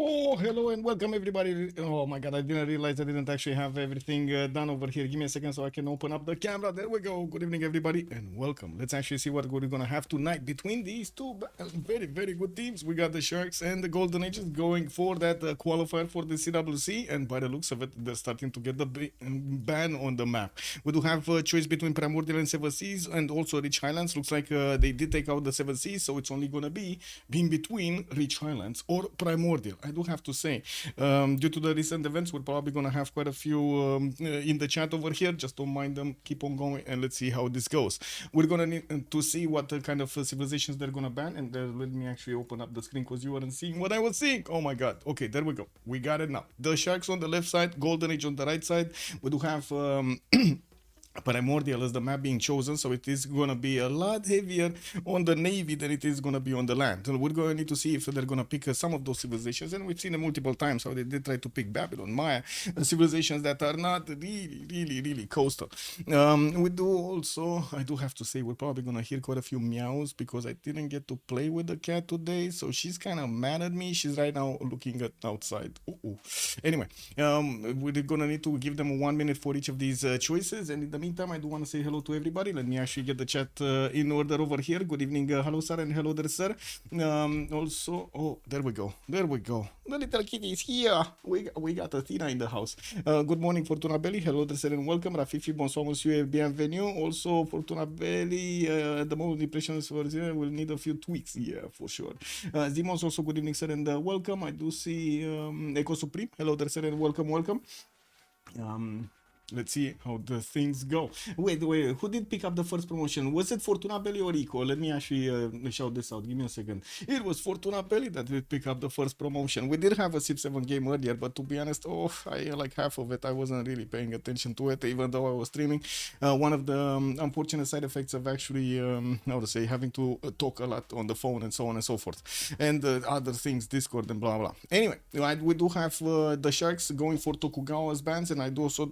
Oh, hello and welcome everybody. Oh my god, I didn't realize I didn't actually have everything done over here. Give me a second so I can open up the camera. There we go. Good evening, everybody, and welcome. Let's actually see what we're gonna have tonight between these two very good teams. We got the Sharks and the Golden Ages going for that qualifier for the CWC, and by the looks of it, they're starting to get the ban on the map. We do have a choice between Primordial and Seven Seas, and also Rich Highlands. Looks like they did take out the Seven Seas, so it's only gonna be being between Rich Highlands or Primordial. I do have to say, due to the recent events, we're probably going to have quite a few in the chat over here. Just don't mind them. Keep on going and let's see how this goes. We're going to need to see what kind of civilizations they're going to ban. And let me actually open up the screen because you weren't seeing what I was seeing. Oh my god. Okay, there we go. We got it now. The Sharks on the left side, Golden Age on the right side. We do have... Primordial is the map being chosen, so it is going to be a lot heavier on the navy than it is going to be on the land. So we're going to need to see if they're going to pick some of those civilizations, and we've seen it multiple times how they did try to pick Babylon, Maya, civilizations that are not really coastal. We do also, I do have to say, we're probably going to hear quite a few meows because I didn't get to play with the cat today, so she's kind of mad at me. She's right now looking at outside. Anyway, we're going to need to give them 1 minute for each of these choices, and in the meantime, I do want to say hello to everybody. Let me actually get the chat in order over here. Good evening, hello sir, and hello there sir. Also, oh, there we go. The little kitty is here. We got Athena in the house. Good morning, Fortuna Belly. Hello there sir, and welcome. Rafifi, bonsoir monsieur, bienvenue. Also, Fortuna Belly, the moment impressions for here will need a few tweaks. Yeah, for sure. Zimos, also good evening sir, and welcome. I do see Eco Supreme. Hello there sir, and welcome. Let's see how the things go. Wait, who did pick up the first promotion? Was it Fortuna Belli or Ico? Let me actually shout this out. Give me a second. It was Fortuna Belli that did pick up the first promotion. We did have a Civ6 game earlier, but to be honest, I like half of it. I wasn't really paying attention to it, even though I was streaming. One of the unfortunate side effects of actually, how to say, having to talk a lot on the phone and so on and so forth. And other things, Discord and blah, blah. Anyway, we do have the Sharks going for Tokugawa's bans, and I do also...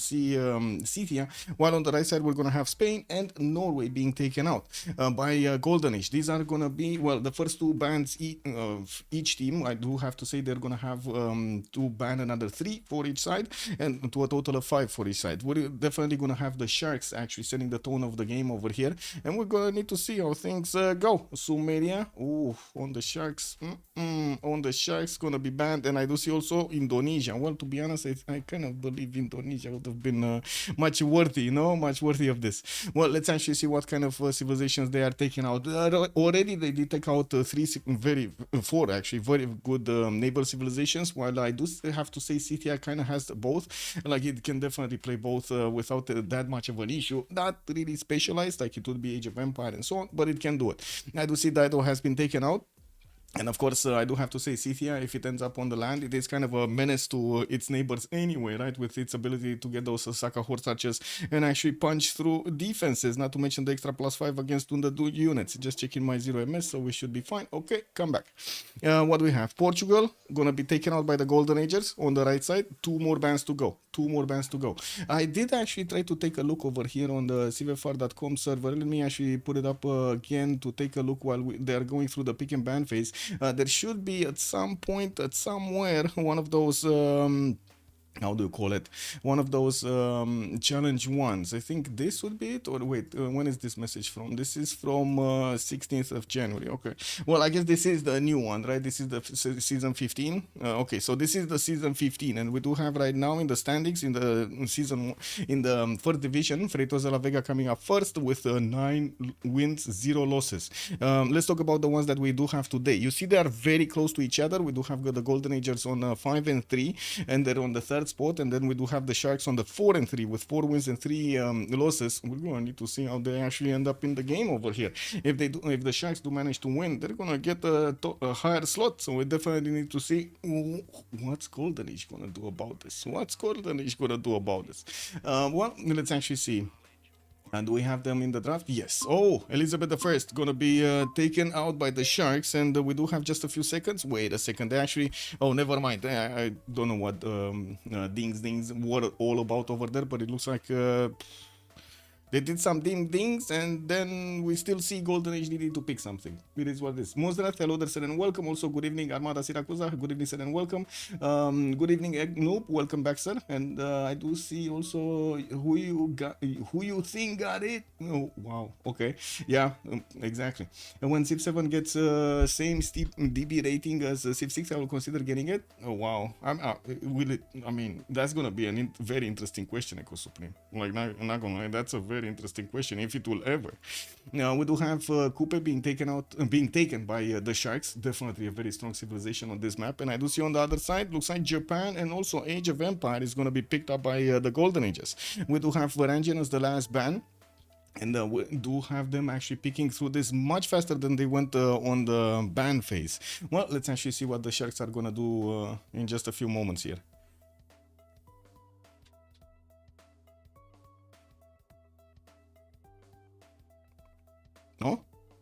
see Scythia, while on the right side we're going to have Spain and Norway being taken out by Golden Age. These are going to be, well, the first two bans each team. I do have to say they're going to have to ban another 3 for each side, and to a total of 5 for each side. We're definitely going to have the Sharks actually setting the tone of the game over here, and we're going to need to see how things go. Sumeria, on the Sharks, on the Sharks going to be banned, and I do see also Indonesia. Well, to be honest, I kind of believe Indonesia would have been much worthy of this. Well, let's actually see what kind of civilizations they are taking out. Already they did take out four very good naval civilizations, while I do have to say Scythia kind of has both. Like, it can definitely play both without that much of an issue. Not really specialized like it would be Age of Empire and so on, but it can do it. I do see Dido has been taken out. And of course, I do have to say, Scythia, if it ends up on the land, it is kind of a menace to its neighbors anyway, right? With its ability to get those Saka horse archers and actually punch through defenses, not to mention the extra +5 against Undadu units. Just checking my 0 MS, so we should be fine. Okay, come back. What do we have? Portugal, gonna be taken out by the Golden Agers on the right side. 2 more bans to go. I did actually try to take a look over here on the CivFR.com server. Let me actually put it up again to take a look while they are going through the pick and ban phase. There should be at some point, somewhere, one of those how do you call it? One of those challenge ones. I think this would be it. Or wait, when is this message from? This is from 16th of January. Okay. Well, I guess this is the new one, right? This is the season 15. Okay, so this is the season 15, and we do have right now in the standings in the season in the first division, Freitos de la Vega coming up first with 9 wins, 0 losses. Let's talk about the ones that we do have today. You see, they are very close to each other. We do have the Golden Agers on 5 and 3, and they're on the third spot, and then we do have the Sharks on the 4 and 3 with 4 wins and 3 losses. We're going to need to see how they actually end up in the game over here. If the Sharks do manage to win, they're going to get a higher slot. So we definitely need to see what's Golden Age going to do about this. Well, let's actually see. And do we have them in the draft? Yes. Oh, Elizabeth I gonna be taken out by the Sharks, and we do have just a few seconds. Wait a second. They actually... Oh, never mind. I don't know what dings were all about over there, but it looks like... They did some things, and then we still see Golden Age needing to pick something. It is what it is. Mozrat, hello there, sir, and welcome. Also, good evening, Armada Siracusa. Good evening, sir, and welcome. Good evening, Noob. Welcome back, sir. And I do see also who you think got it. Oh, wow. Okay. Yeah, exactly. And when Civ7 gets same DB rating as Civ6, I will consider getting it. Oh, wow. Will it? I mean, that's gonna be a very interesting question, Echo Supreme. Like, not gonna lie, that's a very interesting question, if it will ever. Now we do have Kupe being taken by the Sharks. Definitely a very strong civilization on this map. And I do see on the other side, looks like Japan and also Age of Empire is gonna be picked up by the Golden Ages. We do have Varangian as the last ban. And we do have them actually picking through this much faster than they went on the ban phase. Well, let's actually see what the Sharks are gonna do in just a few moments here. Oh,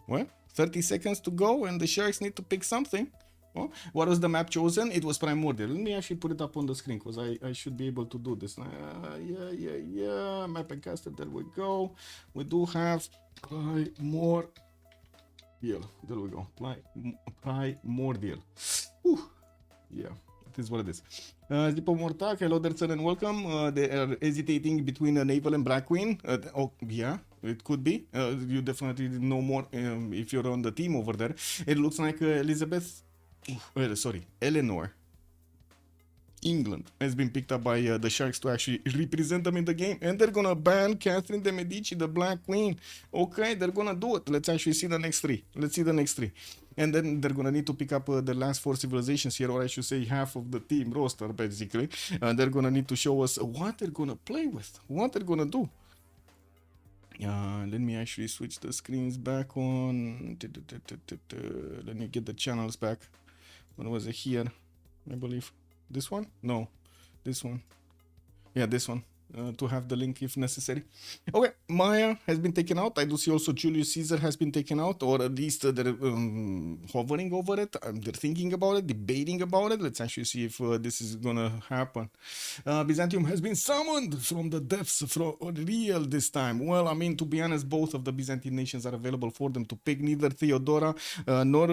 well, 30 seconds to go and the Sharks need to pick something. Oh, what was the map chosen? It was Primordial. Let me actually put it up on the screen because I should be able to do this. Yeah. Map and caster, there we go. We do have Primordial. There we go. Primordial. Whew. Yeah. It is what it is. Pipo Mortak, hello there, sir, and welcome. They are hesitating between Naval and Black Queen. Oh, yeah, it could be. You definitely know more if you're on the team over there. It looks like Eleanor, England, has been picked up by the Sharks to actually represent them in the game. And they're gonna ban Catherine de Medici, the Black Queen. Okay, they're gonna do it. Let's actually see the next three. Let's see the next three. And then they're gonna need to pick up the last 4 civilizations here, or I should say half of the team roster, basically. They're gonna need to show us what they're gonna play with, what they're gonna do. Let me actually switch the screens back on. Let me get the channels back. When was it here? I believe this one? No, this one. Yeah, this one. To have the link if necessary. Okay, Maya has been taken out. I do see also Julius Caesar has been taken out, or at least they're hovering over it. They're thinking about it, debating about it. Let's actually see if this is gonna happen. Byzantium has been summoned from the depths, from real this time. Well, I mean, to be honest, both of the Byzantine nations are available for them to pick. Neither Theodora nor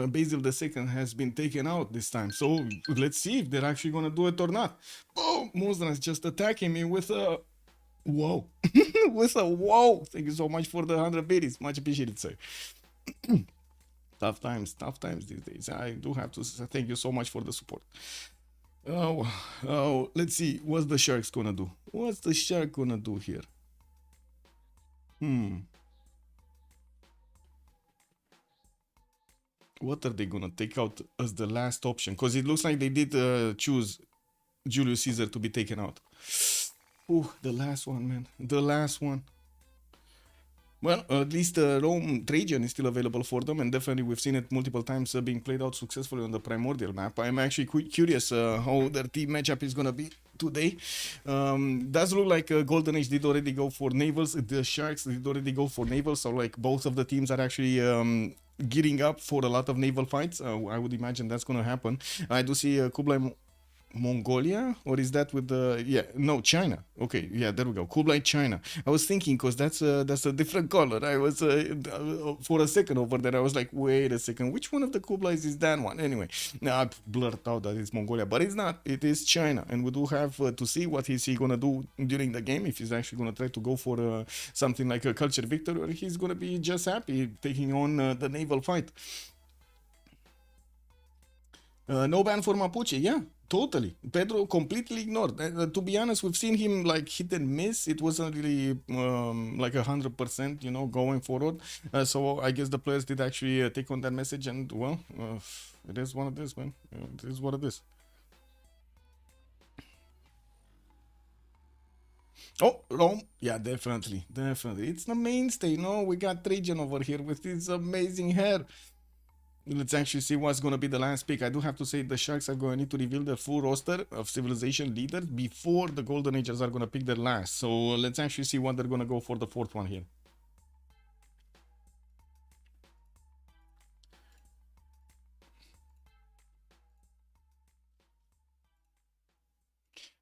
Basil II has been taken out this time. So let's see if they're actually gonna do it or not. Oh, Muslims just attacking me with a whoa. With a whoa. Thank you so much for the 100 biddies. Much appreciated, sir. Tough times these days. I do have to say thank you so much for the support. Oh, let's see. What's the Sharks gonna do? What's the Shark gonna do here? What are they gonna take out as the last option? Because it looks like they did choose Julius Caesar to be taken out. Oh, the last one, man. The last one. Well, at least Rome Trajan is still available for them, and definitely we've seen it multiple times being played out successfully on the Primordial map. I'm actually curious how their team matchup is gonna be today. Does look like Golden Age did already go for navals. The Sharks did already go for navals, so like both of the teams are actually gearing up for a lot of naval fights. I would imagine that's gonna happen. I do see Kublai Mongolia, or is that with the China? Okay, yeah, there we go. Kublai, China. I was thinking because that's a different color. I was for a second over there. I was like, wait a second, which one of the Kublais is that one? Anyway, now I blurred out that it's Mongolia, but it's not. It is China, and we do have to see what is he gonna do during the game. If he's actually gonna try to go for something like a culture victory, or he's gonna be just happy taking on the naval fight. No ban for Mapuche, yeah, totally. Pedro completely ignored. To be honest, we've seen him like hit and miss. It wasn't really like 100%, going forward. So I guess the players did actually take on that message, and well, it is what it is, man. It is what it is. Oh, Rome. Yeah, definitely. It's the mainstay, we got Trajan over here with his amazing hair. Let's actually see what's going to be the last pick. I do have to say the Sharks are going to need to reveal their full roster of civilization leaders before the Golden Ages are going to pick their last. So let's actually see what they're going to go for the 4th one here.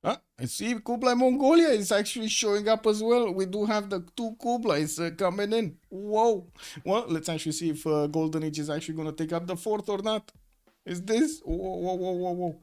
I see Kublai Mongolia is actually showing up as well. We do have the two Kublais coming in. Whoa. Well, let's actually see if Golden Age is actually going to take up the fort or not. Is this? Whoa, whoa, whoa, whoa, whoa.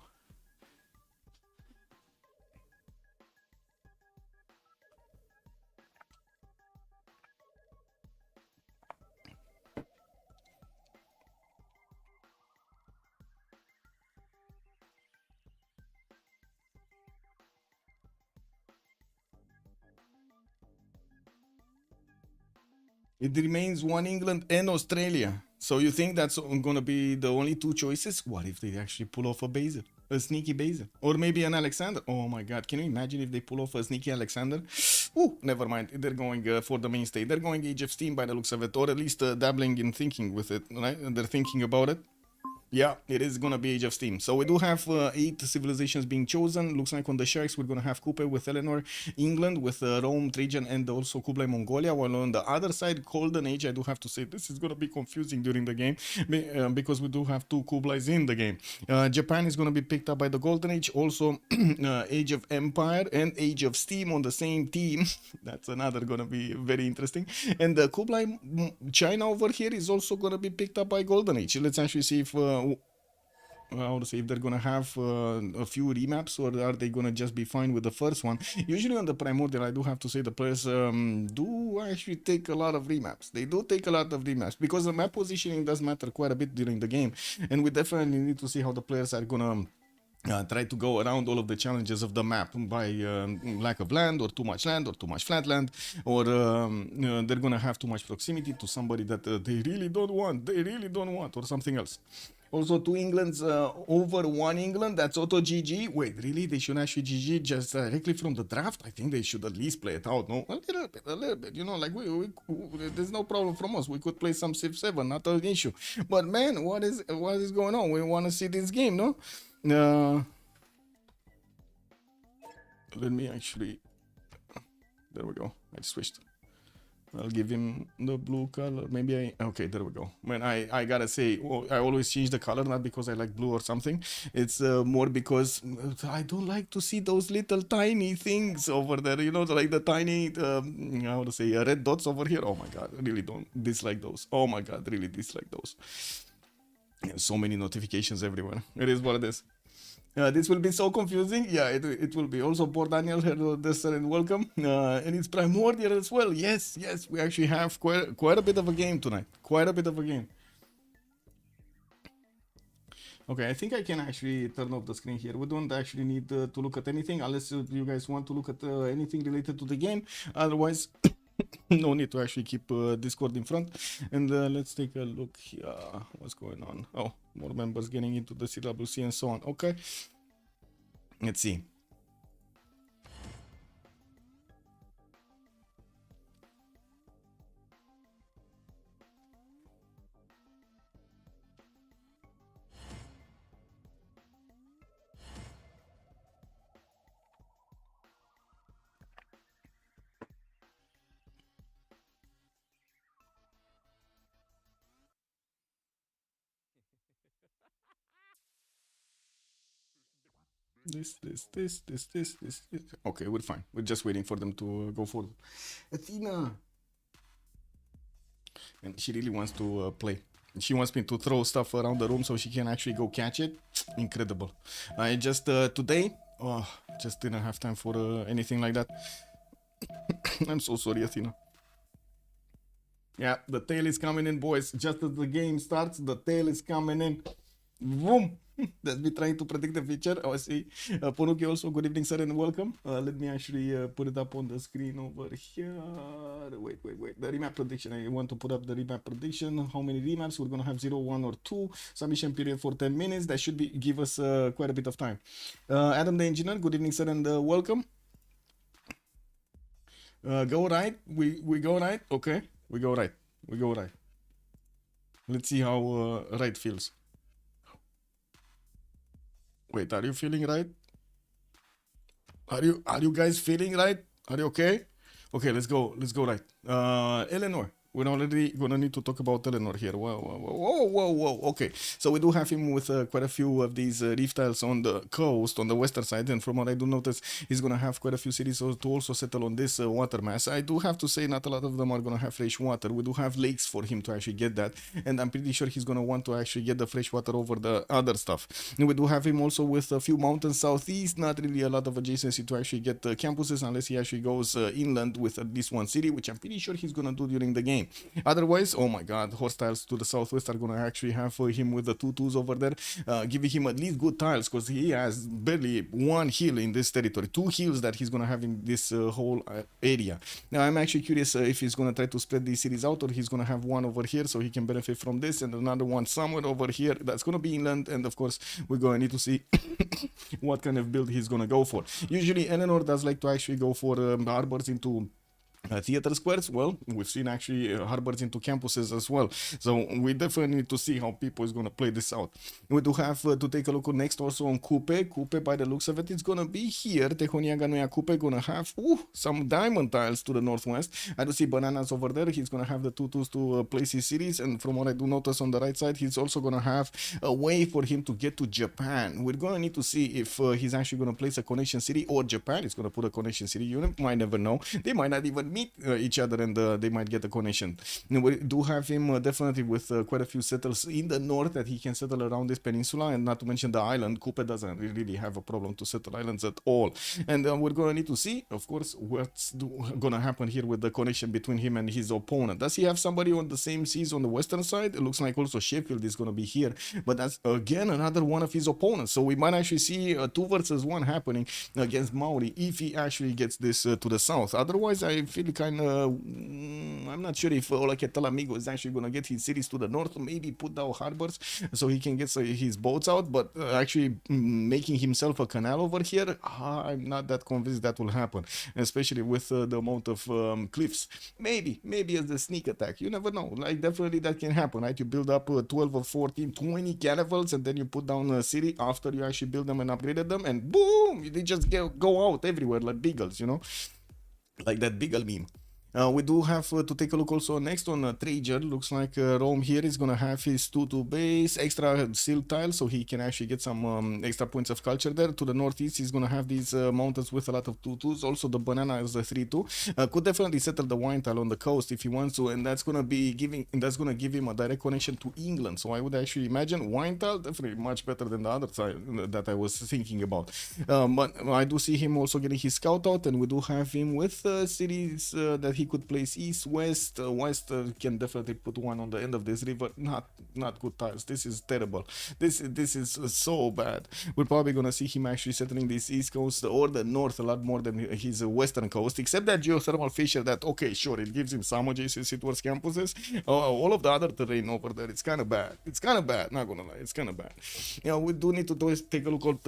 It remains one England and Australia. So you think that's going to be the only two choices? What if they actually pull off a Basil? A sneaky Basil? Or maybe an Alexander? Oh my god, can you imagine if they pull off a sneaky Alexander? Ooh, never mind. They're going for the mainstay. They're going Age of Steam by the looks of it. Or at least dabbling in thinking with it, right? They're thinking about it. Yeah, it is gonna be Age of Steam. So we do have 8 civilizations being chosen. Looks like on the Sharks we're gonna have Kupe with Eleanor, England with Rome, Trajan, and also Kublai Mongolia. While on the other side, Golden Age, I do have to say this is gonna be confusing during the game because we do have 2 Kublais in the game. Japan is gonna be picked up by the Golden Age. Also, Age of Empire and Age of Steam on the same team. That's another gonna be very interesting. And the Kublai China over here is also gonna be picked up by Golden Age. Let's actually see if how to say, if they're gonna have a few remaps or are they gonna just be fine with the first one. Usually on the Primordial, I do have to say the players do actually take a lot of remaps. They do take a lot of remaps because the map positioning does matter quite a bit during the game, and we definitely need to see how the players are gonna try to go around all of the challenges of the map by lack of land or too much flat land, or they're gonna have too much proximity to somebody that they really don't want, or something else. Also, 2 Englands over 1 England. That's auto GG. Wait, really? They should actually GG just directly from the draft? I think they should at least play it out, no? A little bit. You know, like there's no problem from us. We could play some Civ7, not an issue. But man, what is going on? We want to see this game, no? Let me actually. There we go. I switched. I'll give him the blue color. Maybe okay, there we go. Man, I gotta say, I always change the color, not because I like blue or something. It's more because I don't like to see those little tiny things over there. You know, like the tiny, how to say, red dots over here. Oh my god, I really don't dislike those. Oh my god, really dislike those. So many notifications everywhere. It is what it is. This will be so confusing. Yeah, it will be. Also, poor Daniel, hello, and welcome. And it's Primordial as well. Yes, we actually have quite a bit of a game tonight. Quite a bit of a game. Okay, I think I can actually turn off the screen here. We don't actually need to look at anything unless you guys want to look at anything related to the game. Otherwise, no need to actually keep Discord in front. And let's take a look here. What's going on? Oh, more members getting into the CWC and so on. Okay. Let's see. This. Okay, we're fine. We're just waiting for them to go forward. Athena! And she really wants to play. She wants me to throw stuff around the room so she can actually go catch it. Incredible. I just, today, just didn't have time for anything like that. I'm so sorry, Athena. Yeah, the tail is coming in, boys. Just as the game starts, the tail is coming in. Boom! That's me trying to predict the future. Oh, I see. Ponuki also, good evening, sir, and welcome. Let me actually put it up on the screen over here. Wait. The remap prediction. I want to put up the remap prediction. How many remaps? We're going to have 0, 1, or 2. Submission period for 10 minutes. That should give us quite a bit of time. Adam the engineer, good evening, sir, and welcome. Go right. We go right. Okay. We go right. Let's see how right feels. Wait, are you feeling right? Are you guys feeling right? Are you okay? Okay, let's go right. Eleanor, we're already gonna need to talk about Eleanor here. Whoa. Okay, so we do have him with quite a few of these reef tiles on the coast, on the western side, and from what I do notice, he's gonna have quite a few cities to also settle on this water mass. I do have to say, not a lot of them are gonna have fresh water. We do have lakes for him to actually get that, and I'm pretty sure he's gonna want to actually get the fresh water over the other stuff. And we do have him also with a few mountains southeast, not really a lot of adjacency to actually get campuses unless he actually goes inland with at least one city, which I'm pretty sure he's gonna do during the game. Otherwise, oh my god, horse tiles to the southwest are gonna actually have him with the 2-2s over there, giving him at least good tiles, because he has barely one hill in this territory, 2 hills that he's gonna have in this whole area. Now I'm actually curious if he's gonna try to spread these cities out, or he's gonna have one over here so he can benefit from this, and another one somewhere over here that's gonna be inland, and of course we're gonna need to see what kind of build he's gonna go for. Usually Eleanor does like to actually go for harbors into theater squares. Well, we've seen actually harbors into campuses as well, so we definitely need to see how Pipo is going to play this out. We do have to take a look next also on Kupe. By the looks of it, it's going to be here. Tehoniaga Noia Kupe going to have some diamond tiles to the northwest. I do see bananas over there. He's going to have the 2-2s to place his cities, and from what I do notice on the right side, he's also going to have a way for him to get to Japan. We're going to need to see if he's actually going to place a connection city, or Japan is going to put a connection city. You might never know. They might not even meet each other, and they might get a connection. Now, we do have him definitely with quite a few settlers in the north that he can settle around this peninsula, and not to mention the island. Kupe doesn't really have a problem to settle islands at all, and we're going to need to see, of course, what's going to happen here with the connection between him and his opponent. Does he have somebody on the same seas on the western side? It looks like also Sheffield is going to be here, but that's again another one of his opponents, so we might actually see 2 versus 1 happening against Maori if he actually gets this to the south. Otherwise, I feel kind of I'm not sure if OLAKETAL AMIGO is actually going to get his cities to the north, maybe put down harbors so he can get his boats out, but actually making himself a canal over here, I'm not that convinced that will happen, especially with the amount of cliffs. Maybe as the sneak attack, you never know. Like, definitely that can happen, right? You build up 12 or 14, 20 caravels, and then you put down a city after you actually build them and upgraded them, and boom, they just go out everywhere like beagles, you know, like that beagle meme. We do have to take a look also next on Trajan. Looks like Rome here is gonna have his 2-2 base, extra silk tile, so he can actually get some extra points of culture there. To the northeast, he's gonna have these mountains with a lot of 2-2s. Also, the banana is a 3-2. Could definitely settle the wine tile on the coast if he wants to, and that's gonna give him a direct connection to England. So I would actually imagine wine tile definitely much better than the other side that I was thinking about. But I do see him also getting his scout out, and we do have him with cities that he could place east, west. West can definitely put one on the end of this river. Not good tiles. This is terrible. This is so bad. We're probably gonna see him actually settling this east coast or the north a lot more than his western coast, except that geothermal fissure. That, okay, sure, it gives him some adjacency towards campuses. All of the other terrain over there, it's kind of bad. Not gonna lie, it's kind of bad. Yeah, we do need to take a look at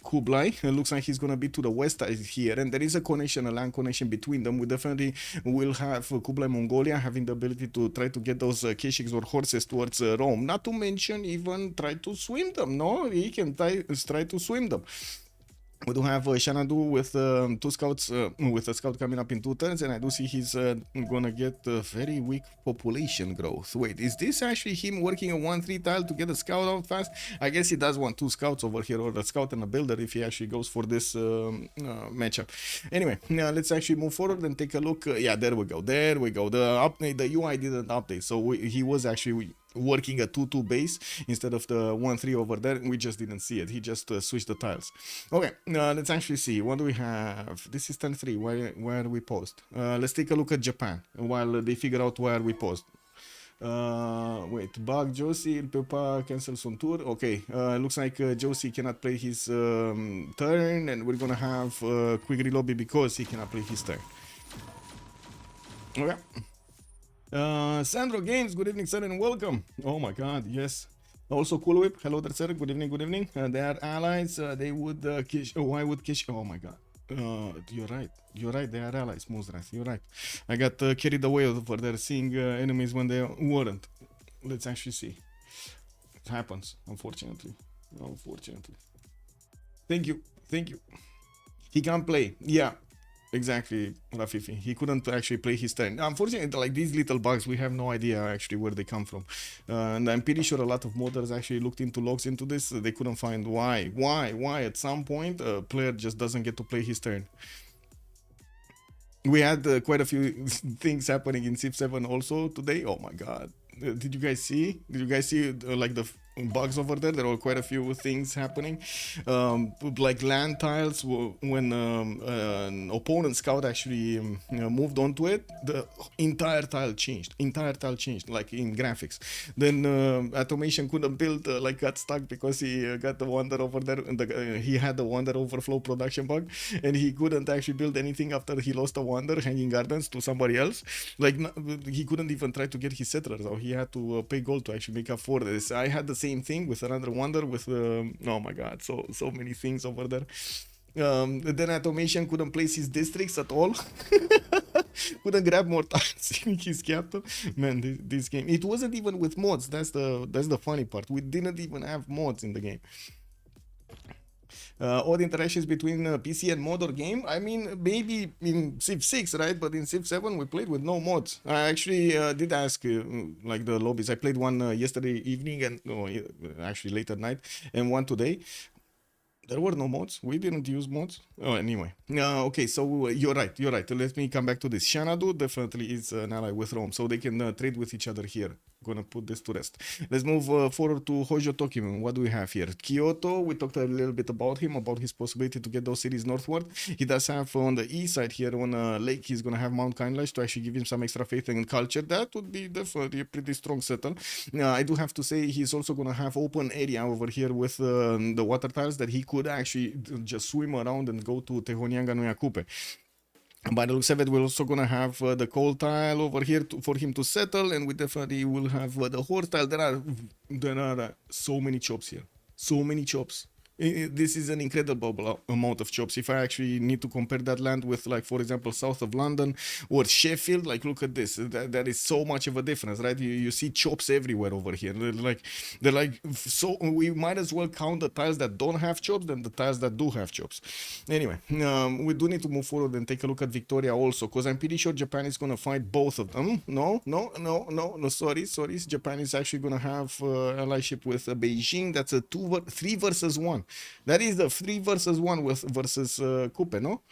Kublai. It looks like he's gonna be to the west side here, and there is a connection, a land connection between them. We definitely will have Kublai Mongolia having the ability to try to get those keshiks or horses towards Rome. Not to mention even try to swim them. No, he can try to swim them. We do have Shanadu with 2 scouts, with a scout coming up in 2 turns, and I do see he's gonna get very weak population growth. Wait, is this actually him working a 1-3 tile to get a scout out fast? I guess he does want 2 scouts over here, or a scout and a builder if he actually goes for this matchup. Anyway, now let's actually move forward and take a look. Yeah, there we go. The update, the UI didn't update, so he was actually working a 2-2 base instead of the 1-3 over there. We just didn't see it. He just switched the tiles. Okay, let's actually see. What do we have? This is turn 3. Where we post? Let's take a look at Japan while they figure out where we post. Wait, Bug Josie, Pepa cancels on tour. Okay, looks like Josie cannot play his turn, and we're gonna have quick relobby because he cannot play his turn. Okay. Sandro Games, good evening, sir, and welcome. Oh my god, yes. Also, Cool Whip, hello there, sir. Good evening. They are allies. They would kish. Oh, why would kish? Oh my god. You're right. They are allies, Muzras. You're right. I got carried away over there, seeing enemies when they weren't. Let's actually see. It happens, unfortunately. Thank you. He can't play. Yeah. Exactly, Rafifi. He couldn't actually play his turn. Unfortunately, like these little bugs, we have no idea actually where they come from. And I'm pretty sure a lot of modders actually looked into logs into this. They couldn't find why. At some point, a player just doesn't get to play his turn. We had quite a few things happening in Civ7 also today. Oh my god. Did you guys see? Did you guys see like the bugs over there? There were quite a few things happening. Like land tiles, when an opponent scout actually moved onto it, the entire tile changed. Like in graphics. Then automation couldn't build, like got stuck because he got the wonder over there. He had the wonder overflow production bug, and he couldn't actually build anything after he lost the wonder hanging gardens to somebody else. Like he couldn't even try to get his settlers, so he had to pay gold to actually make up for this. I had the same thing with another wonder with oh my god, so many things over there. Then automation couldn't place his districts at all. Couldn't grab more tiles in his capital. Man, this game, it wasn't even with mods. That's the funny part. We didn't even have mods in the game. All the interactions between PC and mod or game. I mean, maybe in Civ6, right? But in Civ7, we played with no mods. I actually did ask, like the lobbies. I played one yesterday evening and actually late at night, and one today. There were no mods. We didn't use mods. Oh, anyway. Okay, so you're right. Let me come back to this. Xanadu definitely is an ally with Rome, so they can trade with each other here. Gonna put this to rest. Let's move forward to Hojo Tokimen. What do we have here? Kyoto, we talked a little bit about him, about his possibility to get those cities northward. He does have on the east side here on a lake, he's gonna have Mount Kindlash to actually give him some extra faith and culture. That would be definitely a pretty strong settle. I do have to say he's also gonna have open area over here with the water tiles that he could actually just swim around and go to Tehonianga no Yakupe. By the looks of it, we're also gonna have the coal tile over here for him to settle, and we definitely will have the horse tile. There are so many chops here, so many chops. This is an incredible amount of chops. If I actually need to compare that land with, like, for example, south of London or Sheffield, like, look at this. That is so much of a difference, right? You see chops everywhere over here. They're like, so we might as well count the tiles that don't have chops than the tiles that do have chops. Anyway, we do need to move forward and take a look at Victoria also, because I'm pretty sure Japan is going to fight both of them. No, sorry. Japan is actually going to have allyship with Beijing. That's a 3 versus 1. That is the 3 versus 1 versus Kupe, no?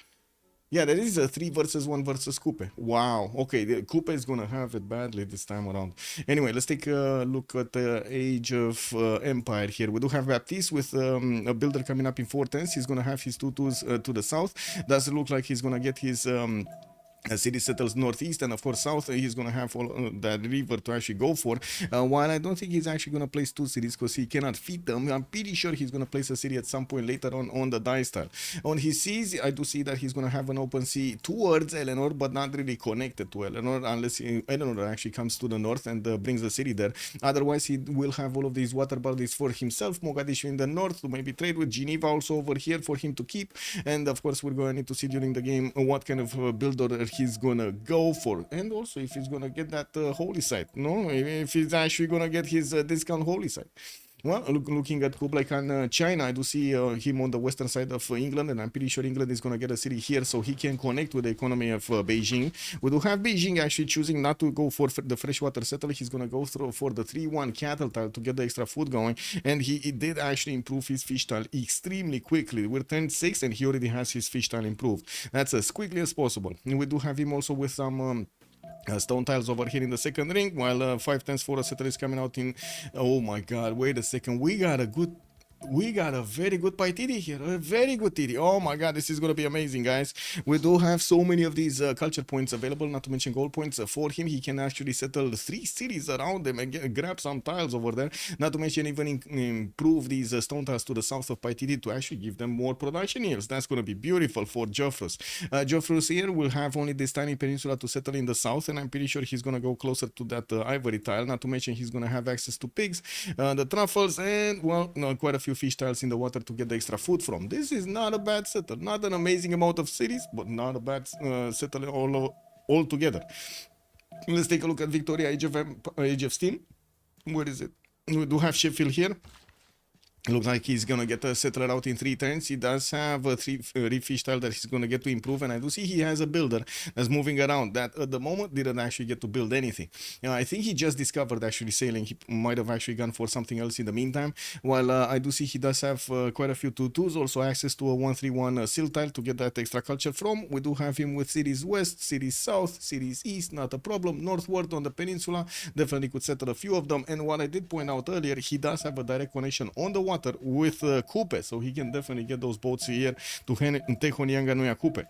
Yeah, that is a 3 versus 1 versus Kupe. Wow. Okay, the Kupe is gonna have it badly this time around. Anyway, let's take a look at the Age of Empire here. We do have Baptiste with a builder coming up in 410s. He's gonna have his 2-2s to the south. Does it look like he's gonna get his city settles northeast, and of course south he's gonna have all that river to actually go for, while I don't think he's actually gonna place 2 cities because he cannot feed them. I'm pretty sure he's gonna place a city at some point later on the dice tile. On his seas, I do see that he's gonna have an open sea towards Eleanor, but not really connected to Eleanor, unless Eleanor actually comes to the north and brings the city there. Otherwise, he will have all of these water bodies for himself. Mogadishu in the north to maybe trade with, Geneva also over here for him to keep, and of course we're going to need to see during the game what kind of builder he's gonna go for, and also if he's gonna get that holy site. No, if he's actually gonna get his discount holy site. Well, looking at Kublai Khan, China, I do see him on the western side of England, and I'm pretty sure England is going to get a city here so he can connect with the economy of Beijing. We do have Beijing actually choosing not to go for the freshwater settle. He's going to go through for the 3-1 cattle tile to get the extra food going, and he did actually improve his fish tile extremely quickly. We're turn 6 and he already has his fish tile improved. That's as quickly as possible. And we do have him also with some stone tiles over here in the second ring, while 5-10s for a settler is coming out in. Oh my god, wait a second, we got a very good Paititi here, a very good TD. Oh my god, this is gonna be amazing, guys. We do have so many of these culture points available, not to mention gold points for him. He can actually settle 3 cities around them and grab some tiles over there, not to mention even improve these stone tiles to the south of Paititi to actually give them more production yields. That's gonna be beautiful for Geoffrus. Geoffrus here will have only this tiny peninsula to settle in the south, and I'm pretty sure he's gonna go closer to that ivory tile, not to mention he's gonna have access to pigs, the truffles, and well, quite a few fish tiles in the water to get the extra food from. This is not a bad settle, not an amazing amount of cities, but not a bad settle all together. Let's take a look at Victoria, Age of Steam. Where is it? We do have Sheffield here. Looks like he's gonna get a settler out in 3 turns. He does have a 3 reef fish tile that he's gonna get to improve, and I do see he has a builder that's moving around that at the moment didn't actually get to build anything. I think he just discovered actually sailing. He might have actually gone for something else in the meantime. While I do see he does have quite a few 2-2s, also access to a 1-3-1 seal tile to get that extra culture from. We do have him with cities west, cities south, cities east, not a problem. Northward on the peninsula, definitely could settle a few of them. And what I did point out earlier, he does have a direct connection on the water with Kupe, so he can definitely get those boats here to Tehonianga Nuya Kupe.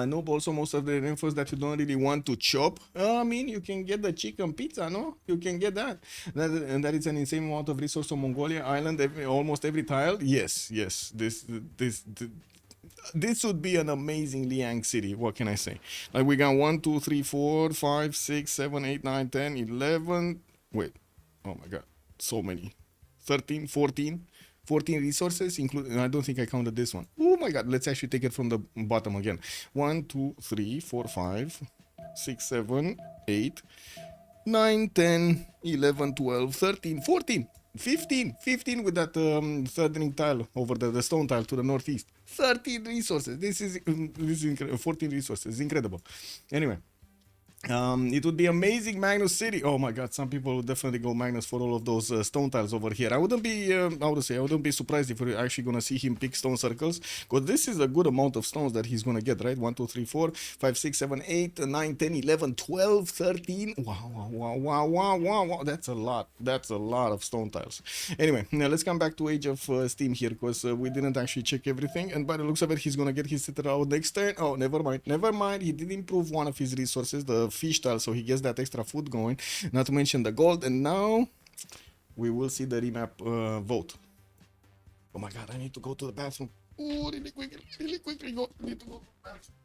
Nope, also most of the infos that you don't really want to chop. I mean, you can get the chicken pizza, no? You can get that. And that is an insane amount of resource on Mongolia Island, almost every tile. Yes. This would be an amazing Liang city. What can I say? Like, we got 1, 2, 3, 4, 5, 6, 7, 8, 9, 10, 11. Wait. Oh my god. So many. 13, 14 resources, including, I don't think I counted this one. Oh my god, let's actually take it from the bottom again. 1, 2, 3, 4, 5, 6, 7, 8, 9, 10, 11, 12, 13, 14, 15 with that third ring tile over the stone tile to the northeast. 13 resources. This is incredible. 14 resources. Incredible. Anyway. It would be amazing Magnus City. Oh my god, some people would definitely go Magnus for all of those stone tiles over here. I wouldn't be, I wouldn't be surprised if we're actually gonna see him pick stone circles, because this is a good amount of stones that he's gonna get, right? 1, 2, 3, 4, 5, 6, 7, 8, 9, 10, 11, 12, 13. Wow. That's a lot. That's a lot of stone tiles. Anyway, now let's come back to Age of Steam here, because we didn't actually check everything, and by the looks of it, he's gonna get his sitter out next turn. Oh, never mind. He did improve one of his resources, the fish tile, so he gets that extra food going, not to mention the gold. And now we will see the remap vote. Oh my god, I need to go to the bathroom. Oh, really quickly go. I need to go to the bathroom.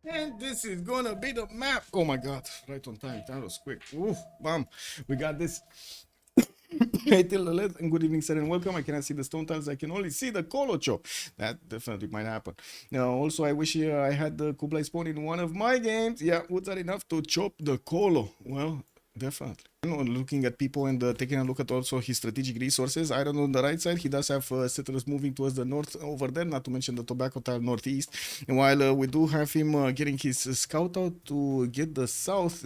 And this is gonna be the map. Oh my god, right on time. That was quick. Oof, bam. We got this. Hey, Tilda, and good evening, sir, and welcome. I cannot see the stone tiles. I can only see the Kolocho. That definitely might happen. Now, also, I wish I had the Kublai spawn in one of my games. Yeah, woods are enough to chop the Kolo. Well, definitely. Looking at Pipo and taking a look at also his strategic resources. I don't know, on the right side, he does have settlers moving towards the north over there, not to mention the tobacco tile northeast. And while we do have him getting his scout out to get the south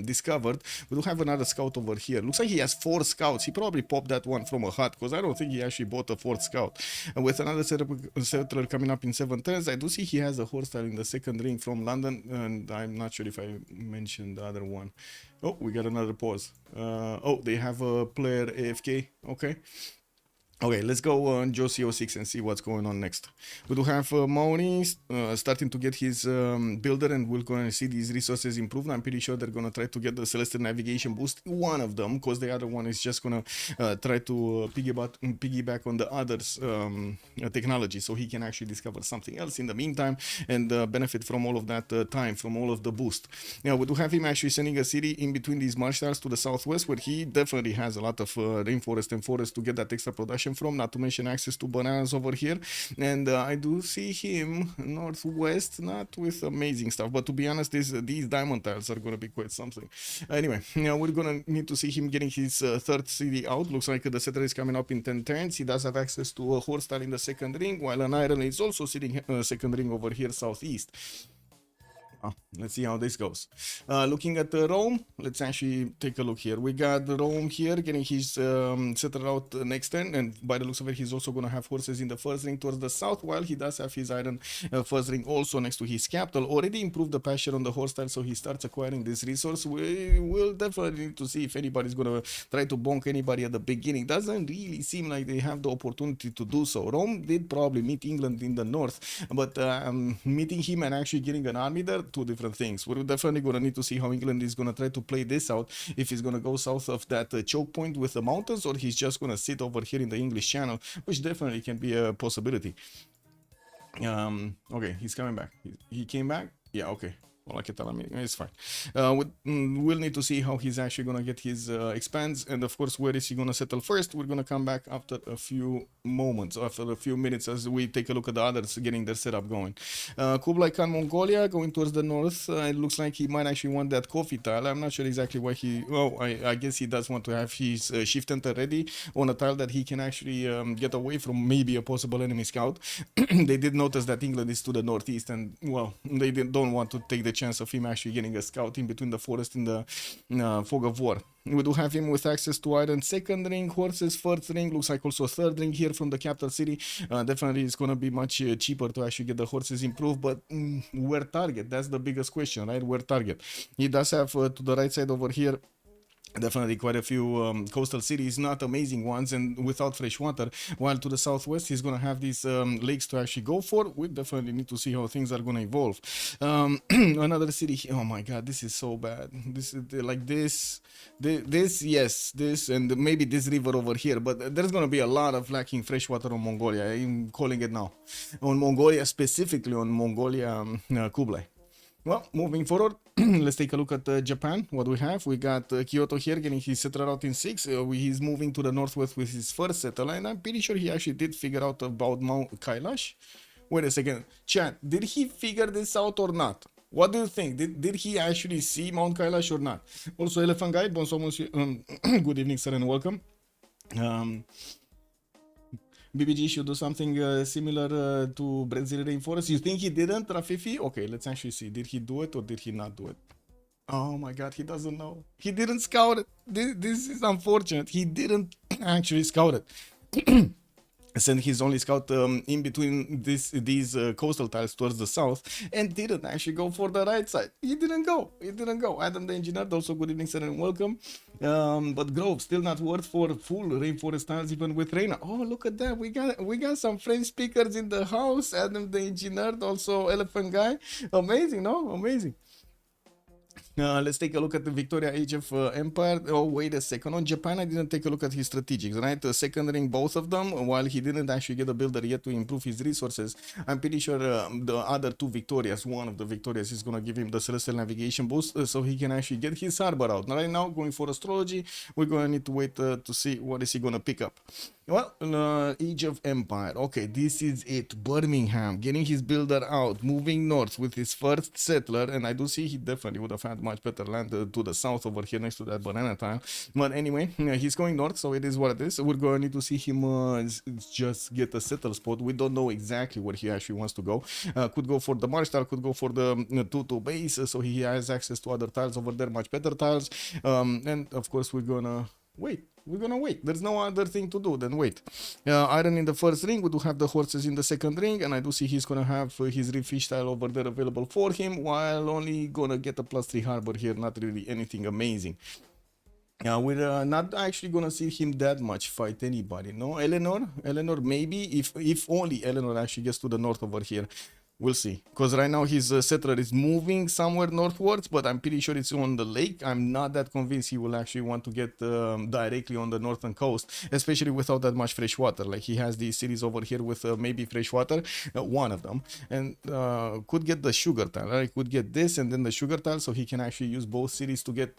discovered, we do have another scout over here. Looks like he has 4 scouts. He probably popped that one from a hut, because I don't think he actually bought a 4th scout. And with another settler coming up in 7 turns, I do see he has a horse tile in the second ring from London, and I'm not sure if I mentioned the other one. Oh, we got another pause. Oh, they have a player AFK. Okay. Okay, let's go on Joe6 and see what's going on next. We do have Maori starting to get his builder, and we're going to see these resources improve. I'm pretty sure they're going to try to get the Celestial Navigation boost, one of them, because the other one is just going to try to piggyback on the other's technology, so he can actually discover something else in the meantime and benefit from all of that time, from all of the boost. Now, we do have him actually sending a city in between these marsh tiles to the southwest, where he definitely has a lot of rainforest and forest to get that extra production from, not to mention access to bananas over here. And I do see him northwest, not with amazing stuff, but to be honest, these diamond tiles are going to be quite something. Anyway, now we're going to need to see him getting his 3rd city out. Looks like the settler is coming up in 10 turns. He does have access to a horse tile in the second ring, while an iron is also sitting second ring over here southeast. Let's see how this goes. Looking at Rome, let's actually take a look here. We got Rome here getting his settled out next turn, and by the looks of it, he's also going to have horses in the first ring towards the south, while he does have his iron first ring also next to his capital. Already improved the pasture on the horse style, so he starts acquiring this resource. We will definitely need to see if anybody's going to try to bonk anybody at the beginning. Doesn't really seem like they have the opportunity to do so. Rome did probably meet England in the north, but meeting him and actually getting an army there, two different things. We're definitely going to need to see how England is going to try to play this out, if he's going to go south of that choke point with the mountains, or he's just going to sit over here in the English Channel, which definitely can be a possibility. Okay, he's coming back. He came back? Yeah, okay. OLAKETAL, I mean, it's fine. We'll need to see how he's actually going to get his expands, and of course, where is he going to settle first? We're going to come back after a few moments, after a few minutes, as we take a look at the others getting their setup going. Kublai Khan, Mongolia, going towards the north. It looks like he might actually want that coffee tile. I'm not sure exactly why he... Well, I guess he does want to have his shift enter ready on a tile that he can actually get away from maybe a possible enemy scout. They did notice that England is to the northeast, and, well, they don't want to take the chance of him actually getting a scout in between the forest in the fog of war. We do have him with access to iron second ring, horses first ring, looks like also third ring here from the capital city. Definitely it's going to be much cheaper to actually get the horses improved, but where target? That's the biggest question, right? Where target? He does have to the right side over here definitely quite a few coastal cities, not amazing ones and without fresh water, while to the southwest he's going to have these lakes to actually go for. We definitely need to see how things are going to evolve. Another city, oh my god, this is so bad. This is like this, yes, this, and maybe this river over here, but there's going to be a lot of lacking fresh water on Mongolia. I'm calling it now. On Mongolia, specifically on Mongolia, Kublai. Well, moving forward, let's take a look at Japan. What we have, we got Kyoto here getting his settler out in 6. He's moving to the northwest with his first settler, and I'm pretty sure he actually did figure out about Mount Kailash. Wait a second, chat, did he figure this out or not? What do you think? Did he actually see Mount Kailash or not? Also, Elephant Guy, bonsoir monsieur. Good evening, sir, and welcome. BBG should do something similar to Brazil Rainforest. You think he didn't, Rafifi? Okay, let's actually see. Did he do it or did he not do it? Oh my god, he doesn't know. He didn't scout it. This is unfortunate. He didn't actually scout it. Sent his only scout in between these coastal tiles towards the south and didn't actually go for the right side. He didn't go. Adam the Engineer, also good evening, sir, and welcome. But Grove still not worth for full rainforest tiles even with Reina. Oh, look at that. We got some French speakers in the house. Adam the Engineer, also Elephant Guy. Amazing, no? Amazing. Let's take a look at the Victoria Age of Empire. Oh, wait a second. On Japan, I didn't take a look at his strategics, right? Second ring, both of them, while he didn't actually get a builder yet to improve his resources. I'm pretty sure the other two Victorias, one of the Victorias is going to give him the Celestial Navigation boost so he can actually get his harbor out. Right now, going for astrology, we're going to need to wait to see what is he going to pick up. Well, Age of Empire. Okay, this is it. Birmingham, getting his builder out, moving north with his first settler, and I do see he definitely would have had much better land to the south over here next to that banana tile. But anyway, he's going north, so it is what it is. We're going to need to see him just get a settle spot. We don't know exactly where he actually wants to go. Could go for the marsh tile, could go for the 2-2 base, so he has access to other tiles over there, much better tiles. And of course, we're gonna wait. There's no other thing to do than wait. Iron in the first ring. We do have the horses in the second ring, and I do see he's gonna have his refish tile over there available for him, while only gonna get a +3 harbor here. Not really anything amazing. We're not actually gonna see him that much fight anybody. No, Eleanor maybe, if only Eleanor actually gets to the north over here. We'll see, because right now his settler is moving somewhere northwards, but I'm pretty sure it's on the lake. I'm not that convinced he will actually want to get directly on the northern coast, especially without that much fresh water. Like, he has these cities over here with maybe fresh water, one of them, and could get the sugar tile, right? Could get this and then the sugar tile, so he can actually use both cities to get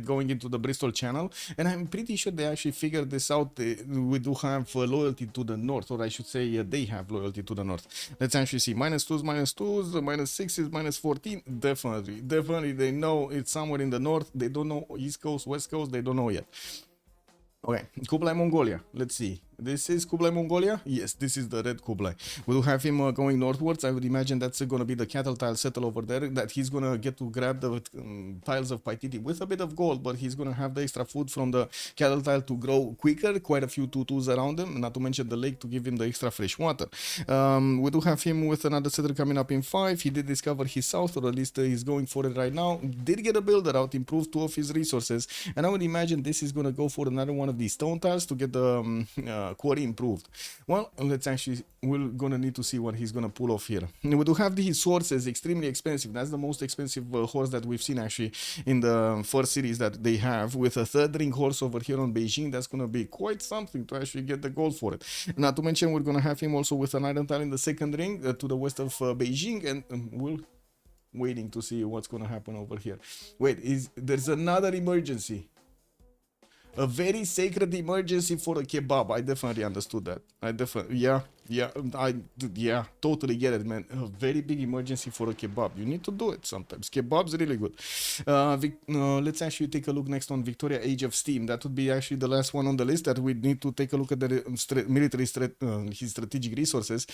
going into the Bristol Channel. And I'm pretty sure they actually figured this out. We do have loyalty to the north, or I should say they have loyalty to the north. Let's actually see. -2s, -2s, -6s, -14. Definitely they know it's somewhere in the north. They don't know east coast, west coast. They don't know yet. Okay, Kublai, Mongolia. Let's see. This is Kublai Mongolia? Yes, this is the red Kublai. We do have him going northwards. I would imagine that's going to be the cattle tile settle over there, that he's going to get to grab the tiles of Paititi with a bit of gold, but he's going to have the extra food from the cattle tile to grow quicker. Quite a few tutus around him, not to mention the lake to give him the extra fresh water. We do have him with another settler coming up in 5. He did discover his south, or at least he's going for it right now. Did get a builder out, improved 2 of his resources, and I would imagine this is going to go for another one of these stone tiles to get the quarry improved. Well, we're gonna need to see what he's gonna pull off here. We do have these horses, extremely expensive. That's the most expensive horse that we've seen actually in the first series that they have, with a 3rd ring horse over here on Beijing. That's gonna be quite something to actually get the gold for it. Not to mention we're gonna have him also with an iron tile in the 2nd ring to the west of Beijing, and we'll waiting to see what's gonna happen over here. Wait, there's another emergency. A very sacred emergency for a kebab. I definitely understood that. Yeah, totally get it, man. A very big emergency for a kebab. You need to do it sometimes. Kebab's really good. Let's actually take a look next on Victoria, Age of Steam. That would be actually the last one on the list that we need to take a look at the military his strategic resources.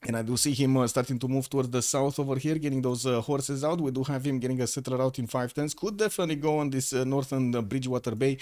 And I do see him starting to move towards the south over here, getting those horses out. We do have him getting a settler out in 510s. Could definitely go on this northern Bridgewater Bay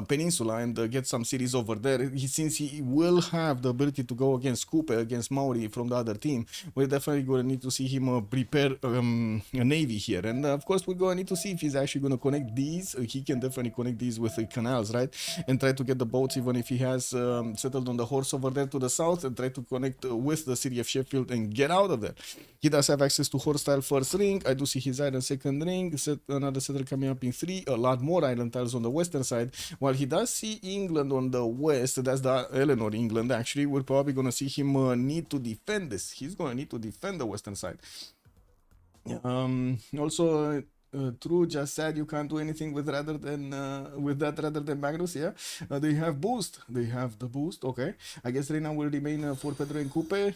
peninsula and get some cities over there. Since he will have the ability to go against Kupe, against Maori from the other team, we're definitely going to need to see him prepare a navy here. And of course, we're going to need to see if he's actually going to connect these. He can definitely connect these with the canals, right? And try to get the boats, even if he has settled on the horse over there to the south, and try to connect with the city of Sheffield and get out of there. He does have access to horse tile 1st ring. I do see his iron 2nd ring. Another settler coming up in 3. A lot more iron tiles on the western side. While he does see England on the west, that's the Eleanor England actually. We're probably going to see him need to defend this. He's going to need to defend the western side. Also, True just said you can't do anything with that rather than Magnus. Yeah, they have boost. They have the boost. Okay, I guess Reina will remain for Pedro and Coupe.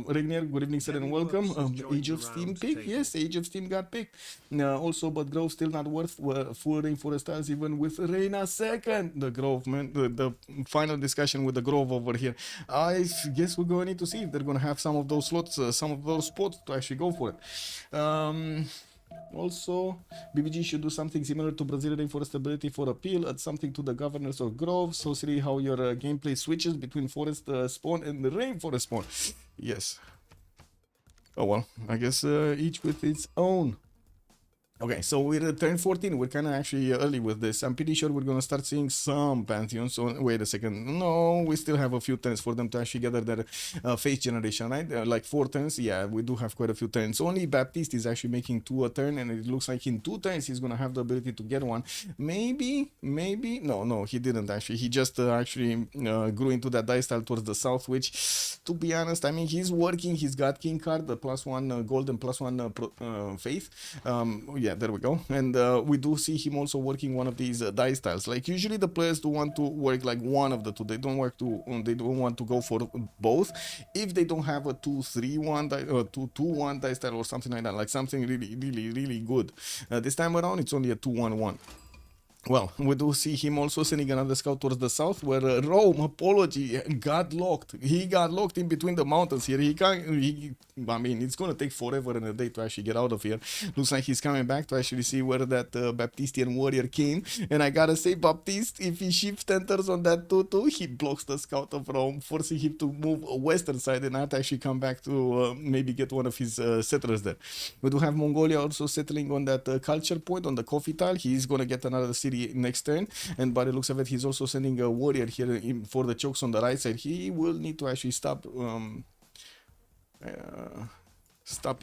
Regnier, good evening, sir, and welcome. Age of Steam pick. Yes, Age of Steam got picked. Also, but Grove still not worth full rainforest tiles even with Reina 2nd. The Grove, man. The final discussion with the Grove over here. I guess we're going to need to see if they're going to have some of those slots, some of those spots to actually go for it. Also, BBG should do something similar to Brazilian rainforest ability for appeal, add something to the governors or groves, so see how your gameplay switches between forest spawn and the rainforest spawn. Yes. Oh well, I guess each with its own. Okay, so we're at turn 14. We're kind of actually early with this. I'm pretty sure we're going to start seeing some pantheons. So wait a second. No, we still have a few turns for them to actually gather their face generation, right? Like 4 turns. Yeah, we do have quite a few turns. Only Baptiste is actually making 2 a turn, and it looks like in 2 turns he's going to have the ability to get one. Maybe. No, he didn't actually. He just actually grew into that dice style towards the south, which, to be honest, I mean, he's working. He's got king card, the +1 gold and +1 faith. Yeah, there we go. And we do see him also working one of these dice styles. Like usually the players do want to work like one of the two. They don't want to go for both. If they don't have a 2-3-1 2-2-1 dice style or something like that, like something really good. This time around it's only a 2-1-1. Well, we do see him also sending another scout towards the south, where Rome, apology, got locked. He got locked in between the mountains here. I mean, it's going to take forever and a day to actually get out of here. Looks like he's coming back to actually see where that Baptistian warrior came. And I gotta say, Baptiste, if he shift enters on that 2-2, he blocks the scout of Rome, forcing him to move western side and not actually come back to maybe get one of his settlers there. We do have Mongolia also settling on that culture point on the coffee tile. He's going to get another city next turn, and by the looks of it, he's also sending a warrior here for the chokes on the right side. He will need to actually stop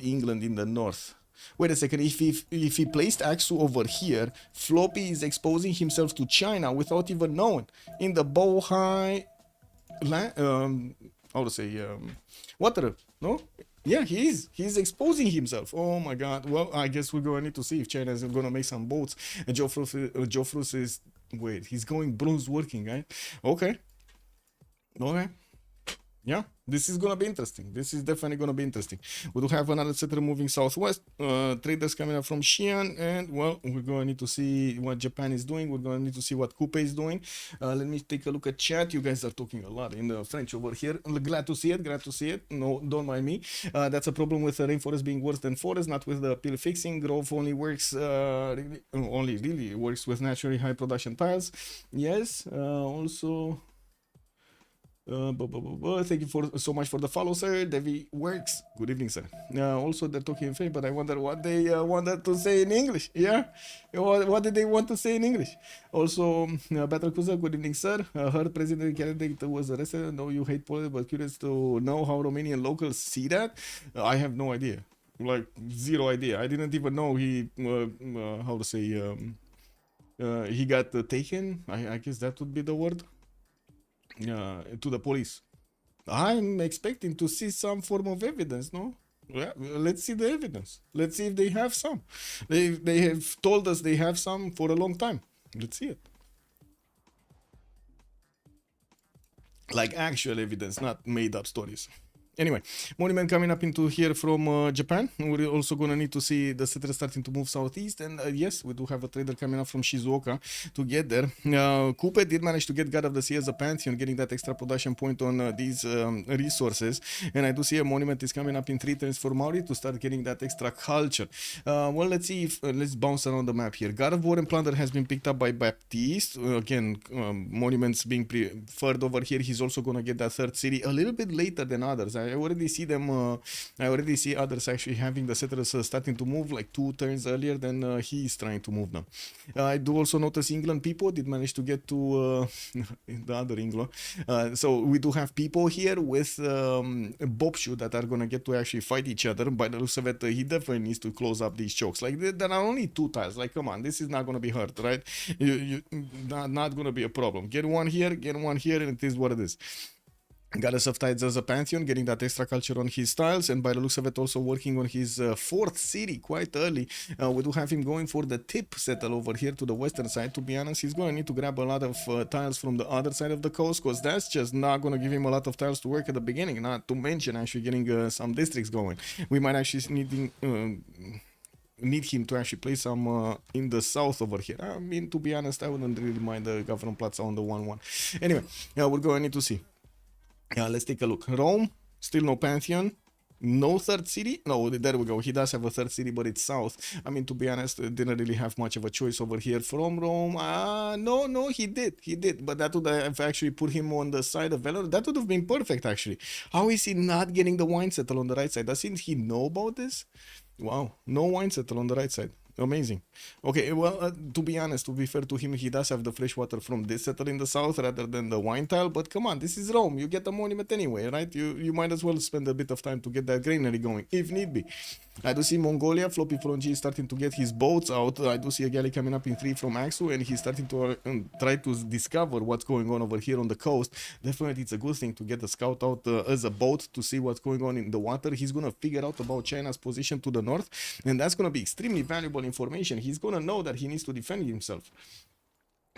England in the north. Wait a second, if he placed Aksu over here, Floppy is exposing himself to China without even knowing. In the Bohai how to say water, no? Yeah, he's exposing himself. Oh my god. Well, I guess we're going to need to see if China is going to make some boats. And Geoffrus is, wait, he's going bronze working, right? Okay. Yeah, this is gonna be interesting. This is definitely gonna be interesting. We do have another settler moving southwest. Traders coming up from Xi'an, and well, we're gonna need to see what Japan is doing. We're gonna need to see what Kupe is doing. Let me take a look at chat. You guys are talking a lot in the French over here. Glad to see it. Glad to see it. No, don't mind me. That's a problem with the rainforest being worse than forest, not with the peel fixing. Grove only works. Only really works with naturally high production tiles. Yes. Also. Thank you for so much for the follow, sir. Devi works. Good evening, sir. Also, they're talking in French, but I wonder what they wanted to say in English. Yeah, what did they want to say in English? Also, Battle Cruiser. Good evening, sir. Heard president candidate was arrested. No, you hate politics, but curious to know how Romanian locals see that. I have no idea. Like zero idea. I didn't even know he how to say he got taken. I guess that would be the word. To the police. I'm expecting to see some form of evidence, no? Yeah, let's see the evidence. Let's see if they have some. They have told us they have some for a long time. Let's see it. Like actual evidence, not made up stories. Anyway, monument coming up into here from Japan. We're also gonna need to see the settlers starting to move southeast, and yes, we do have a trader coming up from Shizuoka to get there. Kupe did manage to get God of the Sea as a pantheon, getting that extra production point on these resources, and I do see a monument is coming up in 3 turns for Maori to start getting that extra culture. Well, let's see if let's bounce around the map here. God of War and Plunder has been picked up by Baptiste. Again, monuments being preferred over here. He's also gonna get that third city a little bit later than others. I already see them. I already see others actually having the settlers starting to move like 2 turns earlier than he is trying to move them. I do also notice England Pipo did manage to get to the other England. So we do have Pipo here with Boubsho that are gonna get to actually fight each other. By the looks of it, he definitely needs to close up these chokes. Like there are only 2 tiles. Like come on, this is not gonna be hard, right? Not gonna be a problem. Get one here, and it is what it is. Goddess of Tides as a pantheon, getting that extra culture on his tiles, and by the looks of it also working on his 4th city quite early. We do have him going for the tip settle over here to the western side. To be honest, he's going to need to grab a lot of tiles from the other side of the coast, because that's just not going to give him a lot of tiles to work at the beginning, not to mention actually getting some districts going. We might actually need him to actually play some in the south over here. I mean, to be honest, I wouldn't really mind the government plots on the 1-1. Anyway, we're going to need to see. Let's take a look. Rome, still no pantheon. No 3rd city. No, there we go. He does have a 3rd city, but it's south. I mean, to be honest, didn't really have much of a choice over here from Rome. No, he did. But that would have actually put him on the side of Eleanor. That would have been perfect, actually. How is he not getting the wine settle on the right side? Doesn't he know about this? Wow, no wine settle on the right side. Amazing. Okay, well, to be honest, to be fair to him, he does have the fresh water from this settle in the south rather than the wine tile, but come on, this is Rome. You get the monument anyway, right? You might as well spend a bit of time to get that granary going, if need be. I do see Mongolia, FloppyfloNG is starting to get his boats out. I do see a galley coming up in 3 from Axu, and he's starting to try to discover what's going on over here on the coast. Definitely, it's a good thing to get the scout out as a boat to see what's going on in the water. He's going to figure out about China's position to the north, and that's going to be extremely valuable information. He's going to know that he needs to defend himself.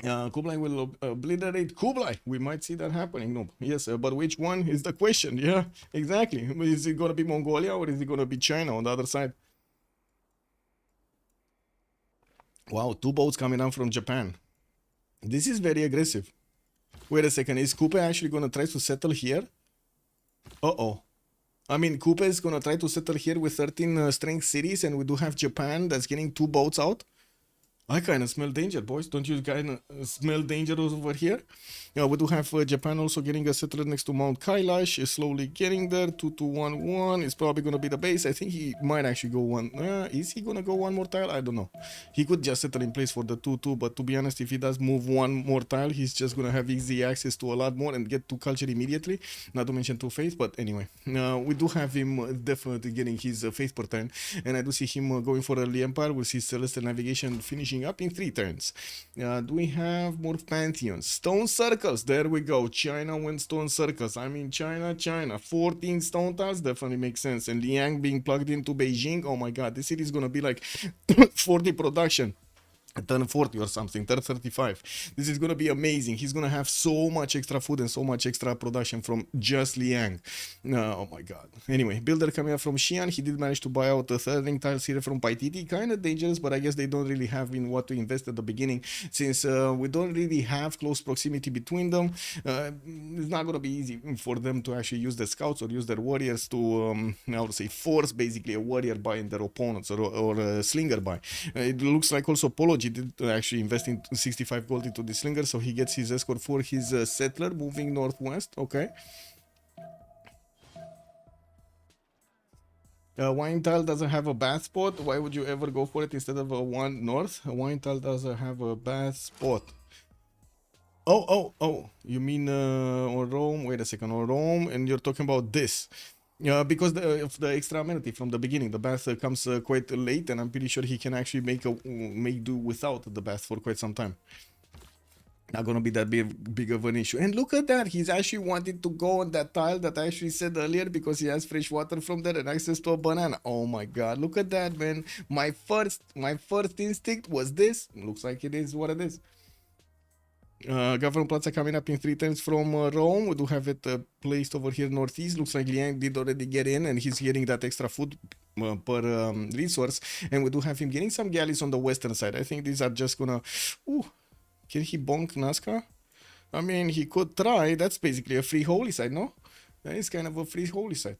Kublai will obliterate Kublai. We might see that happening. No, yes, but which one is the question? Yeah, exactly. Is it going to be Mongolia or is it going to be China on the other side? Wow, 2 boats coming down from Japan. This is very aggressive. Wait a second, is Kupe actually going to try to settle here? Uh-oh. I mean, Kupe is going to try to settle here with 13 strength cities, and we do have Japan that's getting 2 boats out. I kind of smell danger, boys. Don't you kind of smell danger over here? Yeah, we do have Japan also getting a settler next to Mount Kailash. Is slowly getting there. 2-2-1-1. It's probably going to be the base. I think he might actually go one. Is he going to go one more tile? I don't know. He could just settle in place for the 2-2. But to be honest, if he does move one more tile, he's just going to have easy access to a lot more and get to culture immediately. Not to mention 2 faith. But anyway, we do have him definitely getting his faith per turn. And I do see him going for early empire. We'll see Celestial Navigation finishing up in 3 turns. Do we have more pantheons? Stone circles. There we go. China wins stone circles. I mean, China. 14 stone tiles definitely makes sense. And Liang being plugged into Beijing. Oh my god, this city is gonna be like 40 production. turn 40 or something, turn 35. This is gonna be amazing. He's gonna have so much extra food and so much extra production from just Liang. Oh my god. Anyway, builder coming up from Xi'an. He did manage to buy out the third ring tiles here from Paititi. Kind of dangerous, but I guess they don't really have in what to invest at the beginning, since we don't really have close proximity between them. It's not gonna be easy for them to actually use their scouts or use their warriors to how to say, force basically a warrior buy in their opponents, or a slinger buy. It looks like also Polo did actually invest in 65 gold into the slinger, so he gets his escort for his settler moving northwest. Okay. Wine tile doesn't have a bath spot. Why would you ever go for it instead of a one north? A wine tile doesn't have a bath spot. Oh, you mean on Rome? Wait a second, on Rome, and you're talking about this. Because of the extra amenity from the beginning, the bath comes quite late, and I'm pretty sure he can actually make do without the bath for quite some time. Not gonna be that big of an issue. And look at that, he's actually wanted to go on that tile that I actually said earlier, because he has fresh water from there and access to a banana. Oh my god, look at that, man. My first instinct was this. Looks like it is what it is. Government Plaza coming up in 3 times from Rome. We do have it placed over here northeast. Looks like Liang did already get in, and he's getting that extra food per resource. And we do have him getting some galleys on the western side. I think these are just gonna... Ooh, can he bonk Nazca? I mean, he could try. That's basically a free holy site, no? That is kind of a free holy site.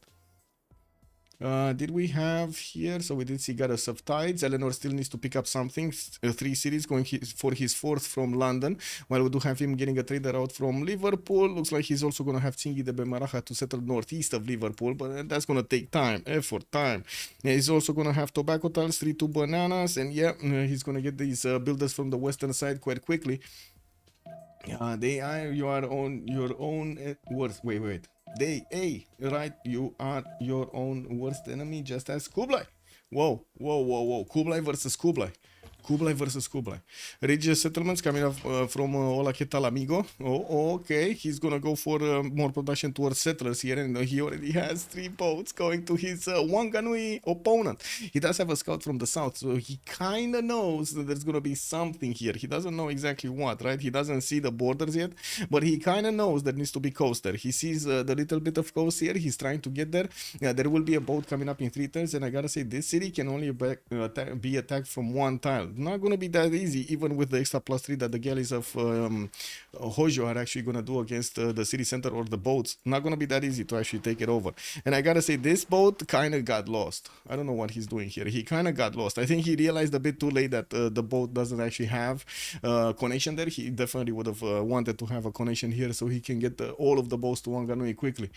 Did we have here? So we did see Goddess of Tides. Eleanor still needs to pick up something. 3 cities going for his 4th from London. While we do have him getting a trader out from Liverpool. Looks like he's also going to have Tsingy de Bemaraja to settle northeast of Liverpool. But that's going to take time, effort, time. Yeah, he's also going to have tobacco tiles, 3-2 bananas. And yeah, he's going to get these builders from the western side quite quickly. They are, you are on your own worst. Wait. Right, you are your own worst enemy, just as Kublai. Whoa. Kublai versus Kublai. Religious settlements coming up from OLAKETAL AMIGO. Oh, okay. He's gonna go for more production towards settlers here, and he already has 3 boats going to his Wanganui opponent. He does have a scout from the south, so he kinda knows that there's gonna be something here. He doesn't know exactly what, right? He doesn't see the borders yet, but he kinda knows there needs to be coast there. He sees the little bit of coast here. He's trying to get there. There will be a boat coming up in 3 turns, and I gotta say, this city can only be attacked from 1 tile. Not gonna be that easy, even with the extra +3 that the galleys of Hojo are actually gonna do against the city center or the boats. Not gonna be that easy to actually take it over. And I gotta say, this boat kind of got lost. I don't know what he's doing here. He kind of got lost. I think he realized a bit too late that the boat doesn't actually have connection there. He definitely would have wanted to have a connection here so he can get all of the boats to Wanganui quickly.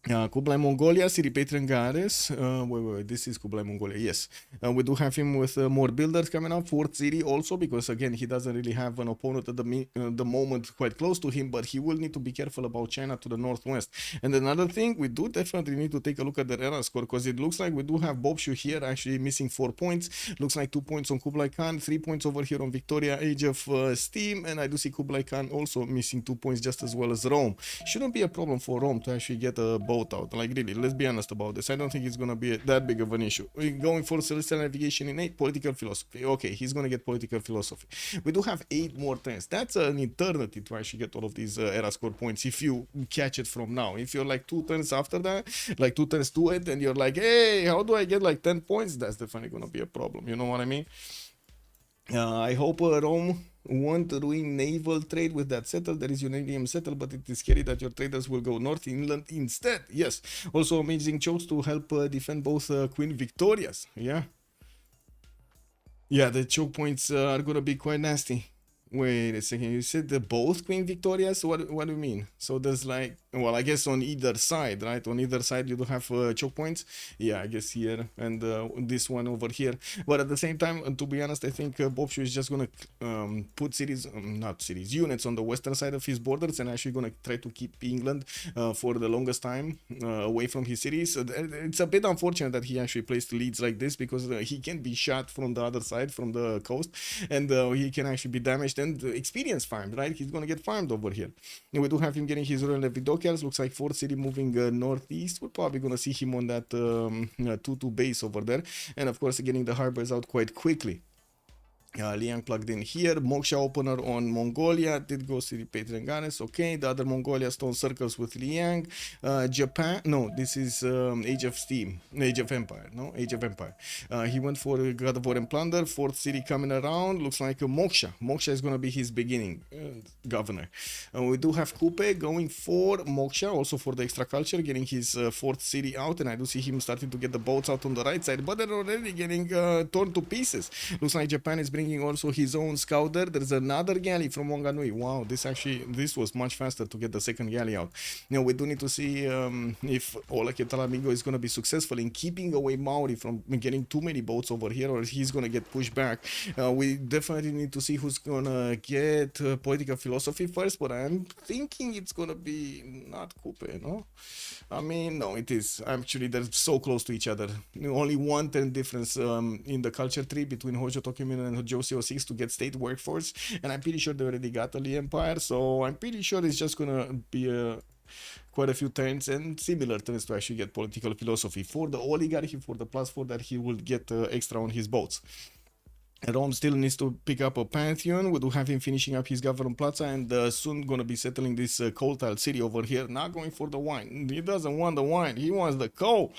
Kublai Mongolia, City Patron Goddess. Wait, this is Kublai Mongolia, yes. We do have him with more builders coming up, 4th city also, because again, he doesn't really have an opponent at the moment quite close to him, but he will need to be careful about China to the northwest. And another thing, we do definitely need to take a look at the era score, because it looks like we do have Boubsho here actually missing 4 points. Looks like 2 points on Kublai Khan, 3 points over here on Victoria, Age of Steam, and I do see Kublai Khan also missing 2 points just as well as Rome. Shouldn't be a problem for Rome to actually get a boat out. Like, really, let's be honest about this. I don't think it's gonna be that big of an issue. We're going for celestial navigation in 8, political philosophy. Okay, he's gonna get political philosophy. We do have 8 more turns. That's an eternity to actually get all of these era score points if you catch it from now. If you're like 2 turns after that, like 2 turns to it, and you're like, hey, how do I get like 10 points? That's definitely gonna be a problem. You know what I mean? I hope Rome won't ruin naval trade with that settle. There is uranium settle, but it is scary that your traders will go north inland instead. Yes. Also amazing chokes to help defend both Queen Victorias. Yeah, the choke points are gonna be quite nasty. Wait a second, you said both Queen Victorias? What do you mean? So there's like, well, I guess on either side, right? On either side you do have choke points. Yeah, I guess here and this one over here. But at the same time, to be honest, I think Boubsho is just gonna put units on the western side of his borders, and actually gonna try to keep England for the longest time away from his cities. It's a bit unfortunate that he actually placed leads like this, because he can be shot from the other side, from the coast, and he can actually be damaged and experience farmed, right? He's gonna get farmed over here. And we do have him getting his Royal Navy dockyards. Looks like 4th city moving northeast. We're probably gonna see him on that 2-2 base over there, and of course getting the harbors out quite quickly. Liang plugged in here. Moksha opener on Mongolia. Did go City Patron Ganes. Okay. The other Mongolia stone circles with Liang. Japan. No, this is Age of Steam. Age of Empire. No, Age of Empire. He went for God of War and Plunder. Fourth city coming around. Looks like a Moksha. Moksha is going to be his beginning governor. We do have Kupe going for Moksha. Also for the extra culture. Getting his fourth city out. And I do see him starting to get the boats out on the right side. But they're already getting torn to pieces. Looks like Japan is bringing also his own scouter. There's another galley from Wanganui. Wow, this was much faster to get the second galley out. Now we do need to see if OLAKETAL AMIGO is going to be successful in keeping away Maori from getting too many boats over here, or he's going to get pushed back. We definitely need to see who's going to get political philosophy first, but I'm thinking it's going to be not Kupe, no? I mean, no, it is. Actually, they're so close to each other. Only 1 turn difference in the culture tree between Hojo Tokumin and Joe 06 to get state workforce, and I'm pretty sure they already got the Empire, so I'm pretty sure it's just gonna be quite a few turns and similar turns to actually get political philosophy for the oligarchy, for the +4 that he will get extra on his boats. Rome still needs to pick up a pantheon. We do have him finishing up his government plaza and soon gonna be settling this coal tile city over here. Not going for the wine. He doesn't want the wine. He wants the coal.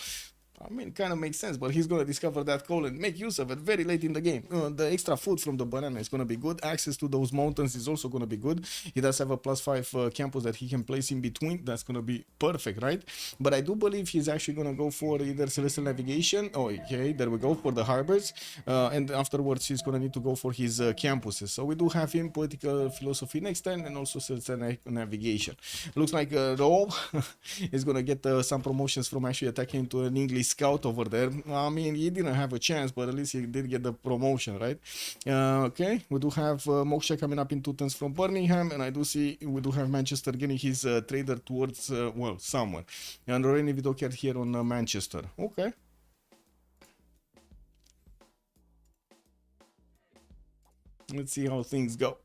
I mean, kind of makes sense, but he's going to discover that coal and make use of it very late in the game. The extra food from the banana is going to be good. Access to those mountains is also going to be good. He does have a +5 campus that he can place in between. That's going to be perfect, right? But I do believe he's actually going to go for either Celestial Navigation. Oh, okay, there we go, for the harbors. And afterwards, he's going to need to go for his campuses. So we do have him political philosophy next time and also Celestial Navigation. Looks like Rome is going to get some promotions from actually attacking into an English scout over there. I mean, he didn't have a chance, but at least he did get the promotion, right? Okay, we do have Moksha coming up in 2 turns from Birmingham, and I do see we do have Manchester getting his trader towards, well, somewhere. And Lorraine Vidoker here on Manchester. Okay. Let's see how things go.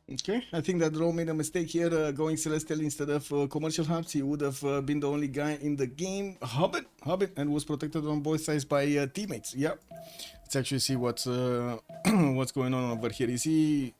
Okay, I think that Rome made a mistake here going Celestial instead of commercial hubs. He would have been the only guy in the game. Hobbit, and was protected on both sides by teammates. Yep. Let's actually see what's what's going on over here. Is he...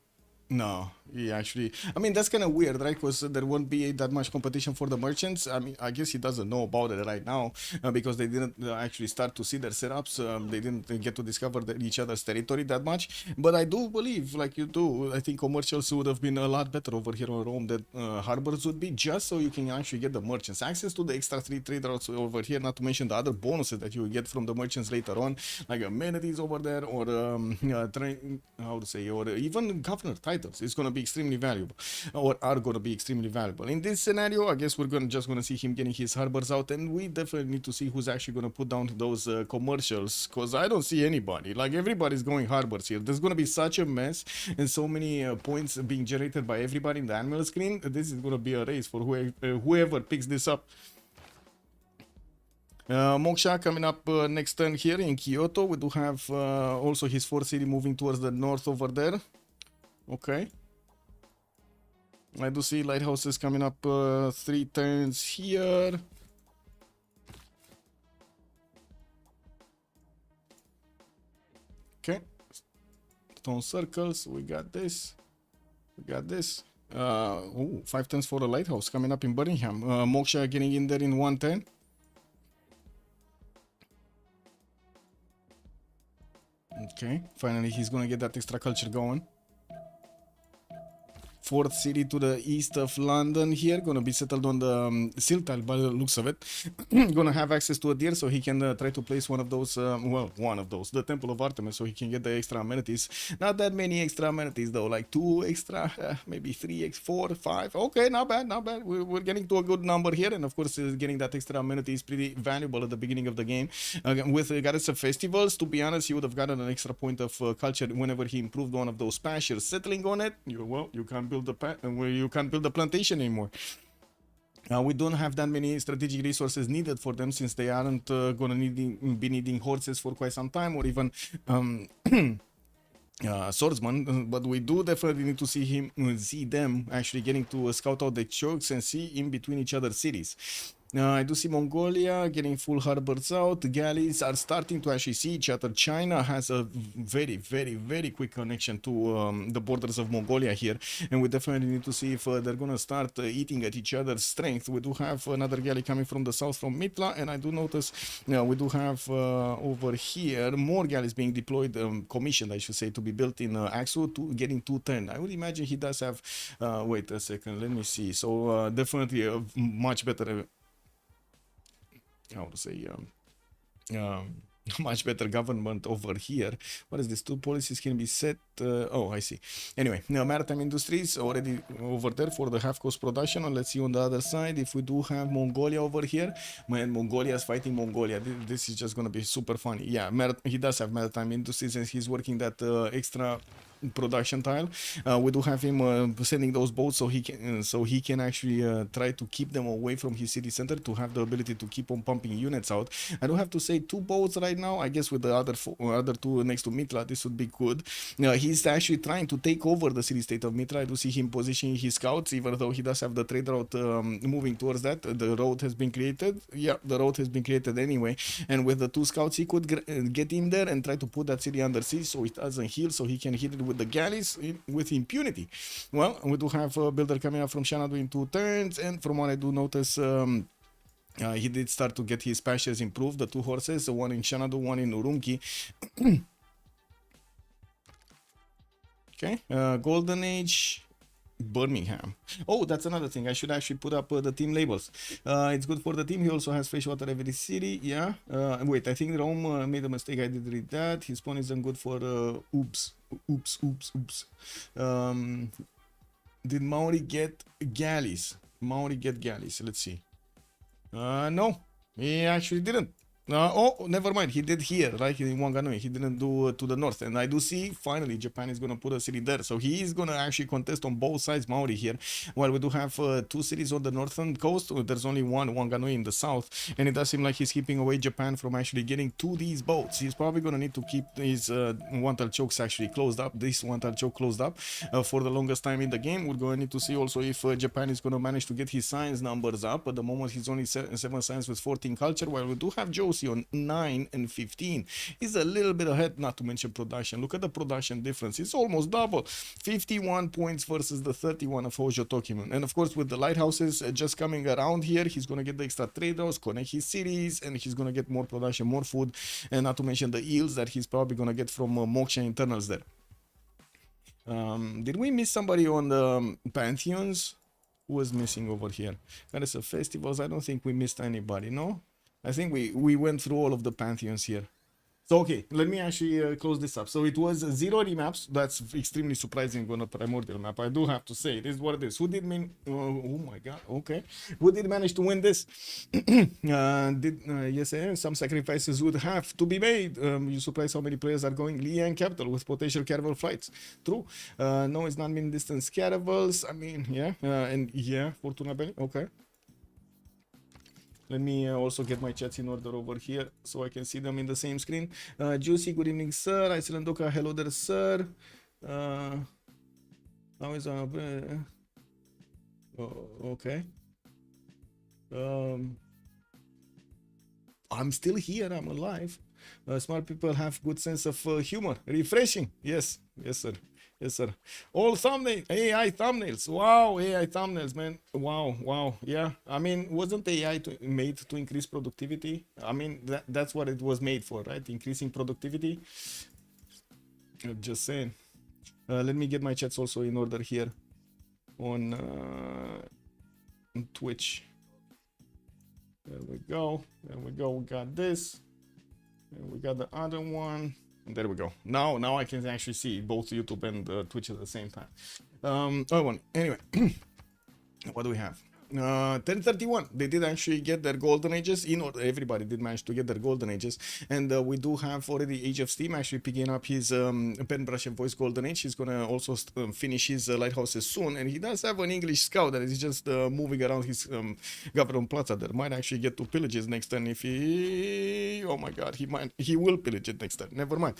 No, he actually... I mean, that's kind of weird, right? Because there won't be that much competition for the merchants. I mean, I guess he doesn't know about it right now because they didn't actually start to see their setups. They didn't get to discover each other's territory that much. But I do believe, like you do, I think commercials would have been a lot better over here on Rome than harbors would be, just so you can actually get the merchants. Access to the extra 3 traders over here, not to mention the other bonuses that you will get from the merchants later on, like amenities over there, or how to say, or even governor titles. It's going to be extremely valuable, or are going to be extremely valuable. In this scenario, I guess we're just going to see him getting his harbors out, and we definitely need to see who's actually going to put down those commercials, because I don't see anybody. Like, everybody's going harbors here. There's going to be such a mess and so many points being generated by everybody in the animal screen. This is going to be a race for whoever picks this up. Moksha coming up next turn here in Kyoto. We do have also his 4th city moving towards the north over there. Okay. I do see lighthouses coming up 3 turns here. Okay. Stone circles. We got this. We got this. 5 turns for the lighthouse coming up in Birmingham. Moksha getting in there in 1 turn. Okay. Finally, he's gonna get that extra culture going. fourth city to the east of London here, gonna be settled on the sill tile by the looks of it. Gonna have access to a deer, so he can try to place one of those, well, one of those, the Temple of Artemis, so he can get the extra amenities. Not that many extra amenities though, like 2 extra, maybe 3, 4, 5. Okay, not bad, not bad. We're getting to a good number here, and of course, getting that extra amenity is pretty valuable at the beginning of the game. With Goddess of Festivals, to be honest, he would have gotten an extra point of culture whenever he improved one of those pastures. Settling on it, you can't build the plantation anymore. We don't have that many strategic resources needed for them, since they aren't gonna be needing horses for quite some time, or even swordsman, but we do definitely need to see them actually getting to scout out the chokes and see in between each other's cities. I do see Mongolia getting full harbors out. The galleys are starting to actually see each other. China has a very, very, very quick connection to the borders of Mongolia here, and we definitely need to see if they're gonna start eating at each other's strength. We do have another galley coming from the south from Mitla, and I do notice we do have over here more galleys being deployed, commissioned, I should say, to be built in Axu, to getting 2 turn. I would imagine he does have. Wait a second, let me see. So definitely a much better. How to say, much better government over here. What is this? 2 policies can be set. Oh, I see. Anyway, now maritime industries already over there for the half coast production. And let's see on the other side if we do have Mongolia over here. Man, Mongolia is fighting Mongolia. This is just gonna be super funny. Yeah, he does have maritime industries, and he's working that extra production tile. We do have him sending those boats so he can actually try to keep them away from his city center, to have the ability to keep on pumping units out. I do have to say 2 boats right now. I guess with the other 2 next to Mitla, this would be good. He's actually trying to take over the city state of Mitla. I do see him positioning his scouts, even though he does have the trade route moving towards that. The road has been created. Yeah, the road has been created anyway, and with the 2 scouts he could get in there and try to put that city under siege so it doesn't heal, so he can hit it with the galleys with impunity. Well, we do have a builder coming up from Xanadu in 2 turns, and from what I do notice, he did start to get his pastures improved, the 2 horses, one in Xanadu, one in Urumqi. Okay, Golden Age, Birmingham. Oh, that's another thing. I should actually put up the team labels. It's good for the team. He also has fresh water every city. Yeah. Wait, I think Rome made a mistake. I did read that. His pawn isn't good for oops. Did Maori get galleys? Let's see. No, he actually didn't. Oh, never mind. He did here, right? In Wanganui. He didn't do to the north. And I do see, finally, Japan is going to put a city there. So he is going to actually contest on both sides Maori here. While we do have 2 cities on the northern coast, there's only one, Wanganui, in the south. And it does seem like he's keeping away Japan from actually getting to these boats. He's probably going to need to keep his one-tile chokes actually closed up. This one-tile choke closed up for the longest time in the game. We're going to need to see also if Japan is going to manage to get his science numbers up. At the moment, he's only 7 science with 14 culture, while we do have Josie on 9 and 15. He's a little bit ahead, not to mention production. Look at the production difference. It's almost double. 51 points versus the 31 of Hojo Tokimun. And of course, with the lighthouses just coming around here, he's going to get the extra trade routes, connect his cities, and he's going to get more production, more food, and not to mention the yields that he's probably going to get from Moksha internals there. Did we miss somebody on the pantheons? Who was missing over here? Goddess of Festivals. I don't think we missed anybody, no? I think we went through all of the pantheons here. So, okay, let me actually close this up. So it was 0 remaps. That's extremely surprising on a primordial map. I do have to say, it is what it is. Who did oh my god, okay. Who did manage to win this? Yes, some sacrifices would have to be made. You surprised how many players are going Lian Capital with potential caravel flights. True. No, it's not mean distance caravels. I mean, yeah. And yeah, Fortuna Belli. Okay. Let me also get my chats in order over here so I can see them in the same screen. Juicy, good evening, sir. Iceland Doka, hello there, sir. How is okay. I'm still here. I'm alive. Smart people have good sense of humor. Refreshing. Yes, yes, sir. Yes, sir. All thumbnail, AI thumbnails. Wow, AI thumbnails, man. Wow, wow. Yeah. I mean, wasn't AI made to increase productivity? I mean, that's what it was made for, right? Increasing productivity. Just saying. Let me get my chats also in order here. on Twitch. There we go. There we go. We got this. And we got the other one. And there we go. Now I can actually see both YouTube and Twitch at the same time. Anyway, what do we have? 1031. They did actually get their golden ages. Everybody did manage to get their golden ages, and we do have already Age of Steam actually picking up his pen, brush, and voice golden age. He's gonna also finish his lighthouses soon, and he does have an English scout that is just moving around his government plaza. That might actually get to pillages next turn if he. Oh my God, he will pillage it next turn. Never mind.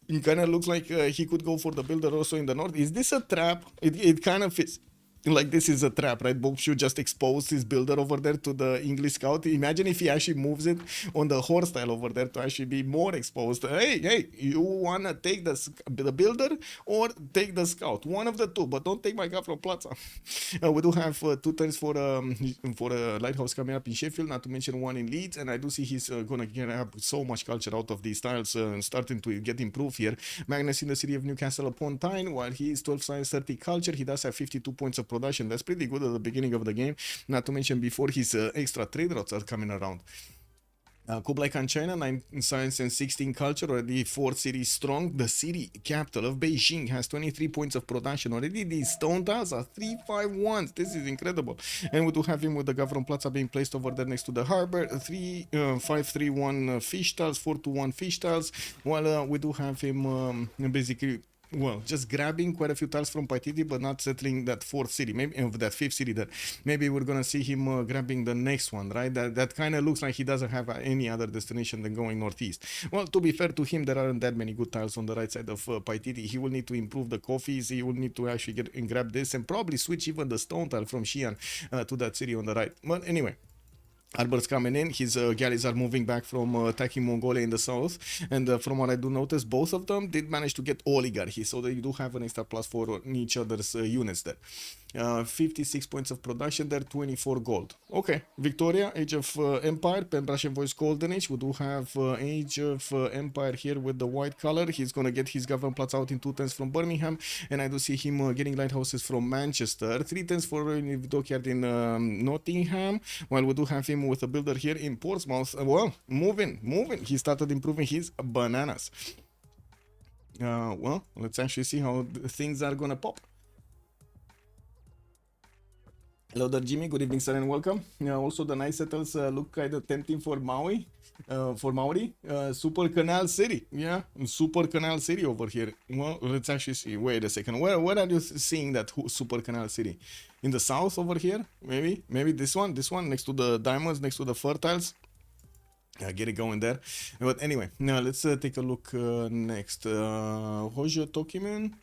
It kind of looks like he could go for the builder also in the north. Is this a trap? It kind of fits. Like this is a trap, right? Boubsho just exposed his builder over there to the English scout. Imagine if he actually moves it on the horse style over there to actually be more exposed. Hey, you wanna take the builder or take the scout? One of the two, but don't take my guy from Plaza. We do have 2 turns for a lighthouse coming up in Sheffield, not to mention one in Leeds, and I do see he's gonna have so much culture out of these tiles, starting to get improved here. Magnus in the city of Newcastle upon Tyne, while he is 12 science, 30 culture. He does have 52 points of production. That's pretty good at the beginning of the game, not to mention before his extra trade routes are coming around. Kublai Khan China, 9 science and 16 culture, already 4 cities strong. The city capital of Beijing has 23 points of production already. These stone tiles are 351s. This is incredible. And we do have him with the Government Plaza being placed over there next to the harbor. 531 fish tiles, 421 fish tiles, while we do have him basically, well, just grabbing quite a few tiles from Paititi, but not settling that 4th city, maybe that 5th city there. Maybe we're gonna see him grabbing the next one, right? That kind of looks like he doesn't have any other destination than going northeast. Well, to be fair to him, there aren't that many good tiles on the right side of Paititi. He will need to improve the coffees. He will need to actually get and grab this and probably switch even the stone tile from Xi'an to that city on the right. But anyway, Arbor's coming in, his galleys are moving back from attacking Mongolia in the south, and from what I do notice, both of them did manage to get oligarchy, so they do have an extra plus for each other's units there. 56 points of production there, 24 gold. Okay, Victoria, Age of Empire, Pembroke and Voice Golden Age. We do have Age of Empire here with the white color. He's gonna get his government plots out in 2 turns from Birmingham, and I do see him getting lighthouses from Manchester. 3 turns for dockyard in Nottingham, while we do have him with a builder here in Portsmouth. Well, moving. He started improving his bananas. Well, let's actually see how things are gonna pop. Hello there, Jimmy. Good evening, sir, and welcome. Also, the nice settles look kind of tempting for Maui. Super Canal City. Yeah, Super Canal City over here. Well, let's actually see. Wait a second. Where are you seeing that Super Canal City? In the south over here? Maybe this one next to the diamonds, next to the fertiles. Get it going there. But anyway, now let's take a look next. Hojo Tokimen.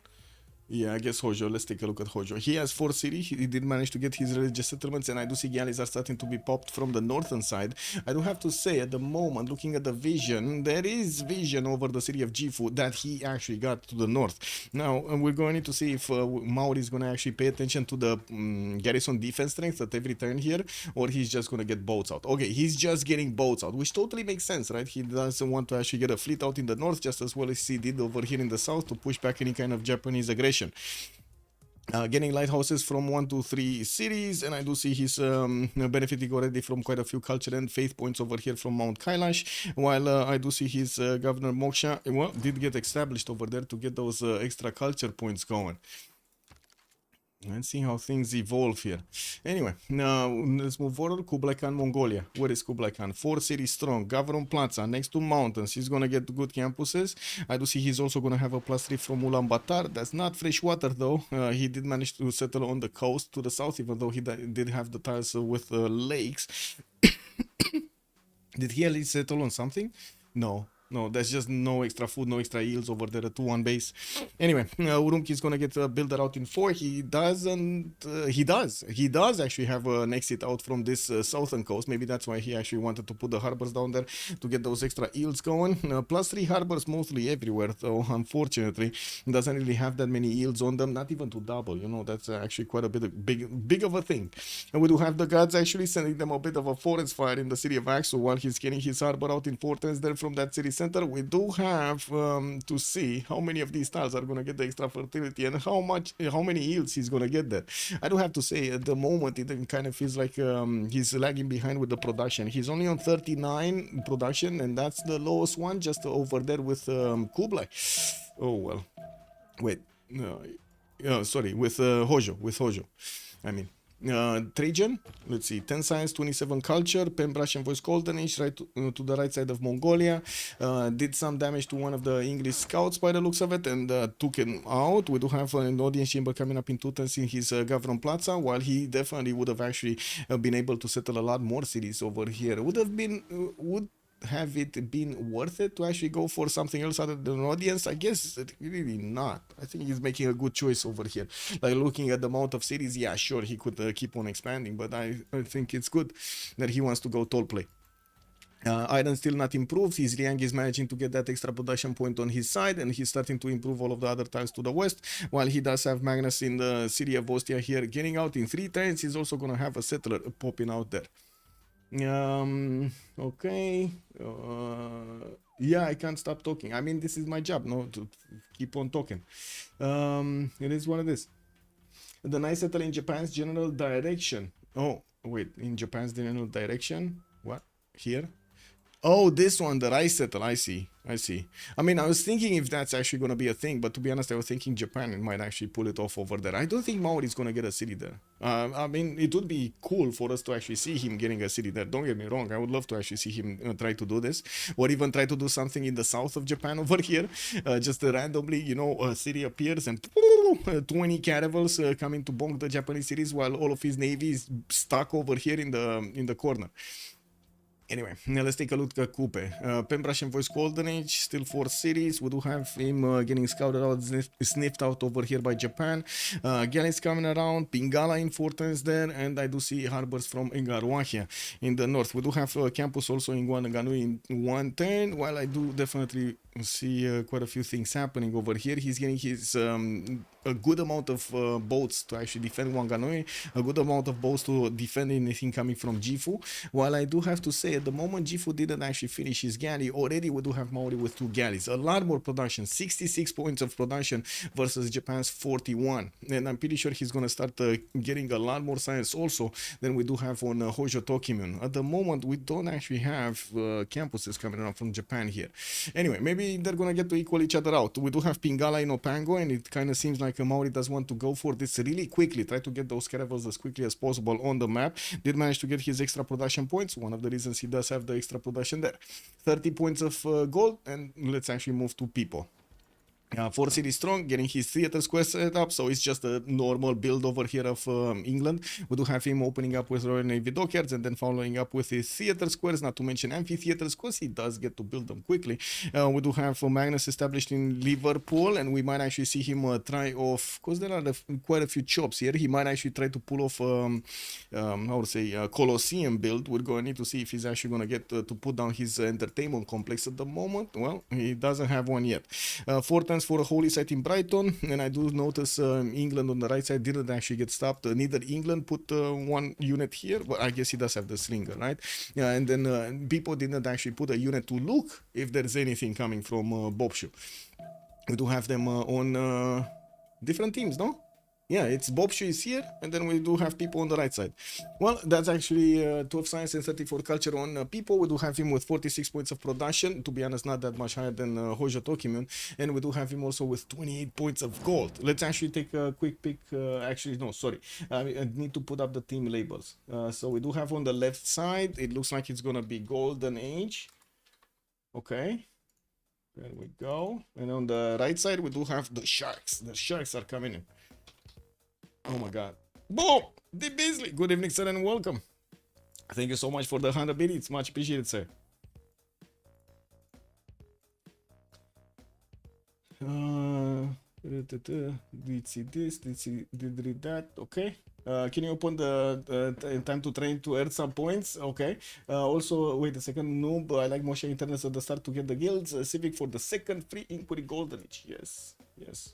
Yeah, I guess Hojo. Let's take a look at Hojo. He has 4 cities. He did manage to get his religious settlements, and I do see galleys are starting to be popped from the northern side. I do have to say, at the moment, looking at the vision, there is vision over the city of Gifu that he actually got to the north. Now, we're going to need to see if Maori is going to actually pay attention to the garrison defense strength at every turn here, or he's just going to get boats out. Okay, he's just getting boats out, which totally makes sense, right? He doesn't want to actually get a fleet out in the north, just as well as he did over here in the south to push back any kind of Japanese aggression. Getting lighthouses from 1 to 3 cities, and I do see he's benefiting already from quite a few culture and faith points over here from Mount Kailash, while I do see his Governor Moksha, well, did get established over there to get those extra culture points going. Let's see how things evolve here. Anyway, now let's move forward. Kublai Khan, Mongolia. Where is Kublai Khan? 4 cities strong. Government Plaza next to mountains. He's gonna get good campuses. I do see he's also gonna have a +3 from Ulaanbaatar. That's not fresh water though. He did manage to settle on the coast to the south, even though he did have the tiles with lakes. Did he at least settle on something? No, there's just no extra food, no extra yields over there at 2-1 base. Anyway, Urumqi is gonna get a builder out in 4. He does actually have an exit out from this southern coast. Maybe that's why he actually wanted to put the harbors down there to get those extra yields going. +3 harbors mostly everywhere, though, unfortunately. Doesn't really have that many yields on them, not even to double. You know, that's actually quite a big of a thing. And we do have the gods actually sending them a bit of a forest fire in the city of Axel while he's getting his harbor out in 4 turns there from that city center, we do have to see how many of these tiles are gonna get the extra fertility and how many yields he's gonna get there. I do have to say, at the moment, it kind of feels like he's lagging behind with the production. He's only on 39 production, and that's the lowest one, just over there with Kublai. Oh well, wait, no, sorry, with Hojo, I mean. Trajan, let's see, 10 science, 27 culture, Pembrush and voice golden age, right to the right side of Mongolia. Did some damage to one of the English scouts by the looks of it, and took him out. We do have an audience chamber coming up in 2 turns in his Gavron Plaza, while he definitely would have actually been able to settle a lot more cities over here. Would have it been worth it to actually go for something else other than an audience? I guess really not. I think he's making a good choice over here. Like, looking at the amount of cities, yeah, sure, he could keep on expanding, but I think it's good that he wants to go tall play. Iron still not improved. His Liang is managing to get that extra production point on his side, and he's starting to improve all of the other tiles to the west, while he does have Magnus in the city of Ostia here getting out in 3 turns. He's also gonna have a settler popping out there. Okay. Yeah, I can't stop talking. I mean, this is my job, no, to keep on talking. It is what it is. The nice settle in Japan's general direction. Oh, wait, in Japan's general direction? What? Here? Oh, this one, the rice settle. I see. I mean, I was thinking if that's actually going to be a thing, but to be honest, I was thinking Japan might actually pull it off over there. I don't think Maori is going to get a city there. I mean, it would be cool for us to actually see him getting a city there. Don't get me wrong. I would love to actually see him try to do this, or even try to do something in the south of Japan over here. Just randomly, you know, a city appears and 20 caravels coming to bonk the Japanese cities, while all of his navy is stuck over here in the corner. Anyway, let's take a look at Kupe. Pembrush and voice golden age, still 4 cities. We do have him getting scouted out, sniffed out over here by Japan. Galleys coming around, Pingala in 4 turns there, and I do see harbors from Engaruahia in the north. We do have campus also in Guanaganui in 1 turn, while I do definitely see quite a few things happening over here. He's getting his a good amount of boats to actually defend Wanganui, a good amount of boats to defend anything coming from Gifu, while I do have to say, at the moment Gifu didn't actually finish his galley, already we do have Maori with 2 galleys, a lot more production, 66 points of production versus Japan's 41, and I'm pretty sure he's gonna start getting a lot more science also than we do have on Hojo Tokimun. At the moment we don't actually have campuses coming around from Japan here. Anyway, maybe they're gonna get to equal each other out. We do have Pingala in Opango, and it kind of seems like Maori does want to go for this really quickly, try to get those caravels as quickly as possible on the map. Did manage to get his extra production points, one of the reasons he does have the extra production there. 30 points of gold, and let's actually move to Pipo. 4 cities strong, getting his theater square set up, so it's just a normal build over here of England. We do have him opening up with Royal Navy dockyards and then following up with his theater squares, not to mention amphitheater squares. He does get to build them quickly. We do have Magnus established in Liverpool, and we might actually see him try off, because there are quite a few chops here. He might actually try to pull off, how to say, Colosseum build. We're going to need to see if he's actually going to get to put down his entertainment complex at the moment. Well, he doesn't have one yet. 4 turns for a holy site in Brighton, and I do notice England on the right side didn't actually get stopped. Neither England put 1 unit here, but I guess he does have the slinger, right? Yeah, and then people didn't actually put a unit to look if there's anything coming from Boubsho. We do have them on different teams, no? Yeah, it's Boubsho is here, and then we do have people on the right side. Well, that's actually 12 science and 34 culture on people. We do have him with 46 points of production. To be honest, not that much higher than Hojo Tokimun. And we do have him also with 28 points of gold. Let's actually take a quick pick. Actually, no, sorry. I need to put up the team labels. So we do have on the left side, it looks like it's going to be Golden Age. Okay. There we go. And on the right side, we do have the Sharks. The Sharks are coming in. Oh my god. Boom! D. Beasley! Good evening, sir, and welcome. Thank you so much for the 100 bits. Much appreciated, sir. Did see this, did read that, okay. Can you open the time to train to earn some points? Okay. Also, wait a second, noob, I like Moshe Internet at the start to get the guilds. Civic for the second free inquiry golden age. Yes, yes.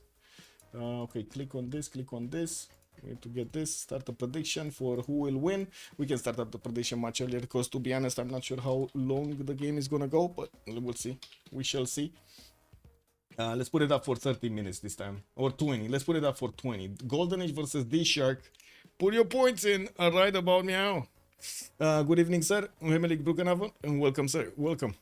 Okay, click on this, click on this. We need to get this, start a prediction for who will win. We can start up the prediction much earlier because, to be honest, I'm not sure how long the game is gonna go, but we'll see. We shall see. Let's put it up for 30 minutes this time, or 20. Let's put it up for 20. Golden Age versus DShark. Put your points in right about now. Good evening, sir. Hemelik Brukenhaven, and welcome, sir. Welcome.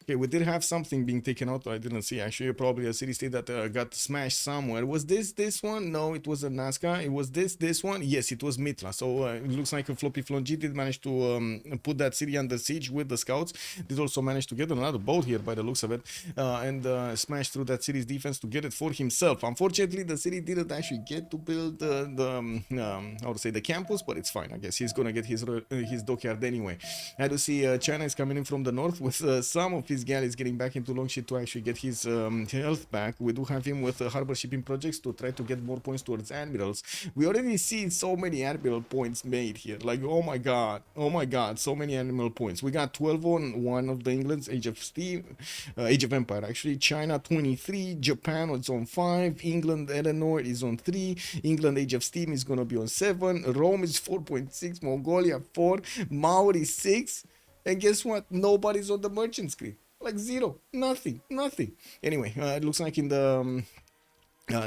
Okay, we did have something being taken out. I didn't see. Actually, probably a city state that got smashed somewhere. Was this one? No, it was a Nazca. It was this one. Yes, it was Mitra. So it looks like a FloppyfloNG did manage to put that city under siege with the scouts. Did also manage to get another boat here by the looks of it, and smash through that city's defense to get it for himself. Unfortunately, the city didn't actually get to build how to say, the campus, but it's fine. I guess he's gonna get his dockyard anyway. I do see China is coming in from the north with some of his galleys getting back into Longship to actually get his health back. We do have him with harbor shipping projects to try to get more points towards admirals. We already see so many admiral points made here. Like, oh my god, so many admiral points. We got 12 on one of the England's Age of Empire. Actually, China 23, Japan is on 5, England Eleanor is on 3, England Age of Steam is gonna be on 7, Rome is 4.6, Mongolia 4, Maori 6, and guess what? Nobody's on the merchant screen. Like zero, nothing. Anyway, it looks like in the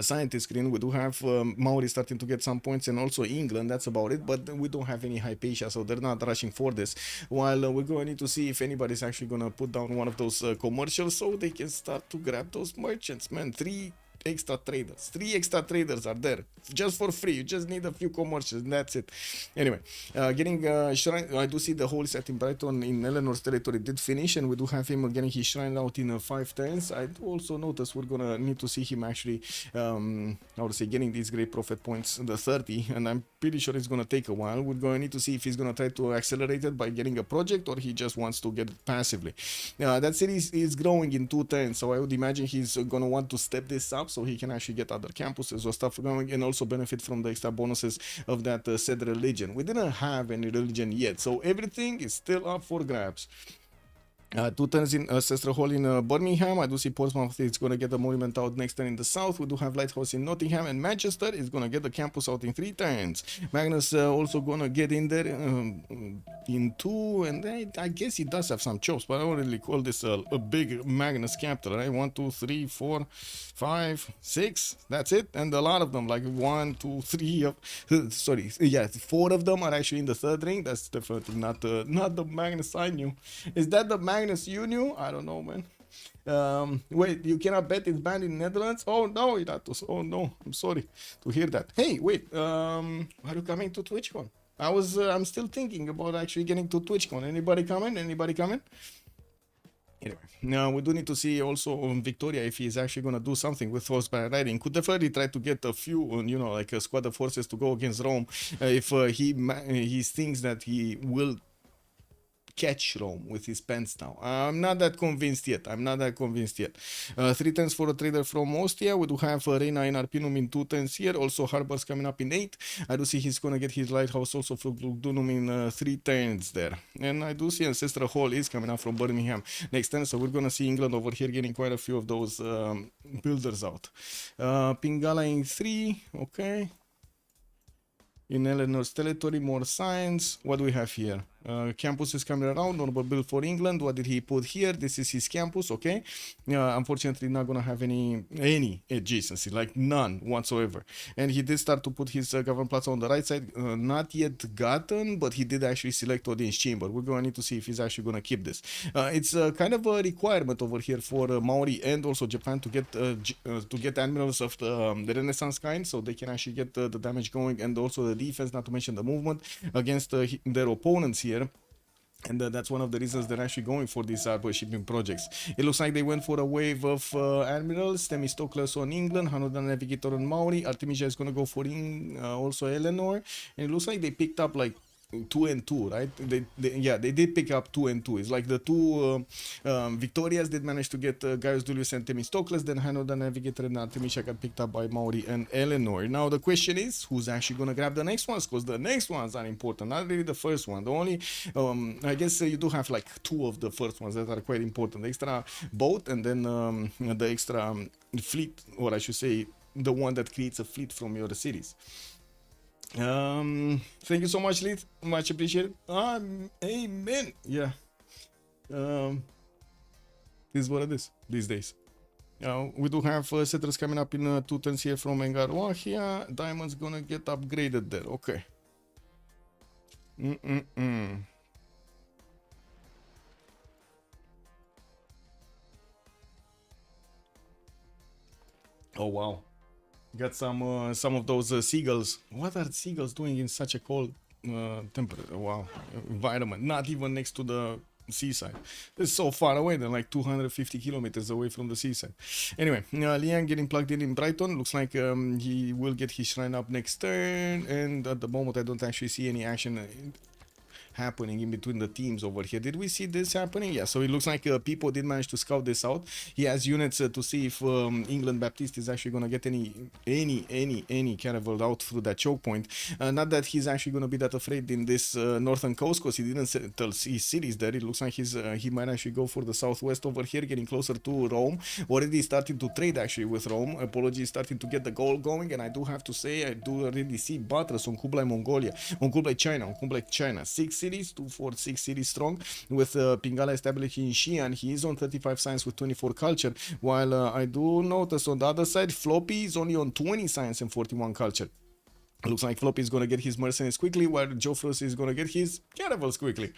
scientist screen we do have Maori starting to get some points, and also England. That's about it, but we don't have any Hypatia, so they're not rushing for this. While we're going to need to see if anybody's actually gonna put down one of those commercials so they can start to grab those merchants. Man, 3 extra traders are there just for free. You just need a few commercials and that's it. Anyway, getting shrine. I do see the holy site in Brighton in Eleanor's territory did finish, and we do have him getting his shrine out in 5 turns. I do also notice we're gonna need to see him actually how to say, getting these great prophet points, the 30, and I'm pretty sure it's gonna take a while. We're gonna need to see if he's gonna try to accelerate it by getting a project, or he just wants to get it passively. That city is growing in 2 turns, so I would imagine he's gonna want to step this up so he can actually get other campuses or stuff going, and also benefit from the extra bonuses of that said religion. We didn't have any religion yet, so everything is still up for grabs. 2 turns in Ancestral Hall in Birmingham. I do see Portsmouth is going to get the monument out next turn in the south. We do have Lighthouse in Nottingham, and Manchester is going to get the campus out in 3 turns. Magnus also going to get in there in 2, and I guess he does have some chops, but I don't really call this a big Magnus capital, right? 1, 2, 3, 4, 5, 6. That's it, and a lot of them, like 1, 2, 3. Sorry, yeah, 4 of them are actually in the 3rd ring. That's definitely not the Magnus I knew. Is that the Magnus you knew? I don't know, man. Wait, you cannot bet it's banned in Netherlands? Oh no, Iratus. Oh no, I'm sorry to hear that. Hey, wait, are you coming to TwitchCon? I'm still thinking about actually getting to TwitchCon. Anybody coming? Anyway, now we do need to see also on Victoria if he's actually gonna do something with horseback riding. Could definitely try to get a few, like a squad of forces to go against Rome if he thinks that he will catch Rome with his pens now. I'm not that convinced yet. 3 turns for a trader from Ostia. We do have Reina in Arpinum in 2 turns here. Also Harbors coming up in 8. I do see he's gonna get his lighthouse also from Dunum in 3 turns there. And I do see Ancestral Hall is coming up from Birmingham next turn, so we're gonna see England over here getting quite a few of those builders out. Pingala in 3, okay. In Eleanor's territory, more signs. What do we have here? Campus is coming around. Normal build for England. What did he put here? This is his campus, okay. Unfortunately, not gonna have any adjacency, like none whatsoever. And he did start to put his government plaza on the right side. Not yet gotten, but he did actually select audience chamber. We're gonna need to see if he's actually gonna keep this. It's kind of a requirement over here for Maori and also Japan to get admirals of the Renaissance kind, so they can actually get the damage going, and also the defense, not to mention the movement against their opponents here. And that's one of the reasons they're actually going for these harbor shipping projects. It looks like they went for a wave of admirals. Themistocles on England, Hanoda Navigator on Maori. Artemisia is going to go for also Eleanor. And it looks like they picked up like 2 and 2, right? They did pick up 2 and 2. It's like the 2 Victorias did manage to get Gaius Julius and Themistocles, then Hanoda Navigator and Artemisia got picked up by Maori and Eleanor. Now the question is, who's actually gonna grab the next ones? Because the next ones are important, not really the first one. The only I guess you do have like 2 of the first ones that are quite important: the extra boat and then the extra fleet, or I should say the one that creates a fleet from your cities. Thank you so much, Lith. Much appreciated. Amen. Yeah. This is what it is these days. We do have settlers coming up in 2 turns here from Engarwahia. Diamond's gonna get upgraded there. Okay. Oh wow. Got some of those seagulls. What are seagulls doing in such a cold temperature? Wow, environment. Not even next to the seaside. It's so far away. They're like 250 kilometers away from the seaside. Anyway, Liang getting plugged in Brighton. Looks like he will get his shrine up next turn. And at the moment, I don't actually see any action happening in between the teams over here. Did we see this happening? Yeah, so it looks like Pipo did manage to scout this out. He has units to see if England Baptiste is actually going to get any caravel out through that choke point. Not that he's actually going to be that afraid in this northern coast, because he didn't settle his cities there. It looks like he might actually go for the southwest over here, getting closer to Rome. Already starting to trade actually with Rome. Apologies, starting to get the goal going, and I do have to say I do already see Buttress on Kublai Mongolia, on Kublai China, 6 cities, 246 cities strong, with Pingala establishing in Xi'an. He is on 35 science with 24 culture, while I do notice on the other side Floppy is only on 20 science and 41 culture. Looks like Floppy is going to get his mercenaries quickly, while Geoffrus is going to get his caravels quickly.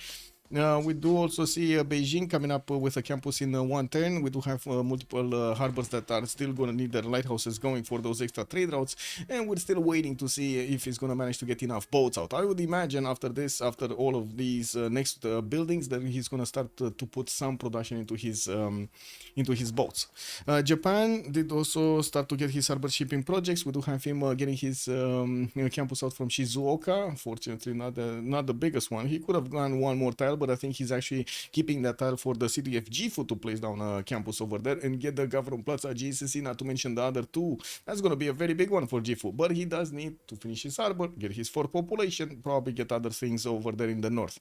We do also see Beijing coming up with a campus in 1 turn. We do have multiple harbors that are still going to need their lighthouses going for those extra trade routes, and we're still waiting to see if he's going to manage to get enough boats out. I would imagine after this, after all of these next buildings, that he's going to start to put some production into his boats. Japan did also start to get his harbor shipping projects. We do have him getting his campus out from Shizuoka. Unfortunately, not the biggest one. He could have gone one more tile, but I think he's actually keeping that tile for the city of Gifu to place down a campus over there and get the government Plaza GCC, not to mention the other two. That's going to be a very big one for Gifu, but he does need to finish his harbor, get his fort population, probably get other things over there in the north.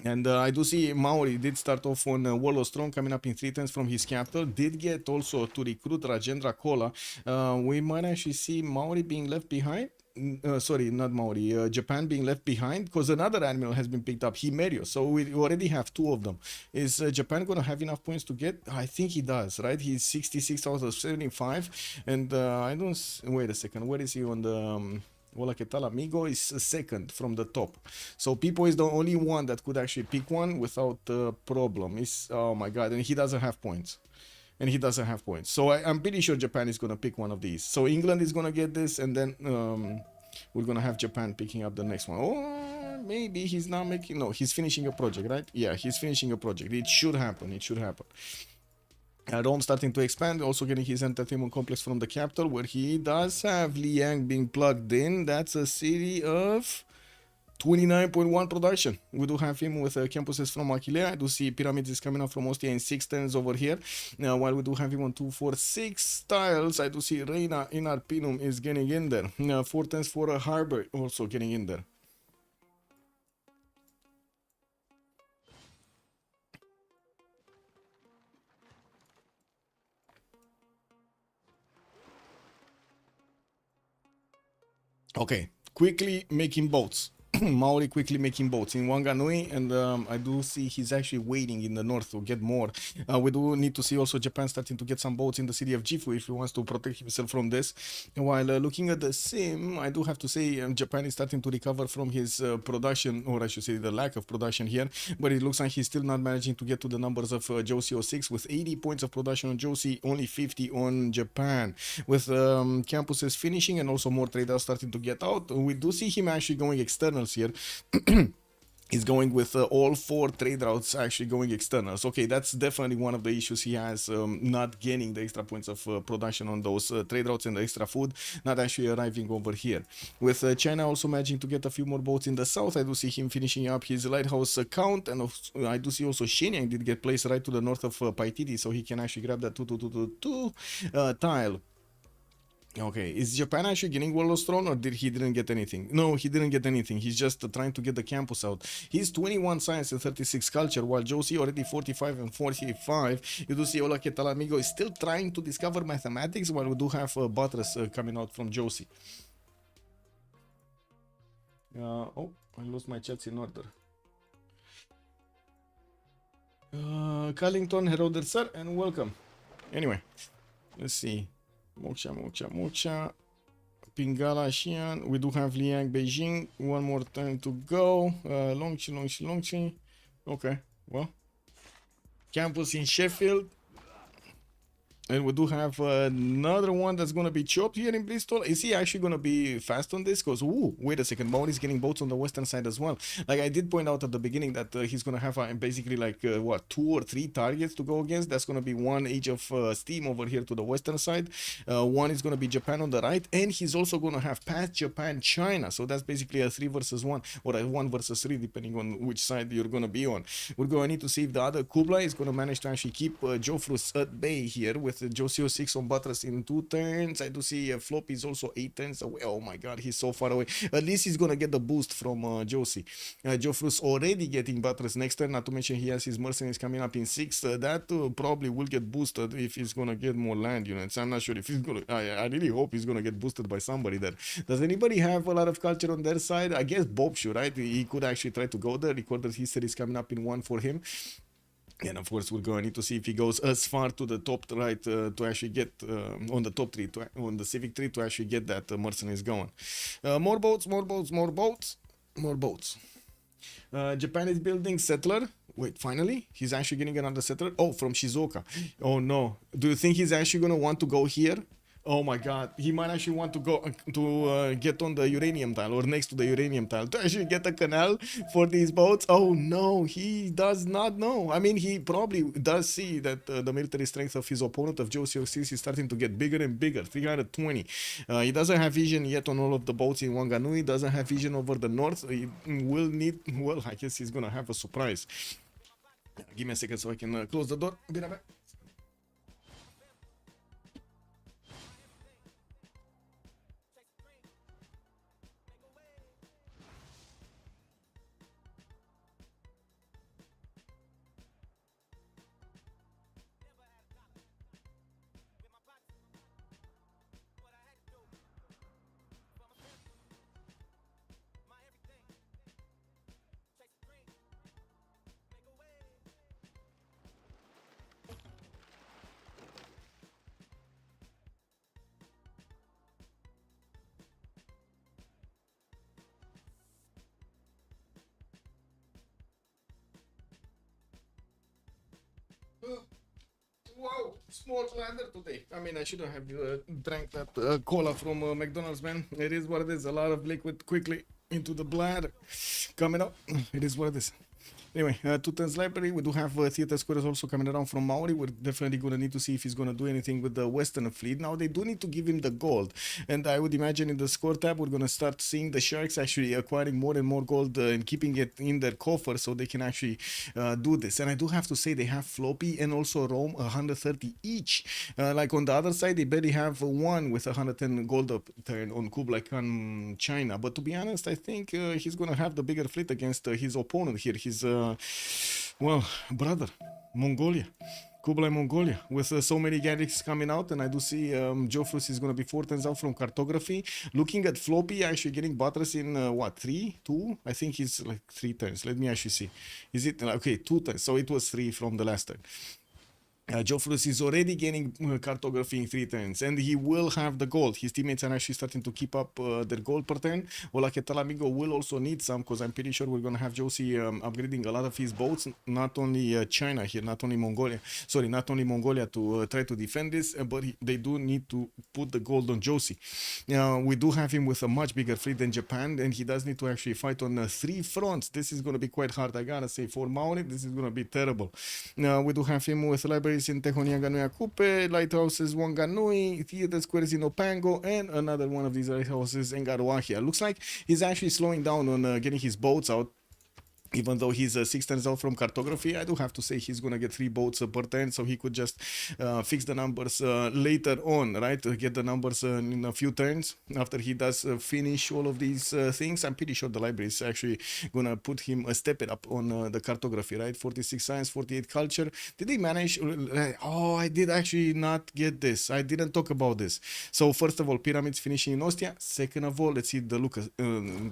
And I do see Maori did start off on Warlord Strong, coming up in 3 turns from his capital. Did get also to recruit Rajendra Kola. We might actually see Maori being left behind. Sorry, not Maori, Japan being left behind, because another admiral has been picked up, Himerio. So we already have 2 of them. Is Japan going to have enough points to get? I think he does, right? He's 66 out of 75. And I don't... Wait a second. Where is he on the... OLAKETAL AMIGO is second from the top. So Pipo is the only one that could actually pick one without problem. Oh my god, and he doesn't have points. So I'm pretty sure Japan is going to pick one of these. So England is going to get this, and then we're going to have Japan picking up the next one. Or maybe he's not making... No, he's finishing a project, right? Yeah, he's finishing a project. It should happen. Rome starting to expand, also getting his entertainment complex from the capital, where he does have Liang being plugged in. That's a city of 29.1 production. We do have him with campuses from Aquilea. I do see pyramids is coming up from Ostia in 6 turns over here. Now, while we do have him on 246 tiles, I do see Reina in Arpinum is getting in there. 4 turns for a harbor also getting in there. Okay, quickly making boats. Maori quickly making boats in Wanganui, and I do see he's actually waiting in the north to get more. We do need to see also Japan starting to get some boats in the city of Gifu if he wants to protect himself from this. While looking at the sim, I do have to say Japan is starting to recover from his production, or I should say the lack of production here, but it looks like he's still not managing to get to the numbers of Josie 06, with 80 points of production on Josie, only 50 on Japan. With campuses finishing and also more traders starting to get out, we do see him actually going external here. He's going with all 4 trade routes actually going externals. Okay, that's definitely one of the issues he has, not gaining the extra points of production on those trade routes and the extra food, not actually arriving over here. With China also managing to get a few more boats in the south, I do see him finishing up his lighthouse count, and I do see also Shenyang did get placed right to the north of Paititi, so he can actually grab that 2 tile. Okay, is Japan actually getting Warlord's Throne or he didn't get anything? No, he didn't get anything. He's just trying to get the campus out. He's 21 science and 36 culture, while Josie already 45 and 45. You do see OLAKETAL AMIGO is still trying to discover mathematics, while we do have Buttress coming out from Josie. Oh, I lost my chats in order. Carlington, hello sir, and welcome. Anyway, let's see. Mocha. Pingala, Xi'an. We do have Liang, Beijing. One more time to go. Longqi. Okay, well. Campus in Sheffield. And we do have another one that's going to be chopped here in Bristol. Is he actually going to be fast on this? Because, ooh, wait a second. Maori's getting boats on the western side as well. Like, I did point out at the beginning that he's going to have basically like, 2 or 3 targets to go against. That's going to be one Age of Steam over here to the western side. One is going to be Japan on the right. And he's also going to have past Japan, China. So that's basically a 3 versus 1 or a 1 versus 3, depending on which side you're going to be on. We're going to need to see if the other Kublai is going to manage to actually keep Geoffrus at bay here with Josie 6 on Buttress in 2 turns. I do see Floppy is also 8 turns away. Oh my god, he's so far away. At least he's gonna get the boost from Josie. Geoffrus already getting Buttress next turn, not to mention he has his mercenaries coming up in 6. That probably will get boosted if he's gonna get more land units. I'm not sure if he's gonna. I really hope he's gonna get boosted by somebody there. Does anybody have a lot of culture on their side? I guess Boubsho, right? He could actually try to go there. Recorded history is coming up in 1 for him. And of course, we're going to need to see if he goes as far to the top right to actually get on the top 3, on the Civic 3 to actually get that mercenaries going. More boats. Japan is building settler. Wait, finally? He's actually getting another settler? Oh, from Shizuoka. Oh no. Do you think he's actually going to want to go here? Oh my god, he might actually want to go to get on the uranium tile or next to the uranium tile to actually get a canal for these boats. Oh no, he does not know. I mean, he probably does see that the military strength of his opponent of Josie 6 is starting to get bigger and bigger, 320. He doesn't have vision yet on all of the boats in Wanganui, doesn't have vision over the north. He will need, well, I guess he's gonna have a surprise. Give me a second so I can close the door. Be right back. Wow, small ladder today. I mean, I shouldn't have drank that cola from McDonald's, man. It is what it is. A lot of liquid quickly into the bladder. Coming up, it is what it is. Anyway, 2 turns library. We do have Theater Squares also coming around from Maori. We're definitely going to need to see if he's going to do anything with the Western fleet. Now, they do need to give him the gold. And I would imagine in the score tab, we're going to start seeing the Sharks actually acquiring more and more gold and keeping it in their coffer so they can actually do this. And I do have to say they have Floppy and also Rome 130 each. Like on the other side, they barely have one with 110 gold up turn on Kublai Khan China. But to be honest, I think he's going to have the bigger fleet against his opponent here. His well, brother, Mongolia, Kublai Mongolia, with so many Garrix coming out, and I do see Geoffrus is going to be 4 turns out from cartography. Looking at Floppy, actually getting Buttress in what, 3, 2? I think he's like 3 turns. Let me actually see. Is it okay? 2 turns. So it was 3 from the last turn. Geoffrus is already gaining cartography in 3 turns, and he will have the gold. His teammates are actually starting to keep up their gold per turn. OLAKETAL AMIGO will also need some, because I'm pretty sure we're going to have Josie upgrading a lot of his boats. Not only China here, not only Mongolia to try to defend this, but they do need to put the gold on Josie. We do have him with a much bigger fleet than Japan, and he does need to actually fight on 3 fronts. This is going to be quite hard, I gotta say. For Maori, this is going to be terrible. We do have him with libraries in Tehonianganui Akupe, lighthouses Wanganui, theater squares in Opango, and another one of these lighthouses in Garuahia. Looks like he's actually slowing down on getting his boats out. Even though he's 6 turns out from cartography, I do have to say he's gonna get 3 boats per turn, so he could just fix the numbers later on, right? Get the numbers in a few turns after he does finish all of these things. I'm pretty sure the library is actually gonna put him a step it up on the cartography, right? 46 science, 48 culture. Did he manage? Oh, I did actually not get this. I didn't talk about this. So first of all, pyramids finishing in Ostia. Second of all, let's see the look.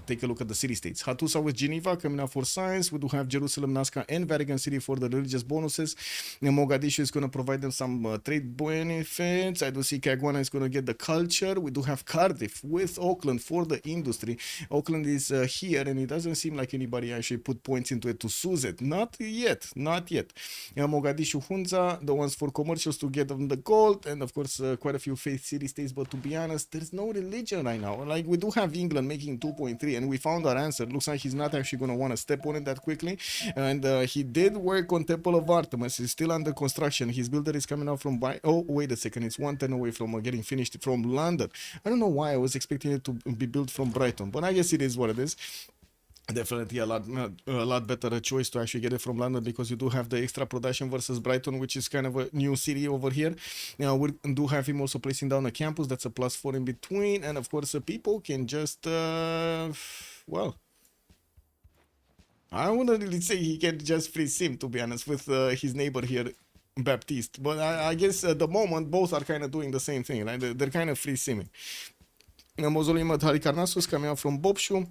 Take a look at the city states. Hattusa with Geneva coming up for science. We do have Jerusalem, Nazca, and Vatican City for the religious bonuses. Mogadishu is going to provide them some trade benefits. I do see Kagwana is going to get the culture. We do have Cardiff with Auckland for the industry. Auckland is here, and it doesn't seem like anybody actually put points into it to sue it. Not yet, not yet. Mogadishu, Hunza, the ones for commercials to get them the gold, and of course quite a few faith city states. But to be honest, there's no religion right now. Like we do have England making 2.3, and we found our answer. Looks like he's not actually going to want to step on it that quickly, and he did work on Temple of Artemis. He's still under construction. His builder is coming out from oh wait a second, it's 1 turn away from getting finished from London. I don't know why I was expecting it to be built from Brighton, but I guess it is what it is. Definitely a lot better choice to actually get it from London, because you do have the extra production versus Brighton, which is kind of a new city over here. Now we do have him also placing down a campus. That's a +4 in between, and of course people can just well, I wouldn't really say he can just free sim, to be honest, with his neighbor here, Baptiste. But I guess at the moment, both are kind of doing the same thing, right? They're kind of free simming. Mausoleum at Halicarnassus coming out from Boubsho.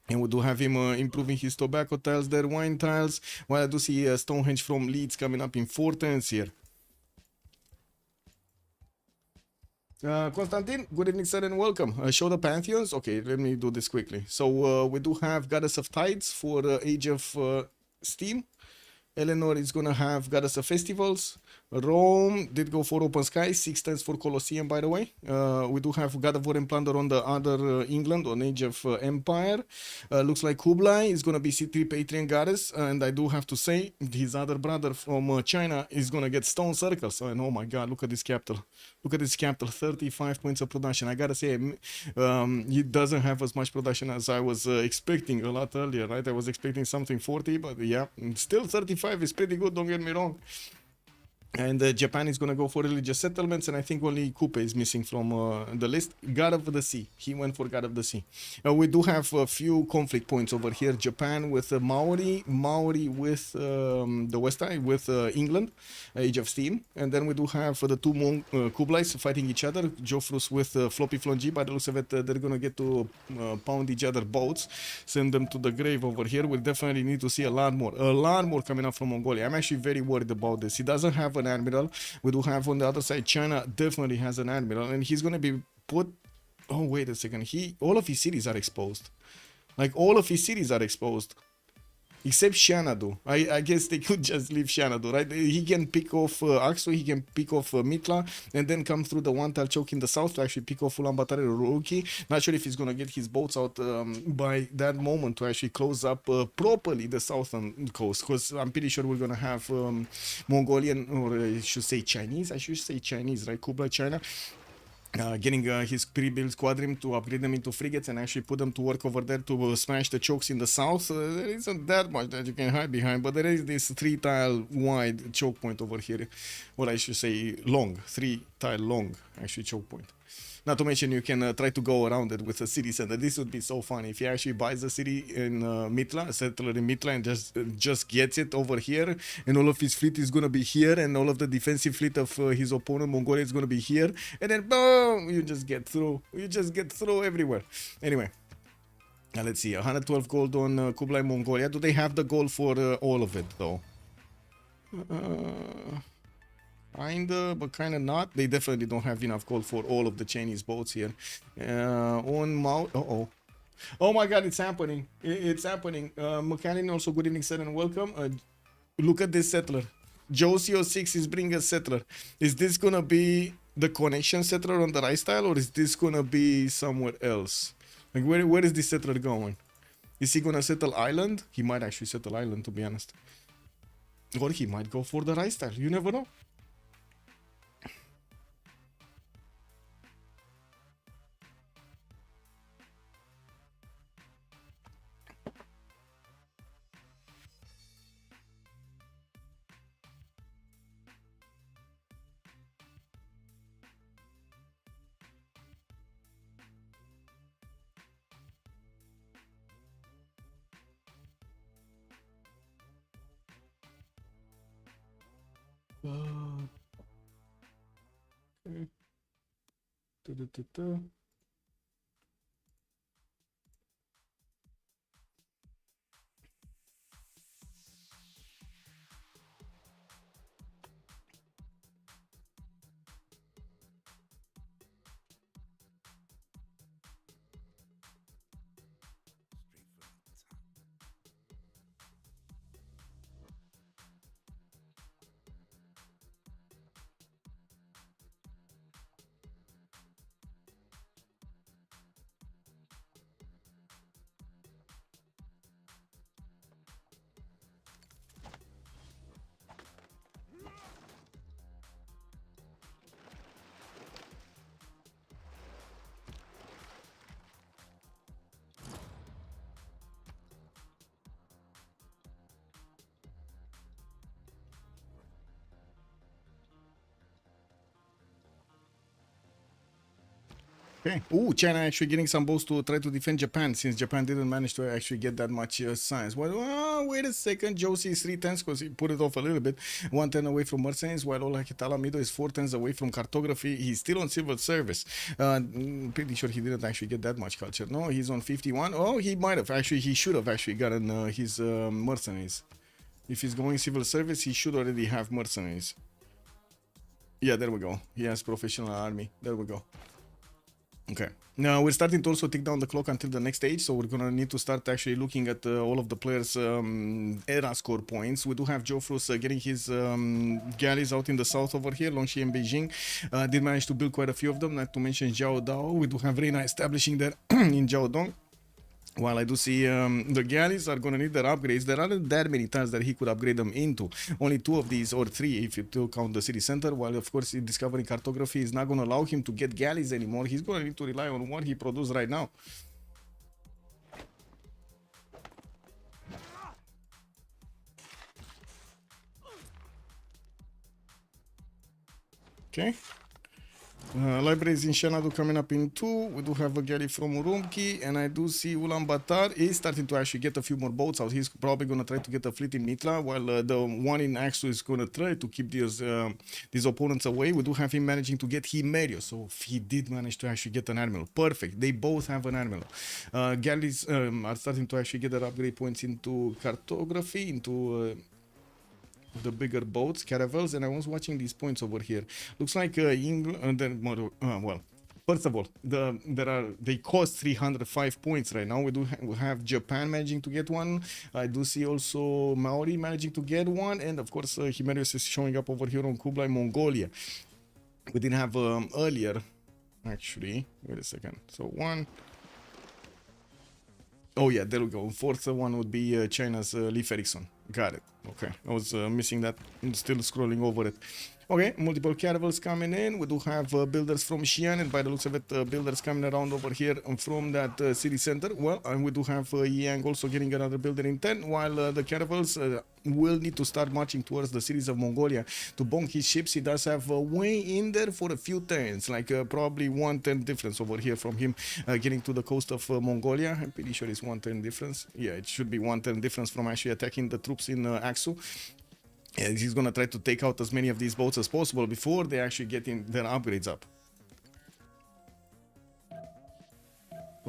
And we do have him improving his tobacco tiles, their wine tiles. While I do see Stonehenge from Leeds coming up in 4 turns here. Konstantin, good evening, sir, and welcome. Show the pantheons. Okay, let me do this quickly. So we do have Goddess of Tides for Age of Steam. Eleanor is gonna have Goddess of Festivals. Rome did go for Open Sky, 6 turns for Colosseum, by the way. We do have God of War and Plunder on the other England, on Age of Empire. Looks like Kublai is gonna be C3 Patron Goddess, and I do have to say, his other brother from China is gonna get Stone Circles. And oh my god, look at this capital. Look at this capital, 35 points of production. I gotta say, he doesn't have as much production as I was expecting a lot earlier, right? I was expecting something 40, but yeah, still 35 is pretty good, don't get me wrong. And Japan is going to go for religious settlements, and I think only Kupe is missing from the list. God of the Sea. He went for God of the Sea. We do have a few conflict points over here. Japan with Maori. Maori with the West Side, with England, Age of Steam. And then we do have the two Kublais fighting each other. Geoffrus with FloppyfloNG. By the looks of it, they're going to get to pound each other boats. Send them to the grave over here. We definitely need to see a lot more coming up from Mongolia. I'm actually very worried about this. He doesn't have an admiral. We do have on the other side, China definitely has an admiral, and he's going to be put. Oh, wait a second. All of his cities are exposed. Like, all of his cities are exposed. Except Xanadu. I guess they could just leave Xanadu, right? He can pick off Aksu, he can pick off Mitla, and then come through the one-tile choke in the south to actually pick off Ulaanbaatar or Uruki. Not sure if he's going to get his boats out by that moment to actually close up properly the southern coast, because I'm pretty sure we're going to have Mongolian, or I should say Chinese, right? Kublai, China. Getting his pre-built squadron to upgrade them into frigates and actually put them to work over there to smash the chokes in the south. There isn't that much that you can hide behind, but there is this 3-tile wide choke point over here. Well, I should say long, 3-tile long actually choke point. Not to mention you can try to go around it with a city center. This would be so funny if he actually buys a city in Mitla, a settler in Mitla, and just gets it over here, and all of his fleet is gonna be here, and all of the defensive fleet of his opponent Mongolia is gonna be here, and then boom, you just get through. You just get through everywhere. Anyway. Now let's see, 112 gold on Kublai, Mongolia. Do they have the gold for all of it though? Kinda, but kinda not. They definitely don't have enough gold for all of the Chinese boats here. On Mount. Oh my god, it's happening. It's happening. Mechanic also, good evening, sir, and welcome. Look at this settler. Josio 6 is bringing a settler. Is this gonna be the connection settler on the right style, or is this gonna be somewhere else? Like, where is this settler going? Is he gonna settle island? He might actually settle island, to be honest. Or he might go for the right style. You never know. Okay. Da-da-da-da. Okay. Ooh, China actually getting some boats to try to defend Japan, since Japan didn't manage to actually get that much science. Well, wait a second. Josie is 3 turns because he put it off a little bit. 1 turn away from mercenaries, while OLAKETAL AMIGO is 4 turns away from cartography. He's still on civil service. Pretty sure he didn't actually get that much culture. No, he's on 51. Oh, he might have. Actually, he should have actually gotten his mercenaries. If he's going civil service, he should already have mercenaries. Yeah, there we go. He has professional army. There we go. Okay, now we're starting to also tick down the clock until the next stage, so we're gonna need to start actually looking at all of the players' era score points. We do have Geoffrus getting his galleys out in the south over here. Longxi and Beijing did manage to build quite a few of them, not to mention Jiao Dao. We do have Reina establishing there in Jiaodong. While I do see the galleys are going to need their upgrades, there aren't that many times that he could upgrade them into. Only 2 of these, or 3 if you do count the city center, while of course discovering cartography is not going to allow him to get galleys anymore. He's going to need to rely on what he produces right now. Okay. Libraries in Shanadu coming up in 2. We do have a galley from Urumqi, and I do see Ulaanbaatar is starting to actually get a few more boats out. He's probably going to try to get a fleet in Nitra, while the one in Axu is going to try to keep these opponents away. We do have him managing to get Khmer, so he did manage to actually get an admiral. Perfect. They both have an admiral. Galleys are starting to actually get their upgrade points into cartography, into the bigger boats, caravels, and I was watching these points over here. Looks like England, well, first of all, they cost 305 points right now. We do have Japan managing to get one. I do see also Maori managing to get one, and of course Khmer is showing up over here on Kublai, Mongolia. We didn't have earlier, actually. Wait a second. So 1. Oh yeah, there we go. 4th one would be China's Leif Erikson. Got it. Okay, I was missing that. I'm still scrolling over it. Okay, multiple caravels coming in. We do have builders from Xi'an, and by the looks of it, builders coming around over here from that city center. Well, and we do have Yang also getting another builder in 10, while the caravels will need to start marching towards the cities of Mongolia to bonk his ships. He does have way in there for a few turns, like probably 1 turn difference over here from him getting to the coast of Mongolia. I'm pretty sure it's 1 turn difference. Yeah, it should be 1 turn difference from actually attacking the troops in Aksu. And he's gonna try to take out as many of these boats as possible before they actually get their upgrades up.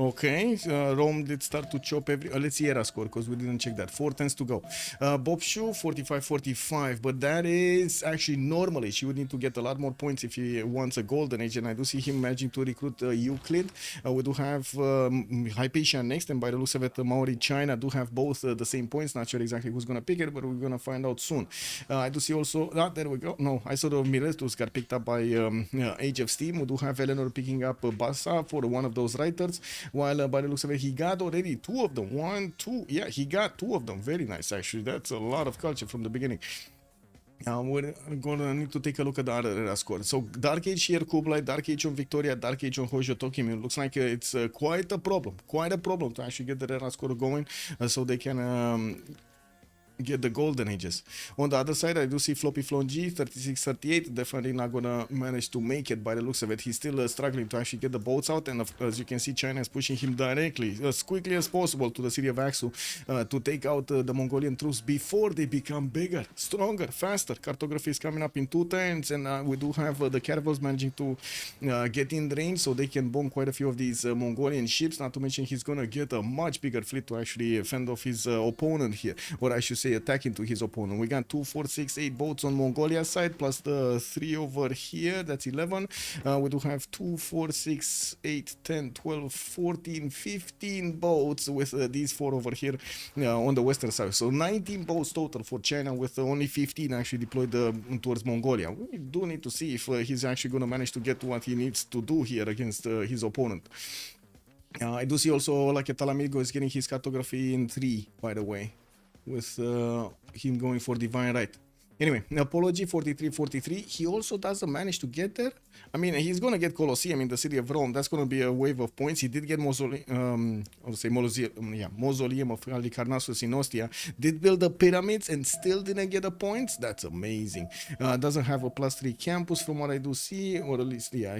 Okay, Rome did start to chop every... let's see era score, because we didn't check that. 4 turns to go. Boubsho, 45-45, but that is actually normally. She would need to get a lot more points if he wants a golden age, and I do see him managing to recruit Euclid. We do have Hypatia next, and by the looks of it, Maori China do have both the same points. Not sure exactly who's going to pick it, but we're going to find out soon. I do see also... there we go. No, I saw the Mirestus got picked up by Age of Steam. We do have Eleanor picking up Bassa for one of those writers. While by the looks of it, he got already 2 of them. 1, 2. Yeah, he got 2 of them. Very nice, actually. That's a lot of culture from the beginning. We're gonna need to take a look at the other era score. So Dark Age here, Kublai, Dark Age on Victoria, Dark Age on Hojo, Tokyo. Looks like it's quite a problem to actually get the era score going, so they can get the golden ages. On the other side, I do see FloppyfloNG 36-38, definitely not gonna manage to make it by the looks of it. He's still struggling to actually get the boats out, and as you can see, China is pushing him directly as quickly as possible to the city of Aksu to take out the Mongolian troops before they become bigger, stronger, faster. Cartography is coming up in 2 turns, and we do have the caravels managing to get in range so they can bomb quite a few of these Mongolian ships. Not to mention he's gonna get a much bigger fleet to actually fend off his opponent here, or I should say attack into his opponent. We got 2, 4, 6, 8 boats on Mongolia side plus the 3 over here. That's 11. We do have 2, 4, 6, 8, 10, 12, 14, 15 boats with these 4 over here on the western side. So 19 boats total for China, with only 15 actually deployed towards Mongolia. We do need to see if he's actually going to manage to get what he needs to do here against his opponent. I do see also OLAKETAL AMIGO is getting his cartography in 3, by the way, with him going for divine right. Anyway, Apology 43-43, he also doesn't manage to get there. I mean, he's going to get Colosseum in the city of Rome. That's going to be a wave of points. He did get Mausoleum of Halicarnassus in Ostia. Did build the pyramids and still didn't get the points. That's amazing. Doesn't have a +3 campus from what I do see, or at least, yeah.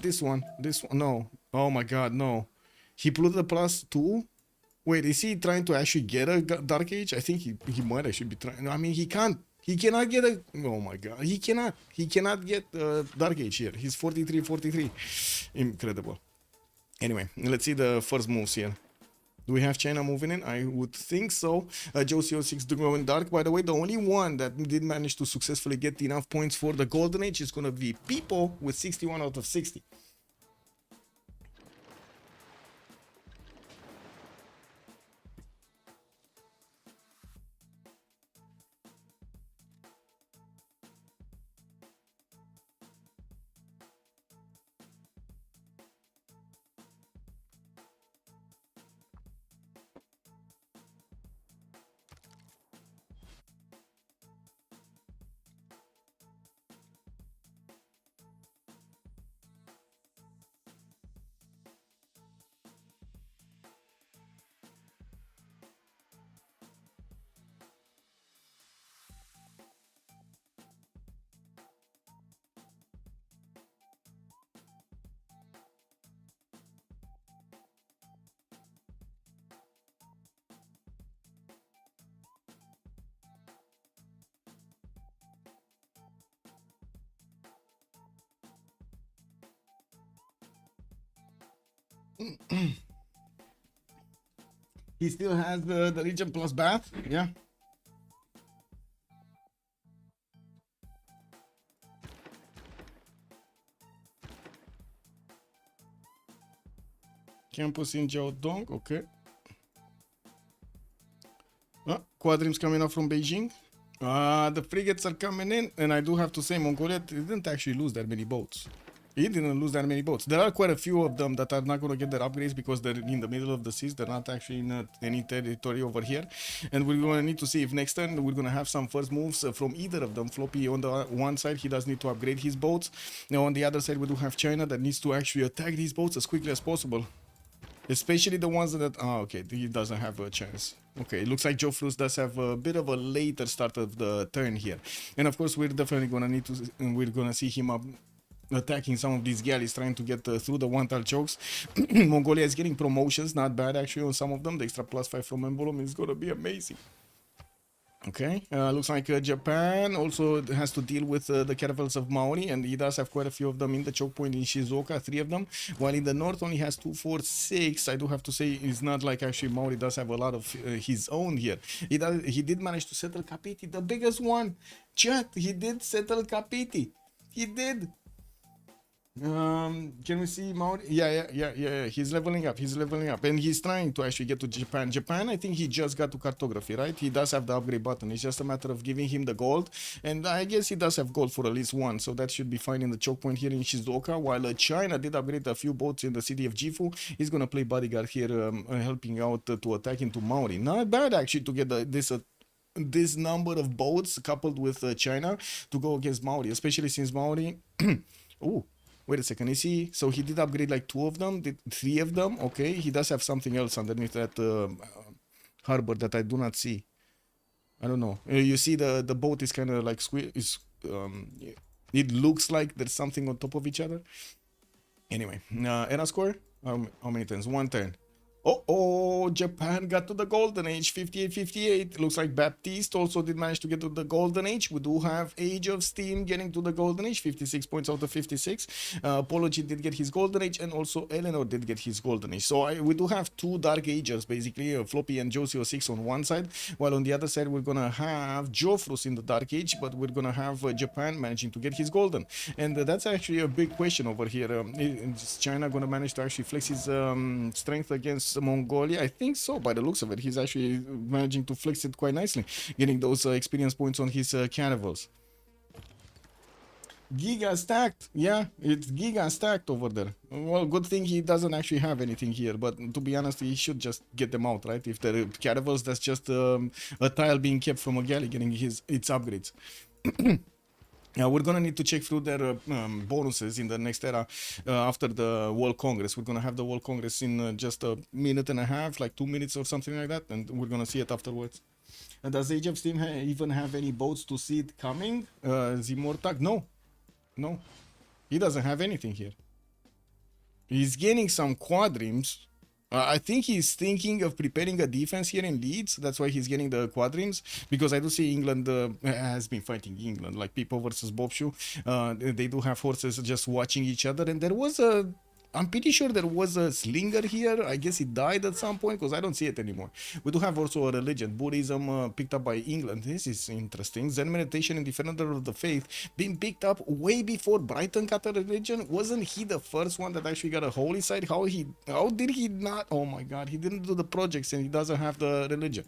This one, no. Oh my God, no. He put the +2. Wait, is he trying to actually get a Dark Age? I think he might actually be trying. I mean, he can't. He cannot get a... Oh my God. He cannot get Dark Age here. He's 43-43. Incredible. Anyway, let's see the first moves here. Do we have China moving in? I would think so. Joe06 going dark. By the way, the only one that did manage to successfully get enough points for the Golden Age is going to be Pipo with 61 out of 60. He still has the region plus bath, yeah. Campus in Jiaodong, okay. Squadrons coming up from Beijing. The frigates are coming in, and I do have to say Mongolia didn't actually lose that many boats. He didn't lose that many boats. There are quite a few of them that are not going to get their upgrades because they're in the middle of the seas. They're not actually in any territory over here. And we're going to need to see if next turn we're going to have some first moves from either of them. Floppy on the one side, he does need to upgrade his boats. Now on the other side, we do have China that needs to actually attack these boats as quickly as possible. Especially the ones that... Oh, okay, he doesn't have a chance. Okay, it looks like Geoffrus does have a bit of a later start of the turn here. And of course, we're definitely going to need to... We're going to see him up attacking some of these galleys, trying to get through the one-tile chokes. Mongolia is getting promotions, not bad actually on some of them. The extra +5 from emblem is going to be amazing. Okay, looks like Japan also has to deal with the caravels of Maori, and he does have quite a few of them in the choke point in Shizuoka, 3 of them, while in the north only has 2, 4, 6. I do have to say it's not like actually Maori does have a lot of his own here. He did manage to settle Kapiti, the biggest one. Chat, he did settle Kapiti. He did. Can we see Maori? Yeah. He's leveling up. And he's trying to actually get to Japan. Japan, I think he just got to cartography, right? He does have the upgrade button. It's just a matter of giving him the gold. And I guess he does have gold for at least one. So that should be fine in the choke point here in Shizuoka. While China did upgrade a few boats in the city of Gifu. He's going to play bodyguard here, helping out to attack into Maori. Not bad actually to get this number of boats coupled with China to go against Maori. Especially since Maori... Ooh. Wait a second, is he? So he did upgrade like 2 of them, 3 of them. Okay, he does have something else underneath that harbor that I do not see. I don't know. You see the boat is kind of like it looks like there's something on top of each other. Anyway, era score, how many turns? 1 turn. Oh, Japan got to the golden age, 58-58. Looks like Baptiste also did manage to get to the golden age. We do have Age of Steam getting to the golden age, 56 points out of 56. Apology did get his golden age, and also Eleanor did get his golden age. So we do have two dark ages, basically, Floppy and Josie 06 on one side, while on the other side we're gonna have Geoffrus in the dark age, but we're gonna have Japan managing to get his golden. And that's actually a big question over here. Is China gonna manage to actually flex his strength against Mongolia? I think so. By the looks of it, he's actually managing to flex it quite nicely, getting those experience points on his caravels. Giga stacked. Yeah, it's giga stacked over there. Well, good thing he doesn't actually have anything here, but to be honest, he should just get them out, right? If they're caravels, that's just a tile being kept from a galley getting its upgrades. Now we're gonna need to check through their bonuses in the next era after the World Congress. We're gonna have the World Congress in just a minute and a half, like 2 minutes or something like that, and we're gonna see it afterwards. And does Age of Steam even have any boats to see it coming? Zimortak? No, he doesn't have anything here. He's gaining some quadrims. I think he's thinking of preparing a defense here in Leeds. That's why he's getting the quadrims. Because I do see England has been fighting England, like Pipo versus Boubsho. They do have horses just watching each other. And there was I'm pretty sure there was a slinger here. I guess he died at some point because I don't see it anymore. We do have also a religion, Buddhism, picked up by England. This is interesting. Zen meditation and Defender of the Faith being picked up way before Brighton got a religion. Wasn't he the first one that actually got a holy site? How did he not? Oh my god, he didn't do the projects and he doesn't have the religion.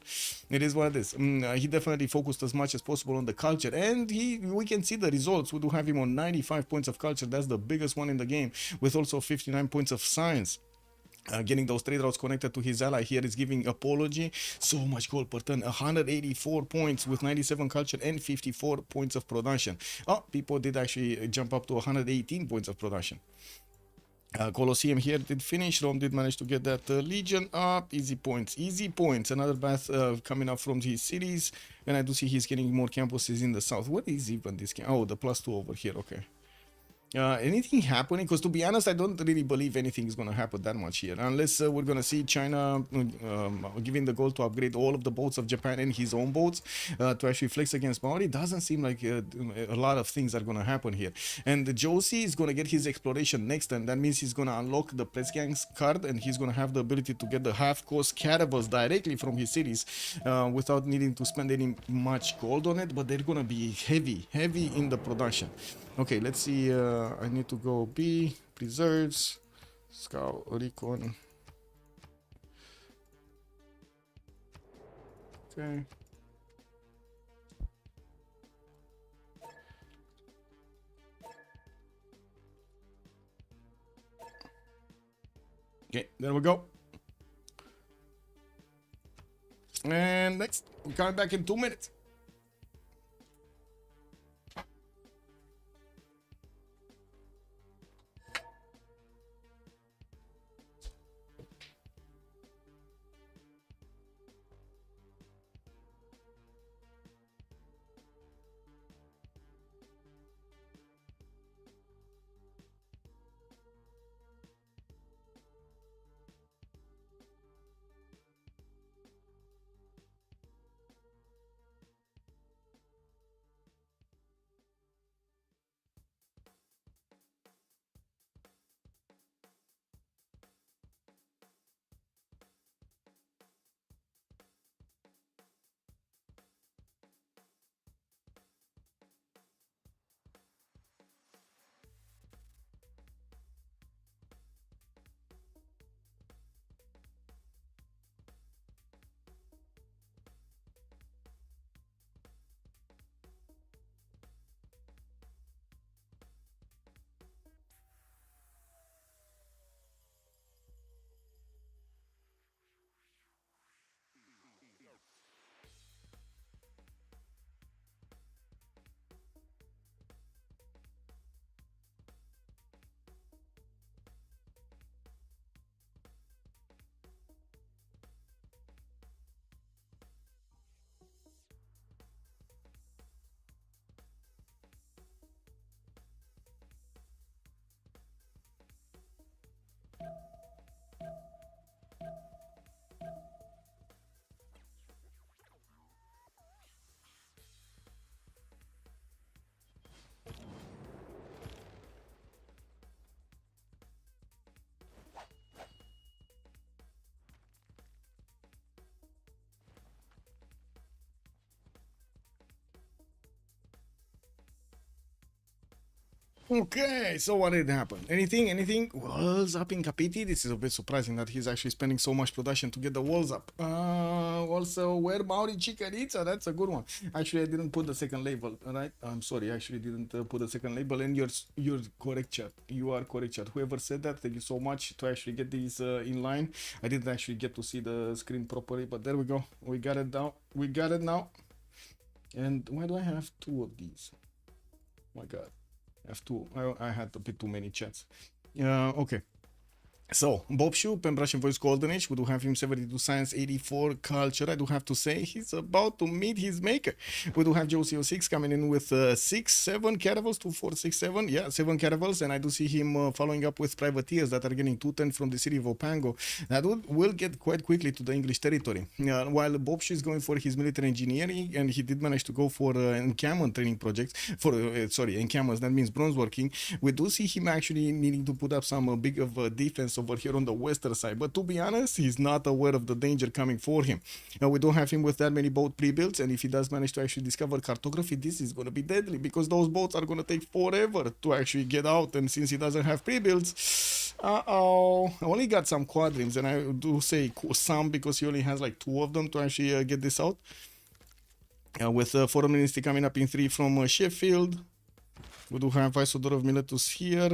It is what it is. He definitely focused as much as possible on the culture, and we can see the results. We do have him on 95 points of culture. That's the biggest one in the game, with also 59 points of science. Getting those trade routes connected to his ally here is giving apology so much gold per turn, 184 points with 97 culture and 54 points of production. People did actually jump up to 118 points of production. Colosseum here did finish. Rome did manage to get that Legion up. Easy points. Another bath coming up from his cities, and I do see he's getting more campuses in the south. What is even this game? Oh, the +2 over here. Okay. Anything happening? Because to be honest, I don't really believe anything is going to happen that much here, unless we're going to see China giving the goal to upgrade all of the boats of Japan and his own boats to actually flex against Maori. Doesn't seem like a lot of things are going to happen here. And Josie is going to get his exploration next, and that means he's going to unlock the Press Gangs card, and he's going to have the ability to get the half-cost caravels directly from his cities without needing to spend any much gold on it, but they're going to be heavy in the production. Okay, let's see. I need to go B, preserves, scout, recon. Okay. Okay, there we go. And next, we're coming back in 2 minutes. Okay, so what did happen? Anything? Walls up in Kapiti? This is a bit surprising that he's actually spending so much production to get the walls up. Also, where Mauri Chicarita? That's a good one. Actually, I didn't put the second label, right? I'm sorry, I actually didn't put the second label, and you're correct, chat. You are correct, chat. Whoever said that, thank you so much to actually get these in line. I didn't actually get to see the screen properly, but there we go. We got it now. We got it now. And why do I have two of these? Oh my God. F2. I had a bit too many chats. Okay. So, Boubsho, Pen Brush and Voice Golden Age, we do have him 72 Science, 84 Culture. I do have to say, he's about to meet his maker. We do have Joe CO6 coming in with 7 caravels, 2, 4, 6, 7. Yeah, 7 caravels. And I do see him following up with privateers that are getting 210 from the city of Opango. That will get quite quickly to the English territory. While Boubsho is going for his military engineering, and he did manage to go for encampment training projects, encampments, that means bronze working. We do see him actually needing to put up some big of defense over here on the western side, but to be honest, he's not aware of the danger coming for him. We don't have him with that many boat pre-builds, and if he does manage to actually discover cartography, this is going to be deadly, because those boats are going to take forever to actually get out, and since he doesn't have pre-builds, I only got some quadrants, and I do say some because he only has like 2 of them to actually get this out. With Foreign Ministry coming up in 3 from Sheffield, we do have Viceroy of Miletus here.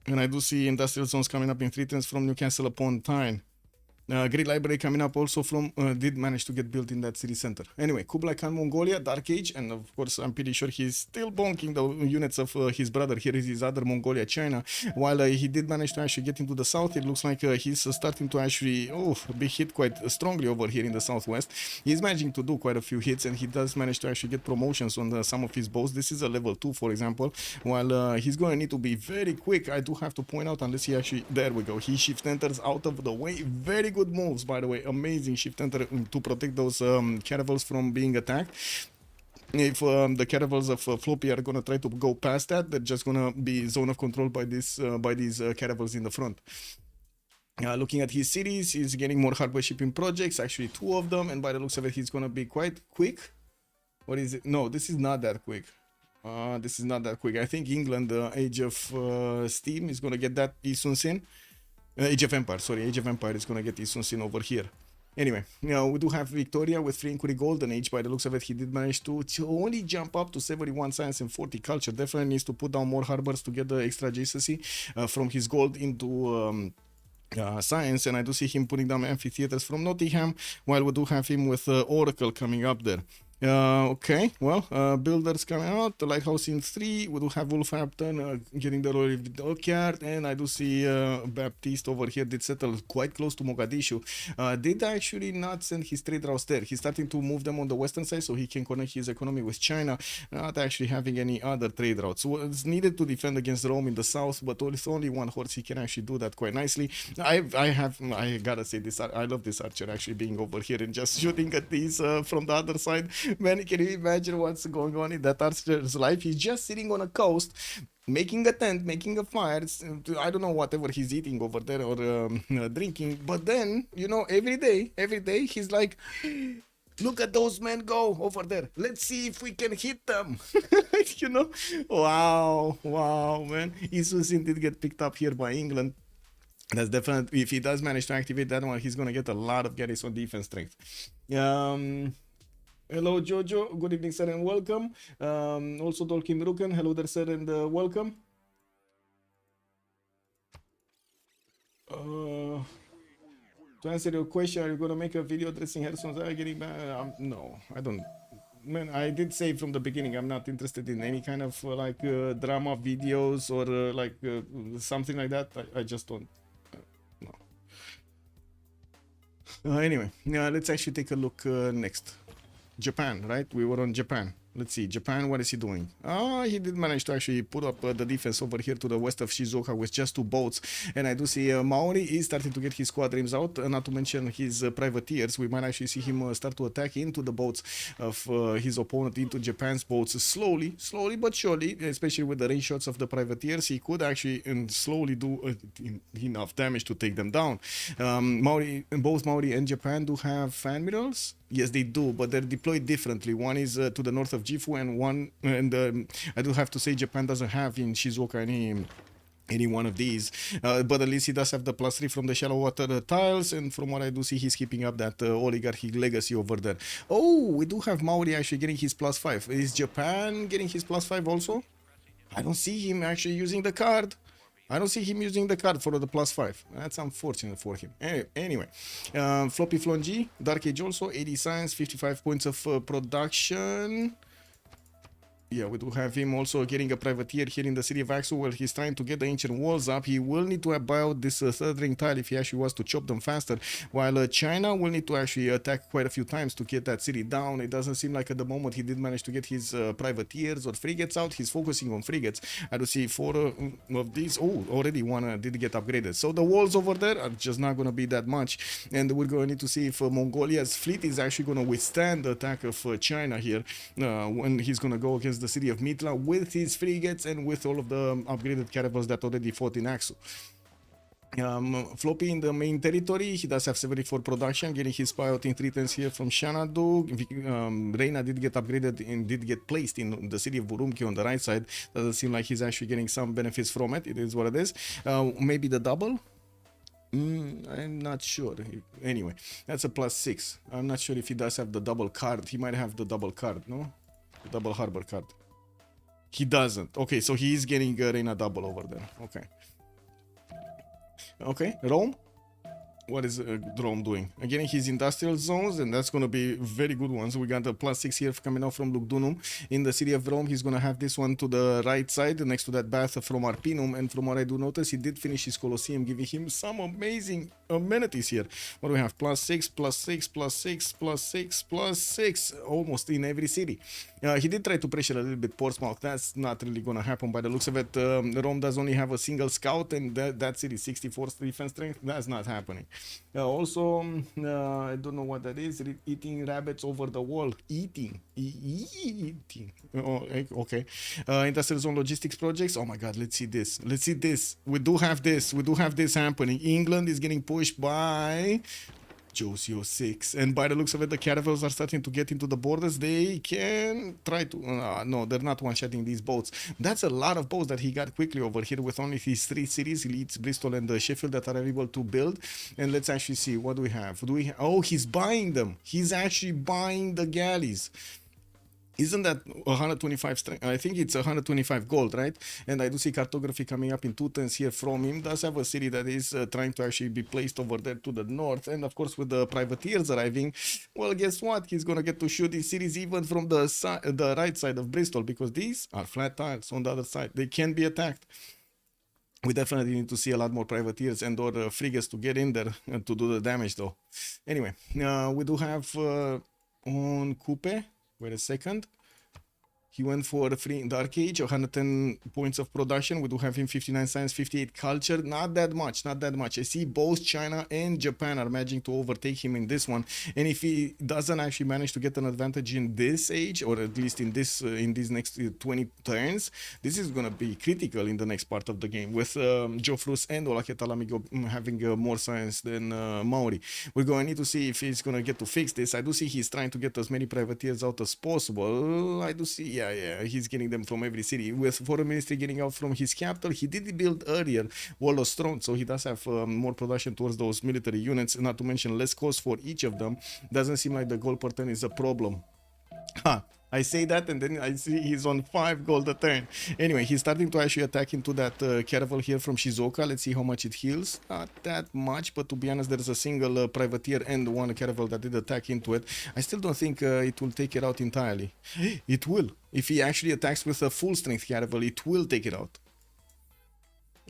And I do see industrial zones coming up in 3 turns from Newcastle upon Tyne. Great Library coming up also from, did manage to get built in that city center. Anyway, Kublai Khan Mongolia, Dark Age, and of course I'm pretty sure he's still bonking the units of his brother. Here is his other Mongolia, China. While he did manage to actually get into the south, it looks like he's starting to actually be hit quite strongly over here in the southwest. He's managing to do quite a few hits, and he does manage to actually get promotions on some of his boats. This is a level 2, for example. While he's going to need to be very quick, I do have to point out, unless he actually, there we go, he shift enters out of the way. Very good moves, by the way. Amazing shift enter to protect those caravels from being attacked. If the caravels of Floppy are gonna try to go past that, they're just gonna be zone of control by these caravels in the front. Looking at his cities, he's getting more hardware shipping projects, actually 2 of them, and by the looks of it, he's gonna be quite quick. What is it? No, this is not that quick. This is not that quick. I think England, Age of Steam, is gonna get that soon soon. Age of Empire, sorry, Age of Empire is gonna get this soon over here. Anyway, we do have Victoria with 3 Inquiry Golden Age. By the looks of it, he did manage to only jump up to 71 Science and 40 Culture. Definitely needs to put down more harbors to get the extra adjacency from his gold into Science. And I do see him putting down amphitheaters from Nottingham, while we do have him with Oracle coming up there. Okay, well, builders coming out, the lighthouse in 3, we do have Wolverhampton getting the Royal Dockyard, and I do see Baptiste over here did settle quite close to Mogadishu. Did actually not send his trade routes there. He's starting to move them on the western side so he can connect his economy with China, not actually having any other trade routes. So it's needed to defend against Rome in the south, but with only 1 horse he can actually do that quite nicely. I gotta say this, I love this archer actually being over here and just shooting at these from the other side. Man, can you imagine what's going on in that archer's life? He's just sitting on a coast, making a tent, making a fire. I don't know whatever he's eating over there or drinking. But then, you know, every day, he's like, look at those men go over there. Let's see if we can hit them. You know? Wow, man. Isusin did get picked up here by England. That's definitely, if he does manage to activate that one, he's going to get a lot of garrison defense strength. Hello, Jojo. Good evening, sir, and welcome. Also, Tolkien Ruken. Hello there, sir, and welcome. To answer your question, are you going to make a video addressing Harrison's getting back? No, I don't. Man, I did say from the beginning, I'm not interested in any kind of drama videos or something like that. I just don't. No. Anyway, let's actually take a look next. Japan, right? We were on Japan. Let's see, Japan, what is he doing? He did manage to actually put up the defense over here to the west of Shizuoka with just 2 boats. And I do see Maori is starting to get his squadrons out, not to mention his privateers. We might actually see him start to attack into the boats of his opponent, into Japan's boats, slowly but surely, especially with the range shots of the privateers. He could actually slowly do enough damage to take them down. Both Maori and Japan do have admirals. Yes, they do, but they're deployed differently. One is to the north of Gifu, and I do have to say Japan doesn't have in Shizuoka any one of these, but at least he does have the +3 from the shallow water tiles, and from what I do see, he's keeping up that oligarchy legacy over there. Oh, we do have Maori actually getting his +5. Is Japan getting his +5 also? I don't see him actually using the card. I don't see him using the card for the +5. That's unfortunate for him. Anyway, FloppyfloNG, Dark Age also, 80 science, 55 points of production. Yeah, we do have him also getting a privateer here in the city of Axel, where he's trying to get the ancient walls up. He will need to buy out this third ring tile if he actually wants to chop them faster, while China will need to actually attack quite a few times to get that city down. It doesn't seem like at the moment he did manage to get his privateers or frigates out. He's focusing on frigates. I do see 4 of these. Oh, already one did get upgraded. So the walls over there are just not going to be that much, and we're going to need to see if Mongolia's fleet is actually going to withstand the attack of China here when he's going to go against the city of Mitla with his frigates and with all of the upgraded caravels that already fought in Axu. Floppy in the main territory, he does have 74 production, getting his spy out in 3 turns here from Xanadu. Reina did get upgraded and did get placed in the city of Burumki on the right side. Doesn't seem like he's actually getting some benefits from it. It is what it is. Maybe the double? I'm not sure. Anyway, that's a +6. I'm not sure if he does have the double card. He might have the double card, no? Double harbor card. He doesn't. Okay, so he is getting Reina double over there. Okay. Okay, Rome. What is Rome doing? Again, his industrial zones, and that's going to be very good ones. We got the +6 here coming out from Lugdunum. In the city of Rome, he's going to have this one to the right side, next to that bath from Arpinum. And from what I do notice, he did finish his Colosseum, giving him some amazing amenities here. What do we have? +6, +6, +6, +6, +6, almost in every city. He did try to pressure a little bit Portsmouth. That's not really going to happen by the looks of it. Rome does only have a single scout, and that city, 64 defense strength, that's not happening. Also, I don't know what that is. Eating rabbits over the wall. Eating. Oh, okay. Industrial zone logistics projects. Oh my God, let's see this. Let's see this. We do have this. We do have this happening. England is getting pushed by Josio 6, and by the looks of it, the caravels are starting to get into the borders. They can try to no, they're not one-shotting these boats. That's a lot of boats that he got quickly over here with only these 3 cities, Leeds, Bristol, and Sheffield, that are able to build. And let's actually see what do we have. Oh, he's buying them. He's actually buying the galleys. Isn't that 125 strength? I think it's 125 gold, right? And I do see cartography coming up in 2 turns here from him. Does have a city that is trying to actually be placed over there to the north. And of course, with the privateers arriving, well, guess what? He's going to get to shoot these cities even from the right side of Bristol, because these are flat tiles on the other side. They can be attacked. We definitely need to see a lot more privateers and or frigates to get in there to do the damage, though. Anyway, we do have on Coupe. Wait a second. He went for the free Dark Age, 110 points of production. We do have him 59 science, 58 culture. Not that much, not that much. I see both China and Japan are managing to overtake him in this one. And if he doesn't actually manage to get an advantage in this age, or at least in these next 20 turns, this is going to be critical in the next part of the game, with Geoffrus and OLAKETAL AMIGO having more science than Maori. We're going to need to see if he's going to get to fix this. I do see he's trying to get as many privateers out as possible. I do see, yeah, he's getting them from every city. With Foreign Ministry getting out from his capital, he did build earlier Wall of Stone, so he does have more production towards those military units, not to mention less cost for each of them. Doesn't seem like the gold per turn is a problem. I say that, and then I see he's on 5 gold a turn. Anyway, he's starting to actually attack into that caravel here from Shizuoka. Let's see how much it heals. Not that much, but to be honest, there's a single privateer and 1 caravel that did attack into it. I still don't think it will take it out entirely. It will. If he actually attacks with a full strength caravel, it will take it out.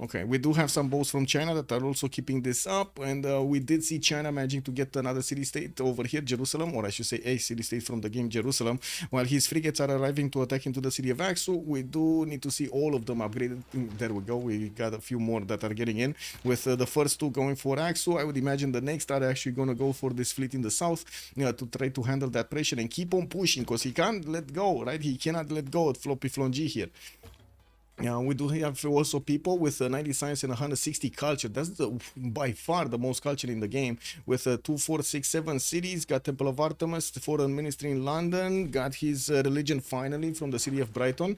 Okay, we do have some boats from China that are also keeping this up, and we did see China managing to get another city-state over here, Jerusalem, or I should say a city-state from the game, Jerusalem, while his frigates are arriving to attack into the city of Aksu. We do need to see all of them upgraded. There we go, we got a few more that are getting in, with the first 2 going for Aksu. I would imagine the next are actually going to go for this fleet in the south to try to handle that pressure and keep on pushing, because he can't let go, right? He cannot let go of FloppyfloNG here. We do have also people with 90 science and 160 culture. That's by far the most culture in the game. With 2, 4, 6, 7 cities. Got Temple of Artemis, Foreign Ministry in London. Got his religion finally from the city of Brighton.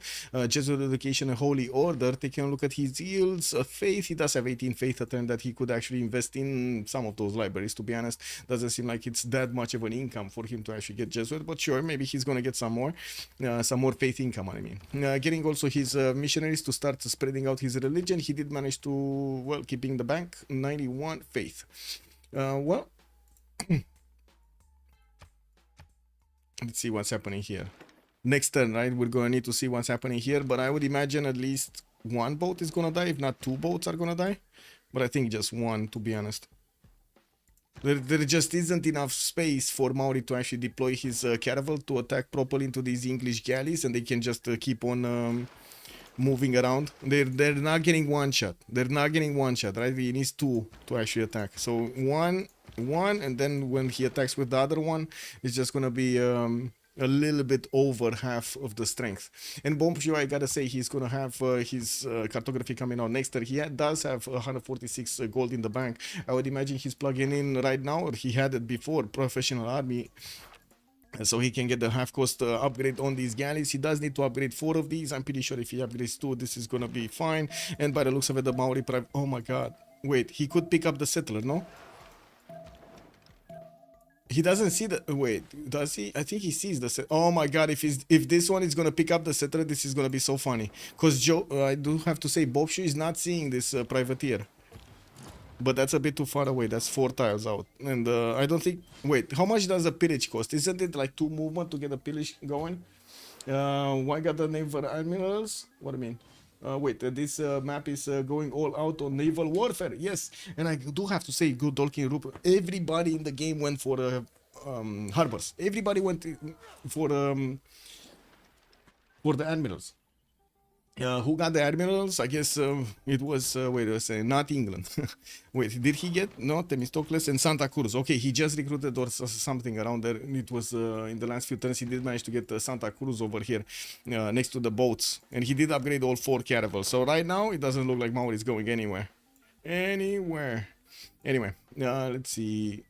Jesuit education and holy order. Taking a look at his yields. Faith, he does have 18 faith at turn that he could actually invest in some of those libraries. To be honest, doesn't seem like it's that much of an income for him to actually get Jesuit. But sure, maybe he's gonna get some more faith income. I mean, getting also his missionary to start spreading out his religion. He did manage to, well, keeping the bank 91 faith. Well, let's see what's happening here. Next turn, right? We're gonna need to see what's happening here, but I would imagine at least one boat is gonna die, if not 2 boats are gonna die. But I think just one, to be honest. There just isn't enough space for Maori to actually deploy his caravel to attack properly into these English galleys, and they can just keep on moving around. They're not getting one shot. They're not getting one shot, right? He needs 2 to actually attack. So one, and then when he attacks with the other one, it's just gonna be a little bit over half of the strength. And Boubsho, I gotta say, he's gonna have his cartography coming out next year. He does have 146 gold in the bank. I would imagine he's plugging in right now, or he had it before, professional army, so he can get the half cost upgrade on these galleys. He does need to upgrade 4 of these. I'm pretty sure if he upgrades 2, this is gonna be fine. And by the looks of it, the Maori private, oh my god, wait, he could pick up the settler, no? He doesn't see the, wait, does he? I think he sees the oh my god, if this one is gonna pick up the settler, this is gonna be so funny. Because I do have to say, Boubsho is not seeing this privateer. But that's a bit too far away. That's 4 tiles out. And I don't think... Wait, how much does the pillage cost? Isn't it like 2 movement to get the pillage going? Why got the naval admirals? What do you mean? Wait, this map is going all out on naval warfare. Yes, and I do have to say, good Tolkien Rupert. Everybody in the game went for harbors. Everybody went for the admirals. Who got the admirals? I guess it was, wait a second, not England. Wait, did he get? No, Themistocles and Santa Cruz. Okay, he just recruited or something around there. It was in the last few turns, he did manage to get Santa Cruz over here next to the boats. And he did upgrade all 4 caravels. So right now, it doesn't look like Maori is going anywhere. Anyway, let's see.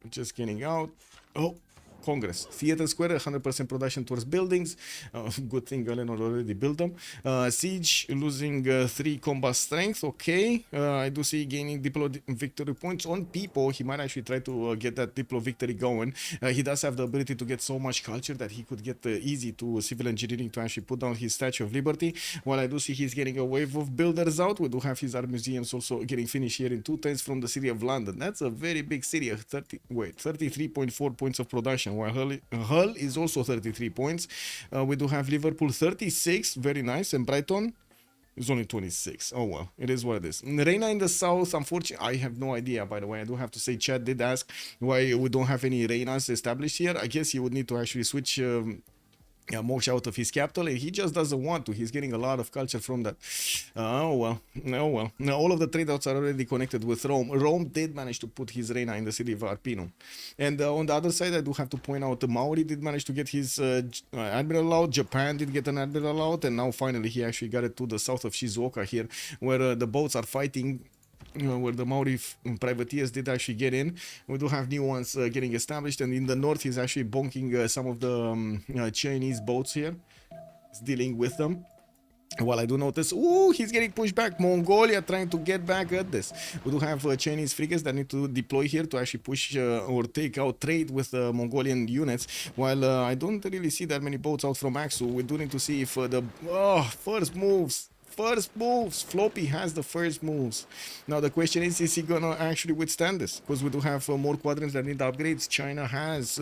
Just getting out. Oh. Congress. Theater Square, 100% production towards buildings. Good thing Eleanor already built them. Siege, losing 3 combat strength. Okay. I do see gaining Diplo victory points on Pipo. He might actually try to get that Diplo victory going. He does have the ability to get so much culture that he could get easy to civil engineering to actually put down his Statue of Liberty. While I do see he's getting a wave of builders out. We do have his art museums also getting finished here in 2 turns from the city of London. That's a very big city. 33.4 points of production. While Hull is also 33 points. We do have Liverpool 36, very nice, and Brighton is only 26. Oh well, it is what it is. Reina in the south, unfortunately, I have no idea, by the way. I do have to say, Chad did ask why we don't have any Reinas established here. I guess he would need to actually switch Moksha out of his capital, and he just doesn't want to. He's getting a lot of culture from that. Oh well. Now all of the trade routes are already connected with Rome. Rome did manage to put his reina in the city of Arpino. And on the other side, I do have to point out the Maori did manage to get his admiral out. Japan did get an admiral out, and now finally he actually got it to the south of Shizuoka here, where the boats are fighting. Where the Maori privateers did actually get in. We do have new ones getting established, and in the north he's actually bonking some of the Chinese boats here. He's dealing with them. While I do notice, ooh, he's getting pushed back. Mongolia trying to get back at this. We do have Chinese frigates that need to deploy here to actually push or take out trade with Mongolian units. While I don't really see that many boats out from Aksu, we do need to see if the first moves. Floppy has the first moves. Now the question is he gonna actually withstand this? Because we do have more quadrants that need upgrades. China has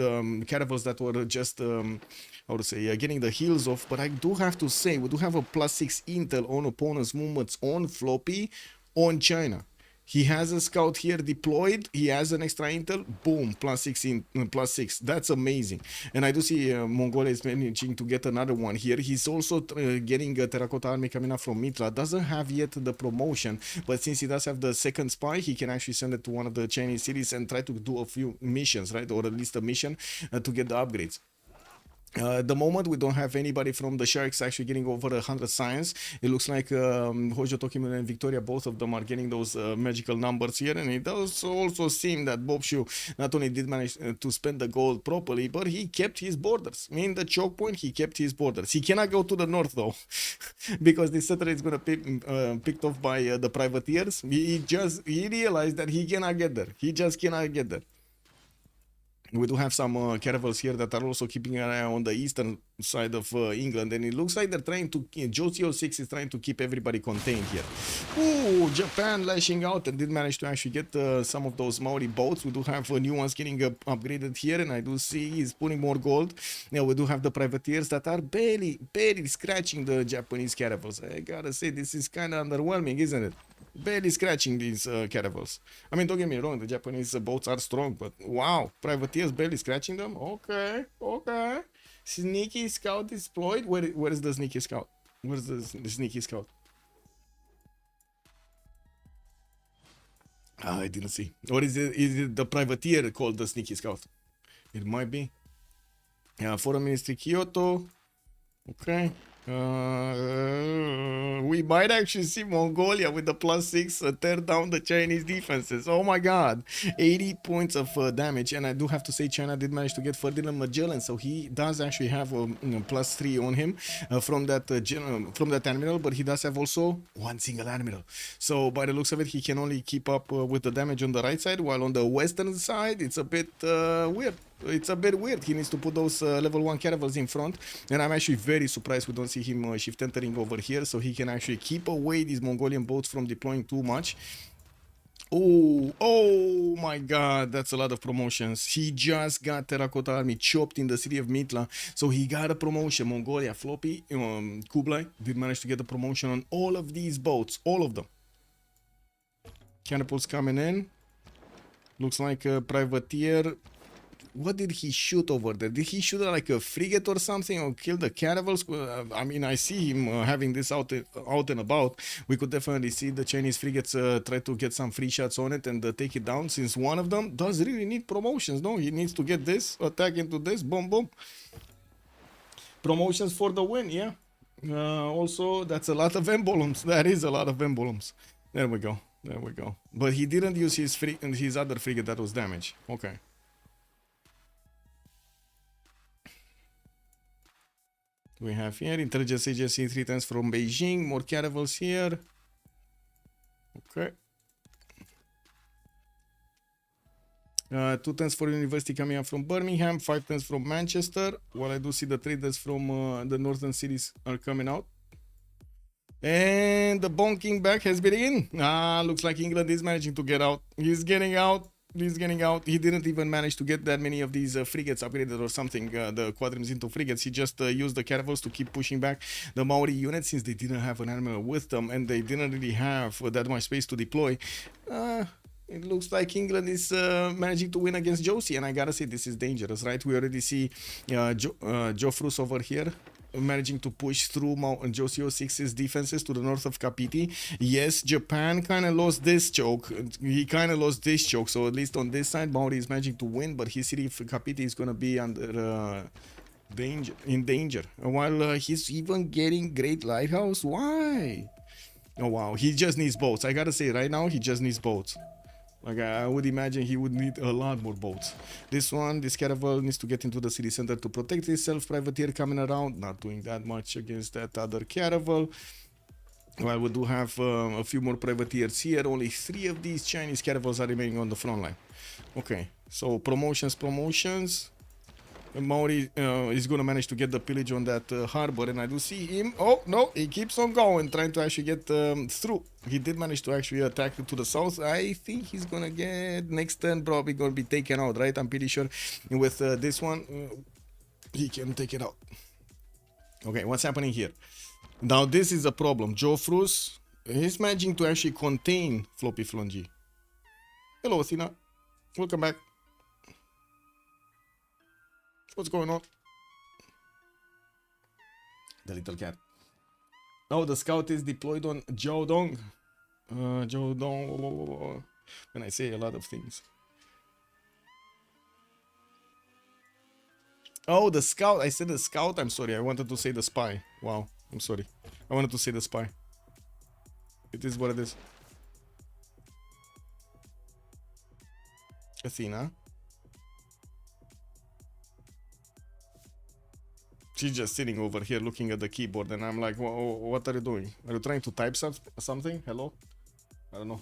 caravels that were just how to say getting the heels off. But I do have to say we do have a +6 intel on opponents' movements on Floppy on China. He has a scout here deployed. He has an extra intel. Boom, +6. That's amazing. And I do see Mongolia is managing to get another one here. He's also getting a terracotta army coming up from Mitra. Doesn't have yet the promotion, but since he does have the second spy, he can actually send it to one of the Chinese cities and try to do a few missions, right? Or at least a mission to get the upgrades. At the moment, we don't have anybody from the Sharks actually getting over 100 science. It looks like Hojo, and Victoria, both of them are getting those magical numbers here. And it does also seem that Boubsho not only did manage to spend the gold properly, but he kept his borders. In the choke point, he kept his borders. He cannot go to the north, though, because this settler is going to be picked off by the privateers. He realized that he cannot get there. He just cannot get there. We do have some caravels here that are also keeping an eye on the eastern side of England, and it looks like they're trying to, Civ6 is trying to keep everybody contained here. Ooh, Japan lashing out and did manage to actually get some of those Maori boats. We do have new ones getting upgraded here, and I do see he's putting more gold. Yeah, we do have the privateers that are barely scratching the Japanese caravels. I gotta say, this is kind of underwhelming, isn't it? Barely scratching these caravels. I mean, don't get me wrong, the Japanese boats are strong, but wow, privateers barely scratching them? Okay, okay. Sneaky scout deployed? Where is the sneaky scout? Where's the sneaky scout? Ah, I didn't see. Or is it the privateer called the sneaky scout? It might be. Foreign Ministry Kyoto. Okay. We might actually see Mongolia with the +6 tear down the Chinese defenses. Oh my god, 80 points of damage. And I do have to say, China did manage to get Ferdinand Magellan, so he does actually have a +3 on him from that admiral, but he does have also one single admiral. So by the looks of it, he can only keep up with the damage on the right side, while on the western side, it's a bit weird. It's a bit weird. He needs to put those level 1 caravels in front, and I'm actually very surprised we don't see him shift entering over here, so he can actually keep away these Mongolian boats from deploying too much. Oh my god, that's a lot of promotions. He just got Terracotta Army chopped in the city of Mitla, so he got a promotion. Mongolia, Floppy, Kublai did manage to get a promotion on all of these boats, all of them. Catapults coming in. Looks like a privateer. What did he shoot over there? Did he shoot like a frigate or something, or kill the caravels? I mean, I see him having this out and about. We could definitely see the Chinese frigates try to get some free shots on it and take it down, since one of them does really need promotions. No, he needs to get this, attack into this, boom, boom. Promotions for the win, yeah. Also, that's a lot of emblems. That is a lot of emblems. There we go. There we go. But he didn't use his other frigate that was damaged. Okay. We have here intelligence agency 3 times from Beijing, more caravels here. Okay. 2 tons for university coming up from Birmingham, 5 tons from Manchester. While I do see the traders from the northern cities are coming out. And the bonking back has been in. Looks like England is managing to get out. He's getting out. He's getting out. He didn't even manage to get that many of these frigates upgraded or something, the Squadrons into frigates. He just used the caravels to keep pushing back the Maori units, since they didn't have an admiral with them and they didn't really have that much space to deploy. It looks like England is managing to win against Josie, and I gotta say, this is dangerous, right? We already see Geoffrus over here managing to push through Josie 6's defenses to the north of Kapiti. Yes, Japan kind of lost this choke. He kind of lost this choke, so at least on this side, Maori is managing to win, but his city of Kapiti is going to be under danger. While he's even getting Great Lighthouse. Why? Oh wow, he just needs boats. I gotta say, right now, he just needs boats. Like, I would imagine he would need a lot more boats. This caravel needs to get into the city center to protect itself. Privateer coming around, not doing that much against that other caravel. Well, we do have a few more privateers here. Only 3 of these Chinese caravels are remaining on the front line. Okay, so promotions. Maori is going to manage to get the pillage on that harbor, and I do see him. Oh, no, he keeps on going, trying to actually get through. He did manage to actually attack to the south. I think he's going to get, next turn, probably going to be taken out, right? I'm pretty sure with this one, he can take it out. Okay, what's happening here? Now, this is a problem. Geoffrus is managing to actually contain FloppyfloNG. Hello, Athena. Welcome back. What's going on? The little cat. Oh, the scout is deployed on Jiaodong. Jiaodong. When I say a lot of things. Oh, the scout. I said the scout. I'm sorry. I wanted to say the spy. Wow. I'm sorry. I wanted to say the spy. It is what it is. Athena. She's just sitting over here looking at the keyboard, and I'm like, what are you doing? Are you trying to type something? Hello? I don't know.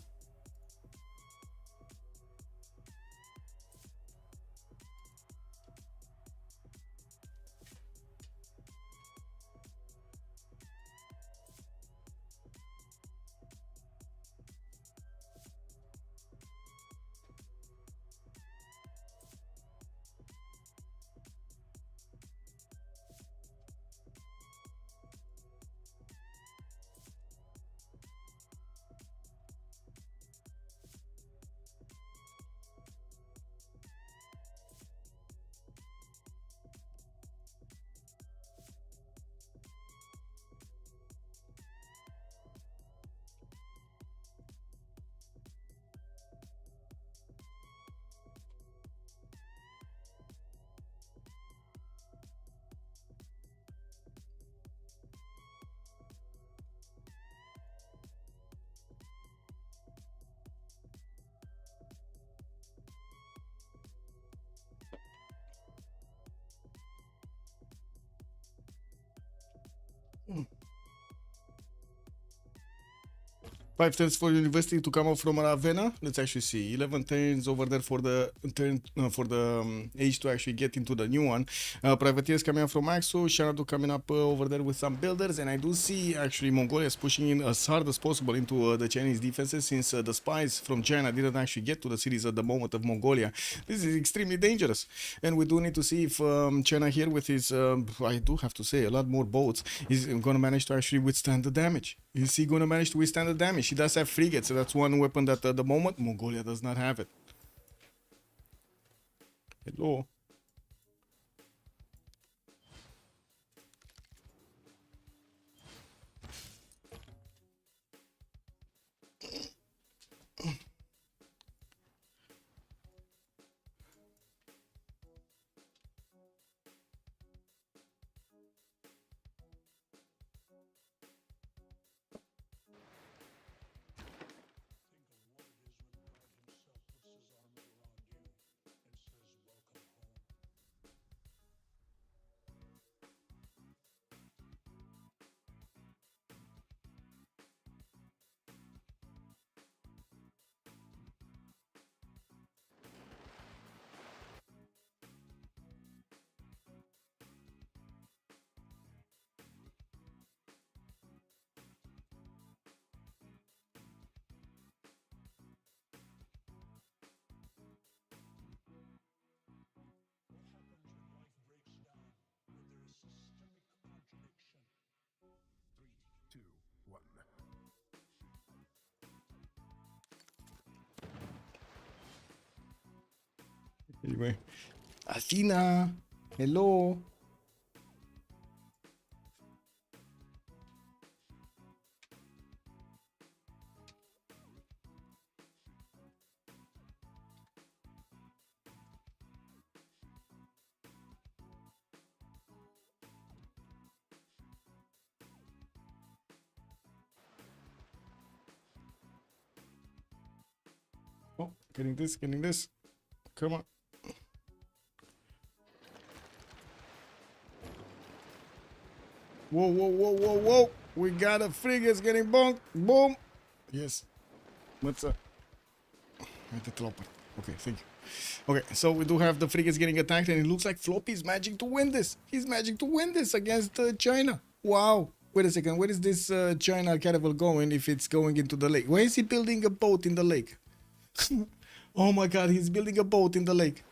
Five turns for university to come out from Ravenna. Let's actually see. 11 turns over there for the age to actually get into the new one. Privateers coming up from Axo. Shanadu coming up over there with some builders, and I do see actually Mongolia is pushing in as hard as possible into the Chinese defenses, since the spies from China didn't actually get to the cities at the moment of Mongolia. This is extremely dangerous, and we do need to see if China here with his, I do have to say, a lot more boats, is going to manage to actually withstand the damage. Is he going to manage to withstand the damage? He does have frigates, so that's one weapon that at the moment Mongolia does not have it. Hello. Anyway, Athena, hello. Oh, getting this, getting this. Come on. Whoa, whoa, whoa, whoa, whoa. We got a frigates getting bonked. Boom. Yes. What's up? Okay, thank you. Okay, so we do have the frigates getting attacked, and it looks like Floppy is managing to win this. He's managing to win this against China. Wow. Wait a second. Where is this China caravel going if it's going into the lake? Why is he building a boat in the lake? Oh my god, he's building a boat in the lake.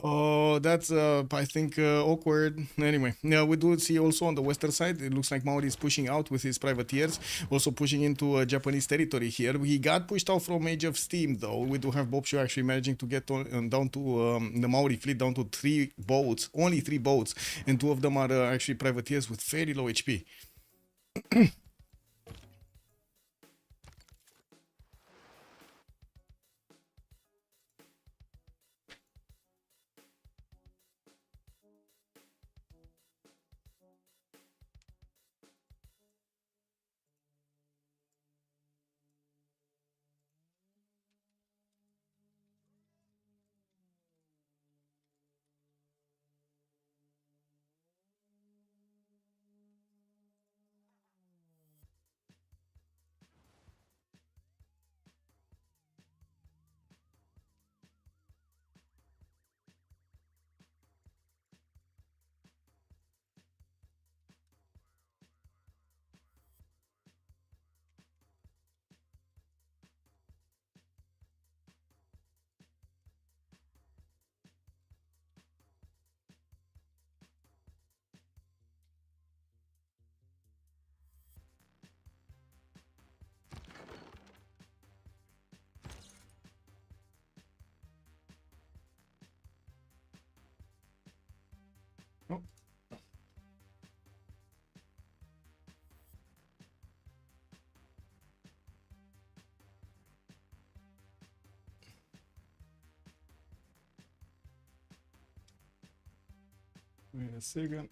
Oh, that's I think awkward. Anyway, yeah, we do see also on the western side, it looks like Maori is pushing out with his privateers, also pushing into Japanese territory here. He got pushed out from Age of Steam, though. We do have Boubsho actually managing to get on, down to the Maori fleet down to 3 boats, only 3 boats, and 2 of them are actually privateers with very low HP. Wait a second.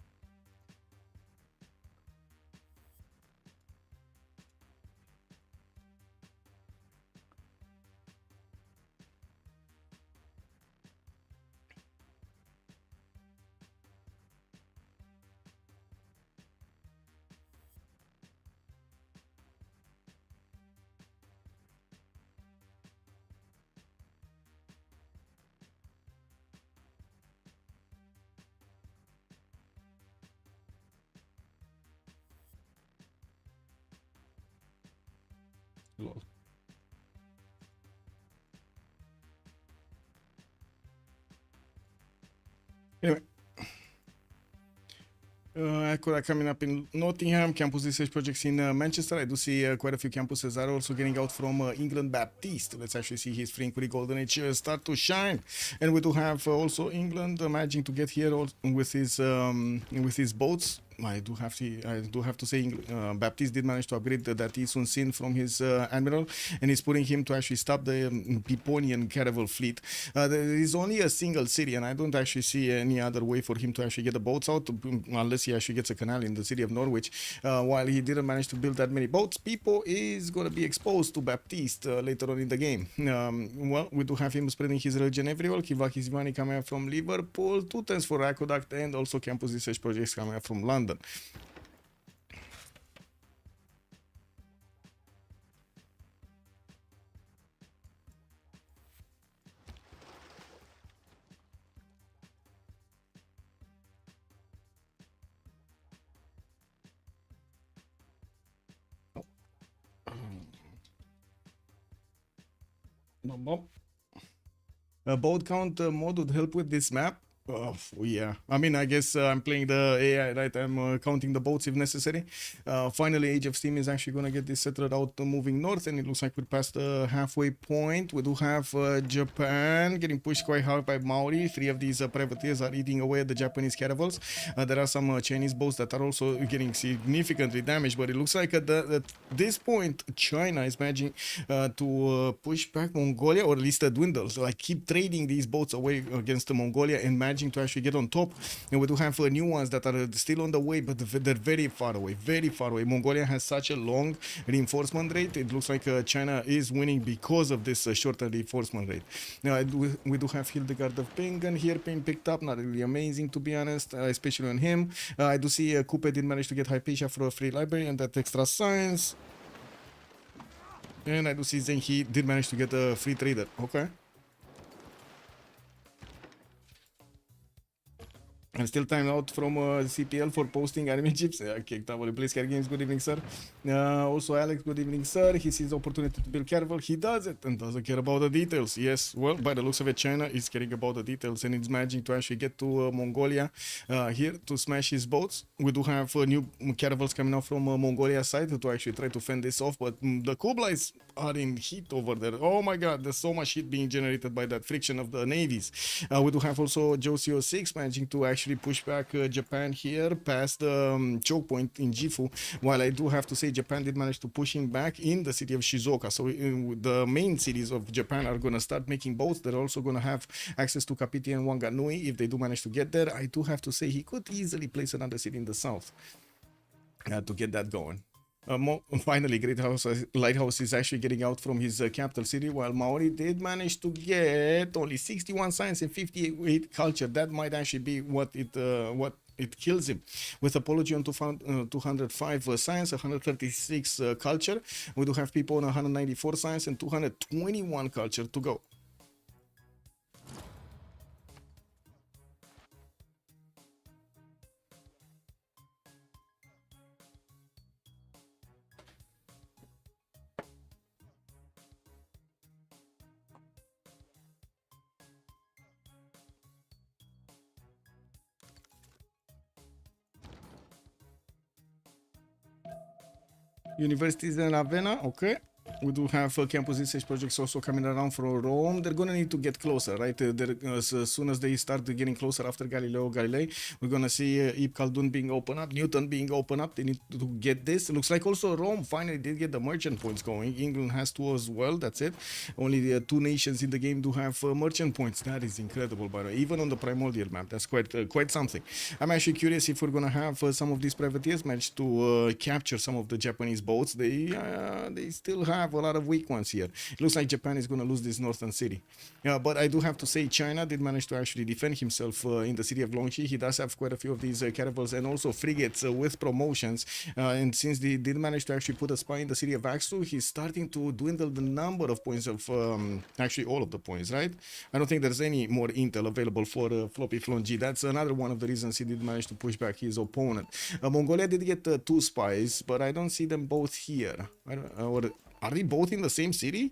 Lol. Anyway. Akura coming up in Nottingham, campus research projects in Manchester. I do see quite a few campuses are also getting out from England. Baptiste, let's actually see his Franklin Golden Age start to shine. And we do have also England managing to get here with his boats. I do have to say Baptiste did manage to upgrade that Isun Sin from his admiral, and he's putting him to actually stop the Piponian caravel fleet. There is only a single city, and I don't actually see any other way for him to actually get the boats out, unless he actually gets a canal in the city of Norwich. While he didn't manage to build that many boats, Pipo is going to be exposed to Baptiste later on in the game. Well, we do have him spreading his religion everywhere. Kivaki Zivani coming from Liverpool, 2 turns for Aqueduct, and also campus research projects coming from London. A boat count mod would help with this map. Oh, yeah. I mean, I guess I'm playing the AI, right? I'm counting the boats if necessary. Finally, Age of Steam is actually going to get this settled out moving north, and it looks like we're past the halfway point. We do have Japan getting pushed quite hard by Maori. 3 of these privateers are eating away at the Japanese caravels. There are some Chinese boats that are also getting significantly damaged, but it looks like at this point, China is managing to push back Mongolia, or at least dwindle. So, like, keep trading these boats away against Mongolia and managing to actually get on top. And we do have new ones that are still on the way, but they're very far away, very far away. Mongolia has such a long reinforcement rate. It looks like China is winning because of this shorter reinforcement rate. Now, we do have Hildegard of Bingen here being picked up. Not really amazing, to be honest, especially on him. I do see Kupe did manage to get Hypatia for a free library and that extra science. And I do see Zenhi did manage to get a free trader. Okay. I'm still timed out from CPL for posting anime chips. Okay, Tavoli, please care games. Good evening, sir. Also, Alex, good evening, sir. He sees the opportunity to build caravel. He does it and doesn't care about the details. Yes, well, by the looks of it, China is caring about the details and it's managing to actually get to Mongolia here to smash his boats. We do have new caravels coming out from Mongolia side to actually try to fend this off, but the Kublais are in heat over there. Oh my god, there's so much heat being generated by that friction of the navies. We do have also Josio 6 managing to actually push back Japan here past the choke point in Gifu, while I do have to say Japan did manage to push him back in the city of Shizuoka. So the main cities of Japan are going to start making boats. They're also going to have access to Kapiti and Wanganui if they do manage to get there. I do have to say he could easily place another city in the south to get that going. Finally, Lighthouse is actually getting out from his capital city, while Maori did manage to get only 61 science and 58 culture. That might actually be what it kills him. With Apology on 205 science, 136 culture. We do have people on 194 science and 221 culture to go. Universities in Ravenna, okay. We do have campus research projects also coming around from Rome. They're gonna need to get closer, right? As soon as they start getting closer after Galileo Galilei, we're gonna see Ibn Khaldun being open up, Newton being open up. They need to get this. It looks like also Rome finally did get the merchant points going. England has two as well. That's it. Only the two nations in the game do have merchant points. That is incredible, by the way. Even on the primordial map, that's quite something. I'm actually curious if we're gonna have some of these privateers manage to capture some of the Japanese boats. They still have a lot of weak ones here. It looks like Japan is gonna lose this northern city. But I do have to say China did manage to actually defend himself in the city of Longxi. He does have quite a few of these caravels and also frigates with promotions. And since they did manage to actually put a spy in the city of Axu, he's starting to dwindle the number of points of actually all of the points, right? I don't think there's any more intel available for FloppyfloNG. That's another one of the reasons he did manage to push back his opponent. Mongolia did get two spies, but I don't see them both here. Or are they both in the same city?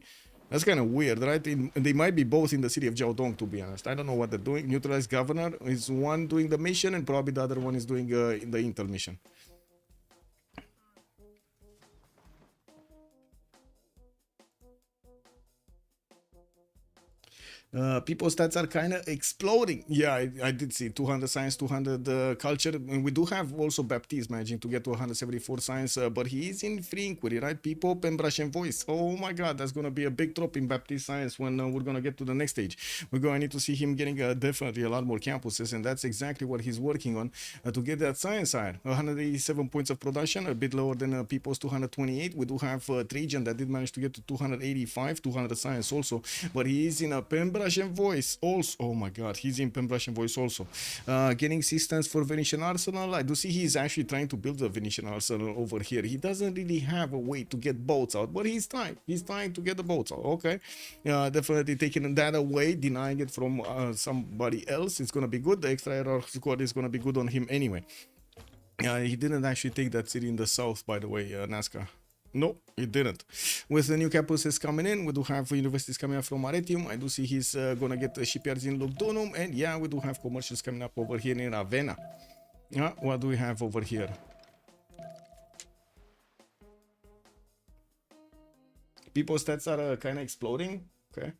That's kind of weird, right? They might be both in the city of Jiaodong, to be honest. I don't know what they're doing. Neutralized governor is one doing the mission, and probably the other one is doing the intel mission. People's stats are kind of exploding. Yeah, I did see 200 science, 200 culture. And we do have also Baptiste managing to get to 174 science, but he is in free inquiry, right? Pipo, Pembrash, and voice. Oh my god, that's going to be a big drop in Baptiste science when we're going to get to the next stage. We're going to need to see him getting definitely a lot more campuses, and that's exactly what he's working on to get that science higher. 187 points of production, a bit lower than Pipo's 228. We do have Trajan that did manage to get to 285, 200 science also, but he is in a Pembrash voice also. Oh my god, he's in Pembrash voice also. Getting systems for Venetian Arsenal. I do see he's actually trying to build a Venetian Arsenal over here. He doesn't really have a way to get boats out, but he's trying. He's trying to get the boats out. Okay, definitely taking that away, denying it from somebody else. It's gonna be good. The extra error squad is gonna be good on him anyway. He didn't actually take that city in the south, by the way, Nazca. No, it didn't. With the new campuses coming in, we do have universities coming up from Aretium. I do see he's gonna get shipyards in Lugdunum, and yeah, we do have commercials coming up over here in Ravenna. What do we have over here? People's stats are kind of exploding. Okay.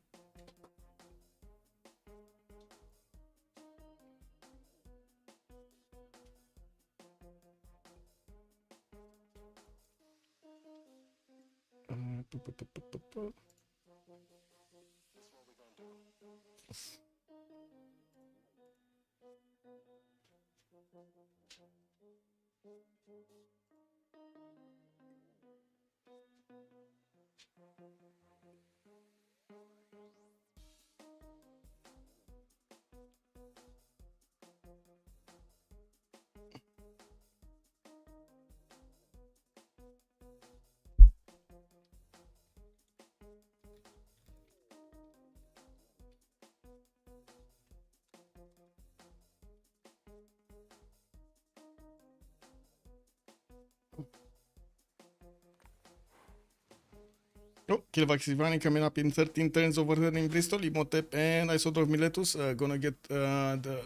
Oh, Kilvaxivani coming up in 13 turns over there in Bristol. Imhotep and Isodor Miletus gonna get the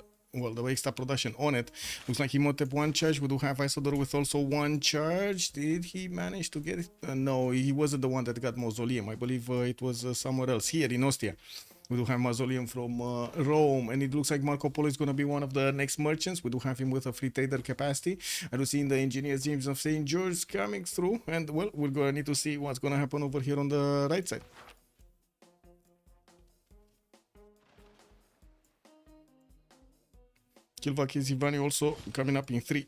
extra production on it. Looks like Imhotep one charge. We do have Isodor with also one charge. Did he manage to get it? No, he wasn't the one that got Mausoleum. I believe it was somewhere else, here in Ostia. We do have Mausoleum from Rome, and it looks like Marco Polo is going to be one of the next merchants. We do have him with a free trader capacity. I do see in the engineers James of St. George coming through, and well, we're going to need to see what's going to happen over here on the right side. Kilvaki Zivani also coming up in 3.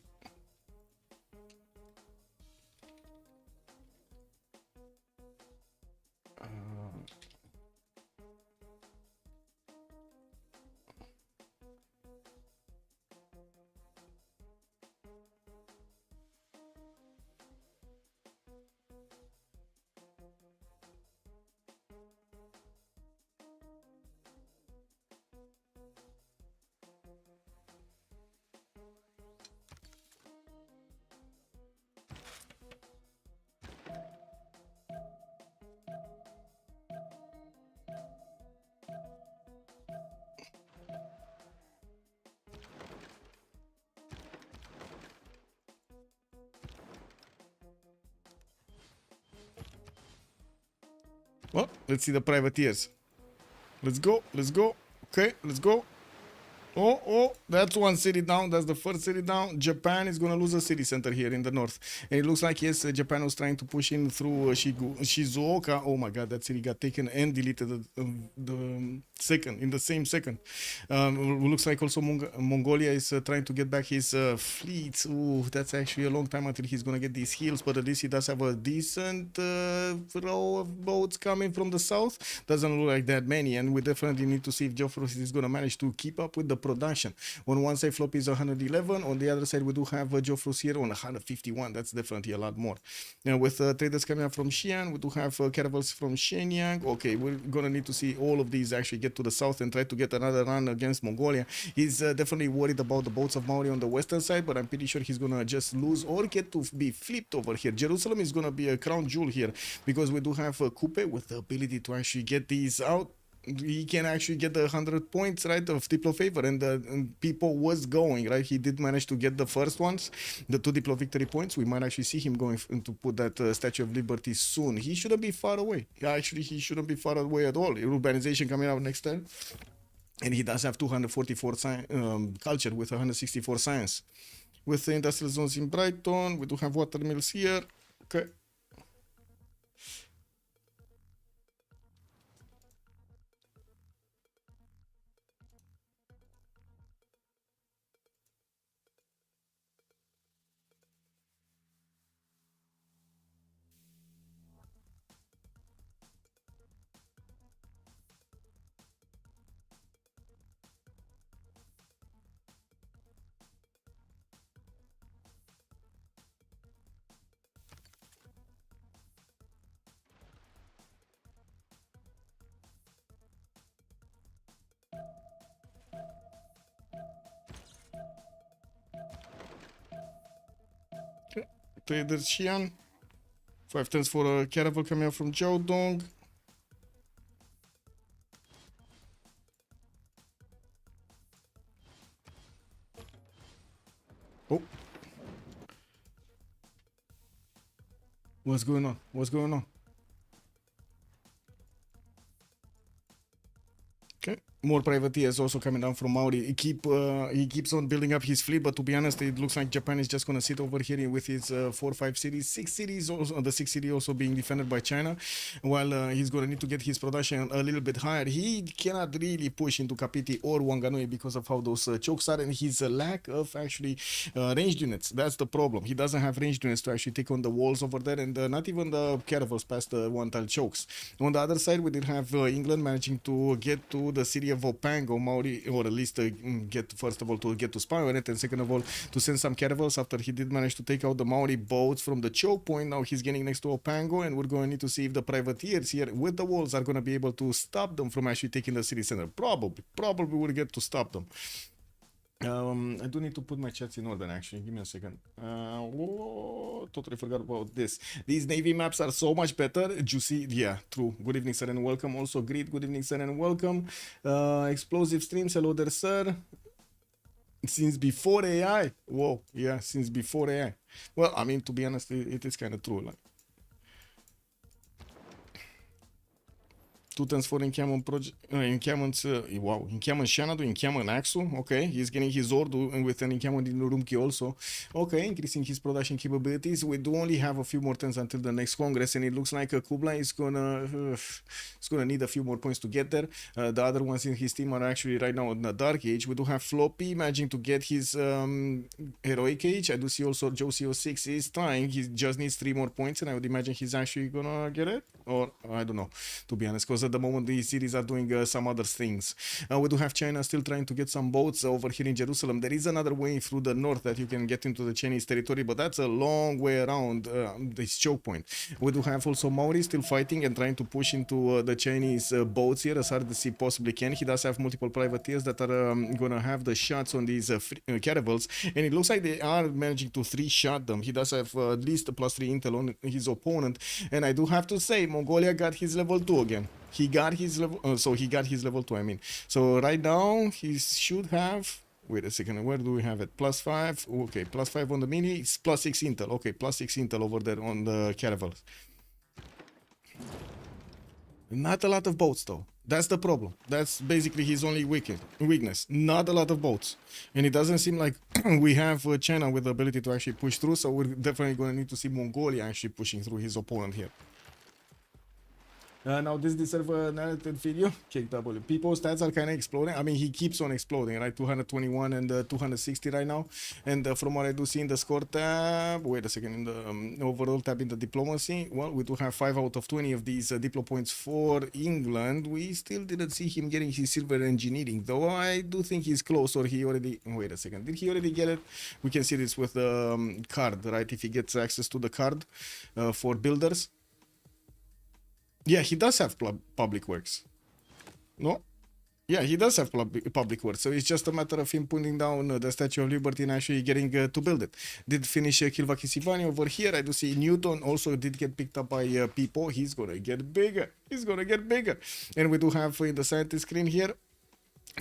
Well, let's see the privateers. Let's go. Let's go. Okay, let's go. Oh, that's one city down. That's the first city down. Japan is going to lose a city center here in the north. And it looks like, yes, Japan was trying to push in through Shizuoka. Oh my god, that city got taken and deleted the second, in the same second. Looks like also Mongolia is trying to get back his fleet. Ooh, that's actually a long time until he's going to get these hills. But at least he does have a decent row of boats coming from the south. Doesn't look like that many. And we definitely need to see if Geoffrus is going to manage to keep up with the production. On one side, Floppy is 111. On the other side, we do have Geoffrus here on 151. That's definitely a lot more. Now, with traders coming up from Xi'an, we do have caravels from Shenyang. Okay, we're going to need to see all of these actually get to the south and try to get another run against Mongolia. He's definitely worried about the boats of Maori on the western side, but I'm pretty sure he's going to just lose or get to be flipped over here. Jerusalem is going to be a crown jewel here because we do have Kupe with the ability to actually get these out. He can actually get the 100 points, right, of Diplo favor, and Pipo was going, right? He did manage to get the first ones, the 2 Diplo victory points. We might actually see him going to put that Statue of Liberty soon. He shouldn't be far away. Actually, he shouldn't be far away at all. Urbanization coming out next turn. And he does have 244 culture with 164 science. With the industrial zones in Brighton, we do have water mills here. Okay. Traders Xi'an. 5 turns for a caravel coming out from Jiaodong. Oh. What's going on? What's going on? Okay. More privateers also coming down from Maori. He keeps on building up his fleet, but to be honest, it looks like Japan is just going to sit over here with his 4 or 5 cities. 6 cities, also, the 6th city also being defended by China, while he's going to need to get his production a little bit higher. He cannot really push into Kapiti or Wanganui because of how those chokes are and his lack of actually ranged units. That's the problem. He doesn't have ranged units to actually take on the walls over there, and not even the caravels past the one-tile chokes. On the other side, we did have England managing to get to the city of Opango, Maori, or at least get, first of all, to get to spy on it, and second of all, to send some caravels after he did manage to take out the Maori boats from the choke point. Now he's getting next to Opango, and we're going to need to see if the privateers here with the walls are going to be able to stop them from actually taking the city center. Probably we'll get to stop them. I do need to put my chats in order, actually. Give me a second. Totally forgot about this. These navy maps are so much better. Juicy, yeah, true. Good evening, sir, and welcome. Also, greet. Good evening, sir, and welcome. Explosive streams. Hello there, sir. Since before AI. Whoa, yeah, since before AI. Well, I mean, to be honest, it is kind of true. Like, 2 turns for encampment project, encampments, wow, encampment Xanadu, encampment Axu, okay, he's getting his order with an encampment in Urumqi also, okay, increasing his production capabilities. We do only have a few more turns until the next Congress, and it looks like Kublai is gonna need a few more points to get there. The other ones in his team are actually right now in the Dark Age. We do have Floppy managing to get his Heroic Age. I do see also CO6 is trying, he just needs 3 more points, and I would imagine he's actually gonna get it, or I don't know, to be honest, because at the moment these cities are doing some other things. We do have China still trying to get some boats over here in Jerusalem. There is another way through the north that you can get into the Chinese territory, but that's a long way around this choke point. We do have also Maori still fighting and trying to push into the Chinese boats here as hard as he possibly can. He does have multiple privateers that are gonna have the shots on these caravels, and it looks like they are managing to 3-shot them. He does have at least a +3 intel on his opponent, and I do have to say Mongolia got his level 2 again. He got his level, he got his level 2, I mean. So right now, he should have, wait a second, where do we have it? +5, okay, +5 on the mini, it's +6 intel, okay, +6 intel over there on the caravels. Not a lot of boats, though. That's the problem. That's basically his only weakness. Not a lot of boats. And it doesn't seem like we have China with the ability to actually push through, so we're definitely going to need to see Mongolia actually pushing through his opponent here. Now this deserves a narrated video. KW. Pipo stats are kind of exploding. I mean, he keeps on exploding, right? 221 and 260 right now. And from what I do see in the score tab, wait a second, in the overall tab in the diplomacy, well, we do have 5 out of 20 of these diplo points for England. We still didn't see him getting his silver engineering, though I do think he's close, or he already, wait a second, did he already get it? We can see this with the card, right? If he gets access to the card for builders. Yeah, he does have public works. No? Yeah, he does have public works. So it's just a matter of him putting down the Statue of Liberty and actually getting to build it. Did finish Kilvakisivani over here. I do see Newton also did get picked up by Pipo. He's going to get bigger. He's going to get bigger. And we do have in the scientist screen here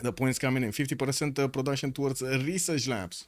the points coming in. 50% production towards research labs.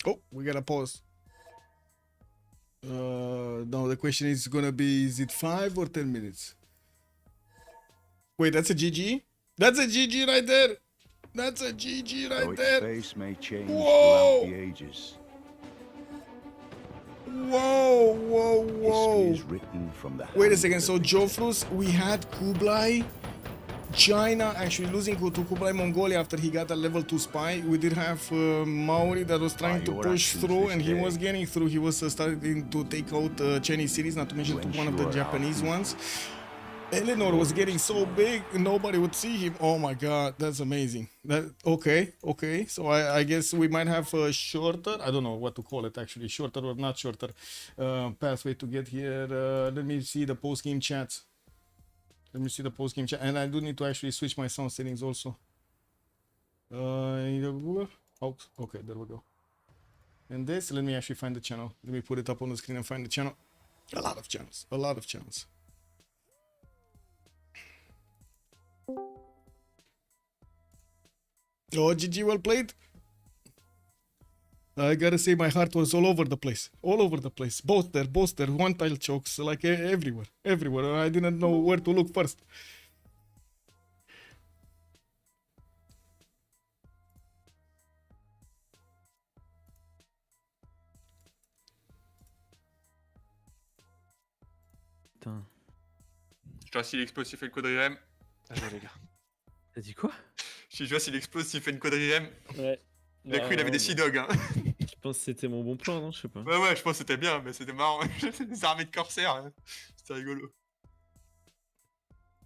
Oh, we gotta pause. No, the question is gonna be, is it 5 or 10 minutes? Wait, that's a GG? That's a GG right there! That's a GG right there! Face may change Whoa! throughout the ages. Whoa, whoa, whoa! History is written from the Wait a second, so Geoffrus, we had Kublai, China actually losing to Kublai Mongolia after he got a level 2 spy. We did have Maori that was trying to push through, and he was getting through. He was starting to take out Chinese cities, not to mention to one of the Japanese ones. Eleanor was getting so big, nobody would see him. Oh my god, that's amazing. Okay. So I guess we might have a shorter, I don't know what to call it actually, shorter or not shorter pathway to get here. Let me see the post-game chats. And I do need to actually switch my sound settings also. Oh, okay, there we go. And this, let me actually find the channel. Let me put it up on the screen and find the channel. A lot of channels. Oh, GG, well played. I gotta say, my heart was all over the place. All over the place. Both there, one tile chokes, like everywhere. Everywhere. I didn't know where to look first. Putain. Je vois s'il explose, s'il fait le quadrirem. Ah ouais, les gars. T'as dit quoi? Je vois s'il explose, s'il fait une quadrirem. Ouais. Il a cru il avait des Sea Dogs, hein. Je pense que c'était mon bon plan, non? Je sais pas. Ouais, je pense que c'était bien, mais c'était marrant. Des armées de corsaires, hein. C'était rigolo.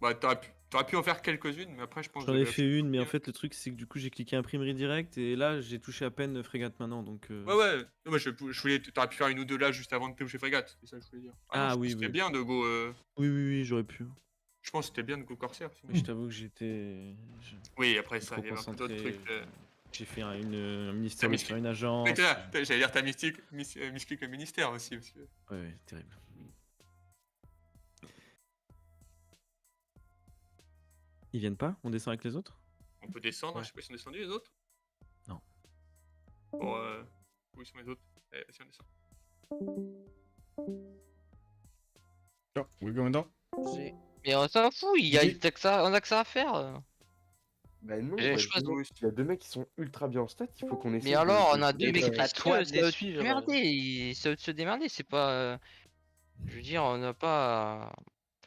Bah, t'aurais pu en faire quelques-unes, mais après, je pense J'en ai fait une, mais en fait, le truc, c'est que du coup, j'ai cliqué imprimerie direct et là, j'ai touché à peine frégate maintenant, donc. Ouais. Non, moi, je voulais. T'aurais pu faire une ou deux là juste avant de toucher frégate. C'est ça que je voulais dire. Ah non, oui, C'était oui. bien de go. Oui, j'aurais pu. Je pense que c'était bien de go corsaire. Mais je t'avoue que j'étais. Oui, après ça, trop il y avait un peu d'autres concentré. trucs. J'ai fait un ministère, T'as de faire une agence. Mais j'allais dire, t'as musclé que le ministère aussi. Parce que... Ouais, terrible. Ils viennent pas? On descend avec les autres? On peut descendre, Ouais. je sais pas si on descendu les autres. Non. Bon, où sont les autres? Si on descend. Oh, we're going down. Mais on s'en fout, on a que ça à faire. Bah non, Et bah, je pense- il y a deux mecs qui sont ultra bien en stats, il faut qu'on essaie. Mais alors, on a de- deux mecs de- qui se démerder, c'est de se démerder, c'est pas. Je veux dire, on n'a pas.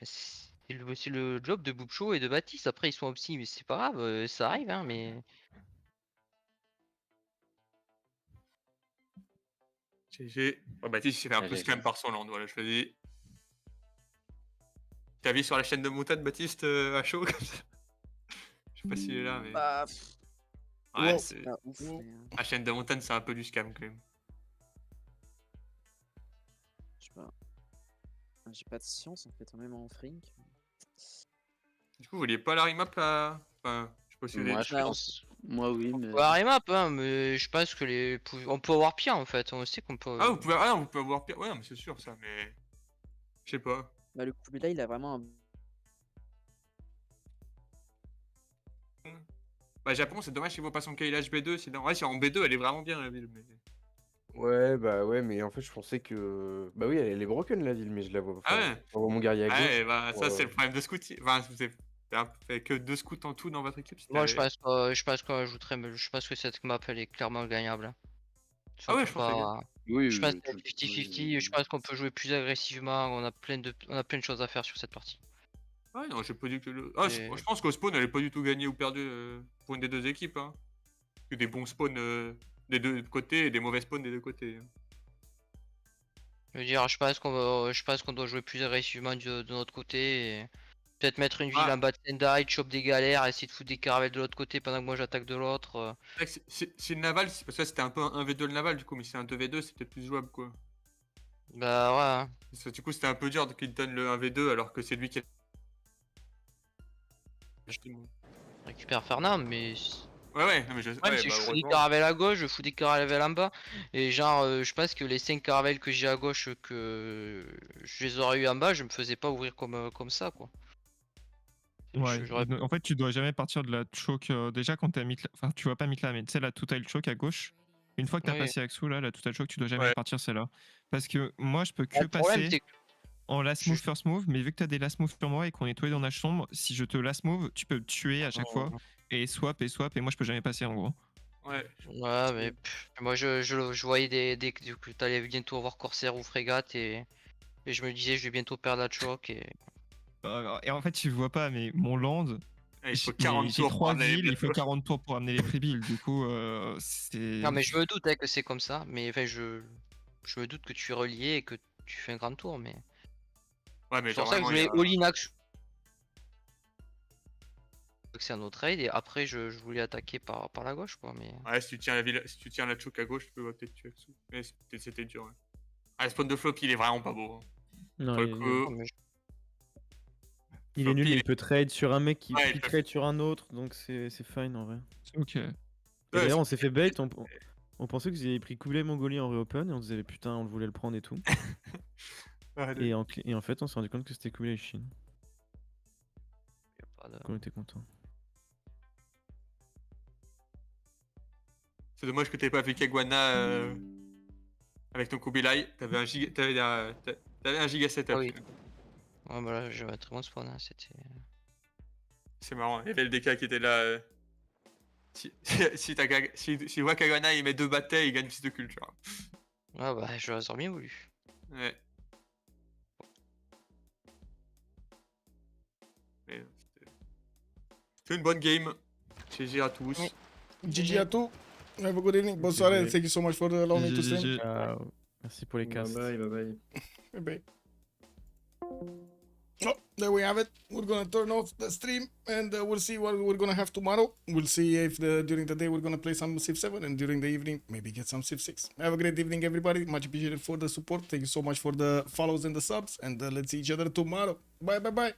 C'est le job de Boubsho et de Baptiste. Après, ils sont opsi, mais c'est pas grave, ça arrive, hein, mais. GG. Oh, Baptiste, il s'est fait un peu scam par son land, voilà, je te le dis. T'as vu sur la chaîne de montagne, Baptiste, à chaud comme ça? Je sais pas s'il est là, mais. Bah, Ouais, wow. c'est. pas ouf. La chaîne de montagne, c'est un peu du scam quand même. Je sais pas. J'ai pas de science en fait, même en frink. Du coup, vous vouliez pas la remap là? Enfin, je sais pas si vous Moi, avez. je pense. Moi, oui, mais. Faut la remap, hein, mais je pense que on peut avoir pire en fait. On sait qu'on peut. Ah, vous pouvez. Ah, non, vous pouvez avoir pire. Ouais, non, mais c'est sûr ça, mais. Je sais pas. Bah, le Kublai, il a vraiment un. Bah, Japon, c'est dommage qu'il voit pas son KLH B2. Sinon, ouais, si en B2, elle est vraiment bien la ville. Mais... Ouais, bah ouais, mais en fait, je pensais que. Bah oui, elle est broken la ville, mais je la vois. Ah ouais? Je vois mon guerrier à Ah gauche. ouais, bah, ça, c'est le problème de scouting. Enfin, vous avez fait que 2 scouts en tout dans votre équipe. Moi, je pense qu'on ajouterait, mais je pense que cette map elle est clairement gagnable. Ah ouais, je pense pas. Oui, Je pense oui, que 50-50, je pense qu'on peut jouer plus agressivement, on a plein de choses à faire sur cette partie. Ouais, non, j'ai pas dit que le. Ah, Et- je pense qu'au spawn, elle est pas du tout gagnée ou perdue pour une des deux équipes. Hein. Que des bons spawns des deux côtés et des mauvais spawns des deux côtés. Je veux dire, je pense qu'on doit jouer plus agressivement de notre côté. Et peut-être mettre une ville Ah. en bas de Sendai, chop des galères, essayer de foutre des caravelles de l'autre côté pendant que moi j'attaque de l'autre. C'est vrai que c'est le Naval, parce que ça c'était un peu un 1v2 le Naval du coup, mais si c'est un 2v2, c'est peut-être plus jouable quoi. Bah ouais. Hein. Parce que, du coup, c'était un peu dur qu'il donne le 1v2 alors que c'est lui qui a. Récupère Fernand, mais. Ouais, non, mais je. Ouais, Ouais, mais si bah, je fous des heureusement. caravelles à gauche, je fous des caravelles en bas. Et genre, je pense que les 5 caravelles que j'ai à gauche, que je les aurais eu en bas, je me faisais pas ouvrir comme ça quoi. Ouais, J'aurais- en fait, tu dois jamais partir de la choke. Déjà, quand t'es à Mitla, enfin, tu vois pas Mitla, mais tu sais, la total choke à gauche. Une fois que t'as Oui. passé Axou, là, la total choke, tu dois jamais Ouais. partir celle-là. Parce que moi, je peux que Le problème, passer c'est que en last move, first move, mais vu que t'as des last move sur moi et qu'on est tous les deux en âge sombre, si je te last move, tu peux me tuer à chaque fois et swap, et moi, je peux jamais passer en gros. Ouais. Ouais, mais moi je voyais que t'allais bientôt avoir Corsair ou Frégate et je me disais je vais bientôt perdre la choc et. Et en fait, tu vois pas, mais mon land, Il faut j'ai 40 tours pour 3 amener les villes, il faut bateaux. 40 tours pour amener les free builds. Du coup, c'est. Non mais je me doute hein, que c'est comme ça, mais enfin je me doute que tu es relié et que tu fais un grand tour, mais. Ouais, mais C'est pour genre ça que je vraiment, voulais all-in axe. C'est un autre raid et après je voulais attaquer par la gauche quoi, mais. Ouais, si tu tiens la ville, si tu tiens la choke à gauche, tu peux peut-être tuer Axou. Mais c'était dur. Ouais. Ah, le spawn de Floppy, il est vraiment pas beau. Hein. Non, Pour le il, coup, Non, mais il est Floppy, nul, il mais est- il peut trade sur un mec qui Ouais, il puis peut- trade sur un autre, donc c'est fine en vrai. Ok. Et d'ailleurs, on s'est fait bait, on pensait que vous avez pris Kublai Mongolia en reopen et on se disait putain, on le voulait le prendre et tout. Et en fait, on s'est rendu compte que c'était Kublai Chine. y a pas de- On était content. C'est dommage que t'aies pas fait Kagwana avec ton Kublai. T'avais un giga setup. Ah oui. Ouais, bah là, j'avais un très bon spawn. Hein. C'était. C'est marrant. Il y avait le DK qui était là. Si Wakagana il met 2 batailles, il gagne plus de culture. Ah bah, j'aurais bien voulu. Ouais. C'est une bonne game. GG à tous. Ouais. GG à tous. Have a good evening. Bonne soirée. Thank you so much for allowing me to stream. Ciao. Merci pour les casts. Bye bye. Bye bye. Oh, there we have it. We're gonna turn off the stream and we'll see what we're gonna have tomorrow. We'll see if during the day we're gonna play some Civ7 and during the evening maybe get some Civ6. Have a great evening, everybody. Much appreciated for the support. Thank you so much for the follows and the subs, and let's see each other tomorrow. Bye bye bye.